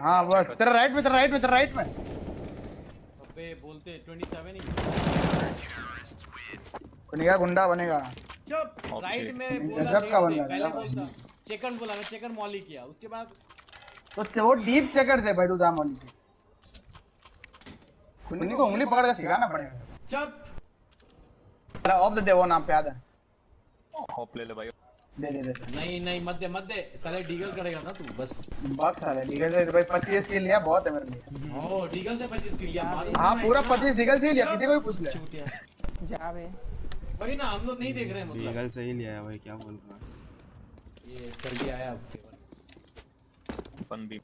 हाँ बस तेरा राइट में अबे बोलते 27 ही कुनिगा गुंडा बनेगा। चुप राइट में बोला गजब का बंदा पहले बोलता चेकर बोला मैं चेकर मॉली किया उसके बाद तो वो डीप चेकर से भाई तू जा मॉली से। कुनी को उंगली पकड़ के सिखाना पड़ेगा। चुप ऑफ दे वो नाम पे याद है। ऑफ ले ले भाई। दे नहीं मत दे साले डीगल करेगा ना तू बस। बात साले डीगल से भाई 25 किल लिया बहुत है मेरे लिए। ओ डीगल से 25 किल लिया मारो। हां पूरा 25 डीगल से लिया किसी को भी पूछ ले। जा बे भाई ना हम लोग नहीं देख रहे हैं मतलब। डीगल से ही लिया है भाई क्या बोल रहा है। ये सर्दी आया अब वन बी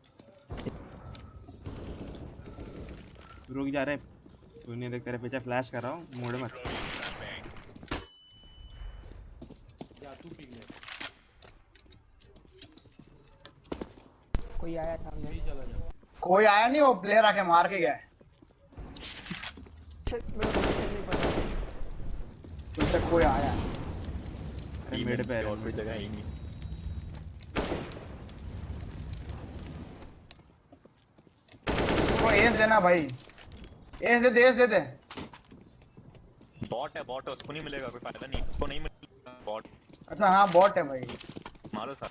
रुक जा रहे तू नहीं देख तेरे पीछे फ्लैश कर रहा हूं मोड़ मत। या तू पी ले कोई आया सामने भी चला जा। कोई आया नहीं वो प्लेयर आके मार के गया। अभी तक कोई आया मेड पे और कोई जगह ही नहीं। वो एस देना भाई, एस दे दे, एस दे दे। बॉट है उसको नहीं मिलेगा, कोई फायदा नहीं, उसको नहीं मिलेगा बॉट। अच्छा हाँ बॉट है भाई। मारो सर।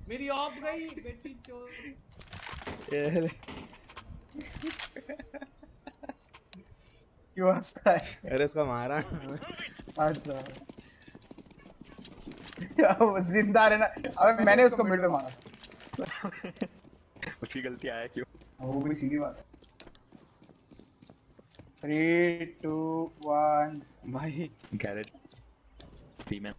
मेरी ऑफ गई बेटी चोर। क्यों हंसता है? अरे इसको मारा। अच्छा वो जिंदा रहना। अबे मैंने उसको मिड में मारा था। उसकी गलती आया क्यों? वो भी सीधी बात है। 3 2 1 भाई गैरेज फीमेल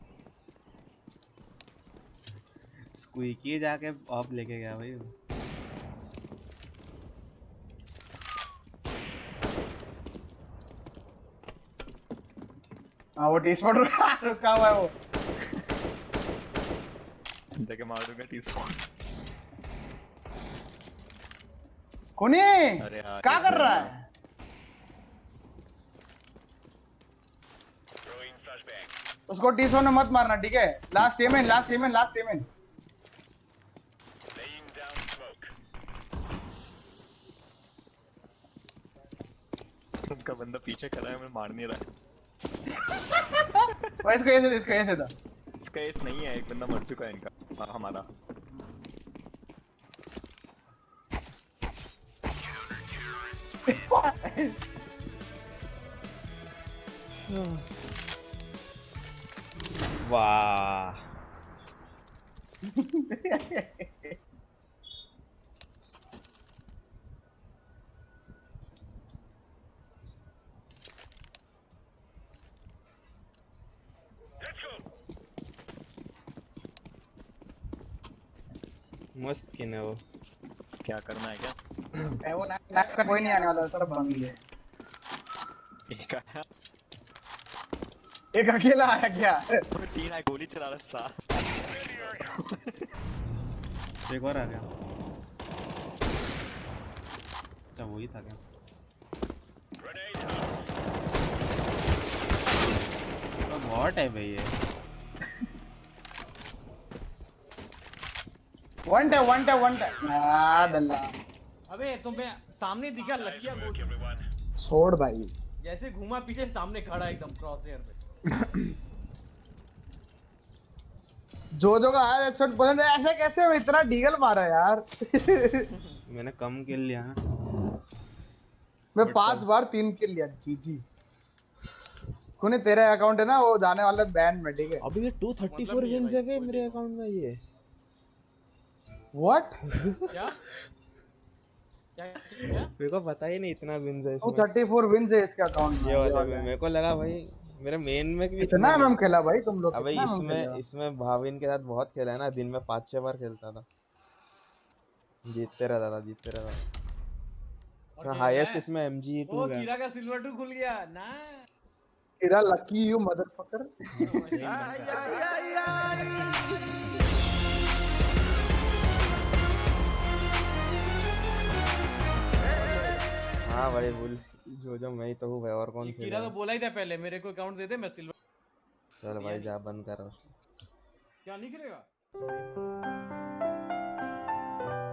स्क्वीकी जाके ऑफ लेके गया भाई वो। हाँ वो टी-स्पॉट रुका हुआ है वो। जाके मार दूंगा टी-स्पॉट। कुनी अरे हाँ, क्या कर रहा है? उसको टी-स्पॉट में मत मारना ठीक है? Last MN last MN last MN. उनका बंदा पीछे खड़ा है, मैं मार नहीं रहा। इसको ऐसे दे, इसको ऐसे दे। इसका एस नहीं है, एक बंदा मर चुका है इनका। हमारा वाह मस्त किन है वो। क्या करना है क्या? वो नाक का कोई नहीं आने वाला, सब बंगी है। एक आया, एक अकेला आया क्या? 3 आए, गोली चला रहा था। एक और आ गया। अच्छा वही था क्या? तो बॉट है भाई ये। वन टैप दल्ला। अबे तुम्हें सामने दिखा लकिया गोल। छोड़ भाई। जैसे घुमा पीछे सामने खड़ा एकदम क्रॉसहेयर पे। जो का आया हेडशॉट पसंद है, ऐसे कैसे मैं इतना डीगल मारा यार? मैंने कम किल लिया ना। मैं 5 बार 3 किल लिया। जी कुने तेरा अकाउंट है ना वो जाने वाला बैन में ठीक है? अभी ये 234 विंस है बे मेरे अकाउंट में ये। व्हाट? क्या मेरे को पता ही नहीं इतना विंस है इसमें। 234 विंस है इसके अकाउंट में। ये वाले में मेरे को लगा भाई मेरे मेन में भी इतना एमएम खेला भाई तुम लोग। अबे इसमें भाविन के साथ बहुत खेला है ना, दिन में 5-6 बार खेलता था। जीतते रहता था। हाईएस्ट इसमें MG2 ओ है। कीरा का सिल्वर 2 खुल गया ना। कीरा लकी यू मदरफकर। हाँ भाई बुल जो मैं ही तो हूँ भाई, और कौन खेलेगा? कीरा तो बोला ही था पहले मेरे को अकाउंट दे दे, मैं सिल्वर। चल भाई जा बंद कर। क्या नहीं करेगा?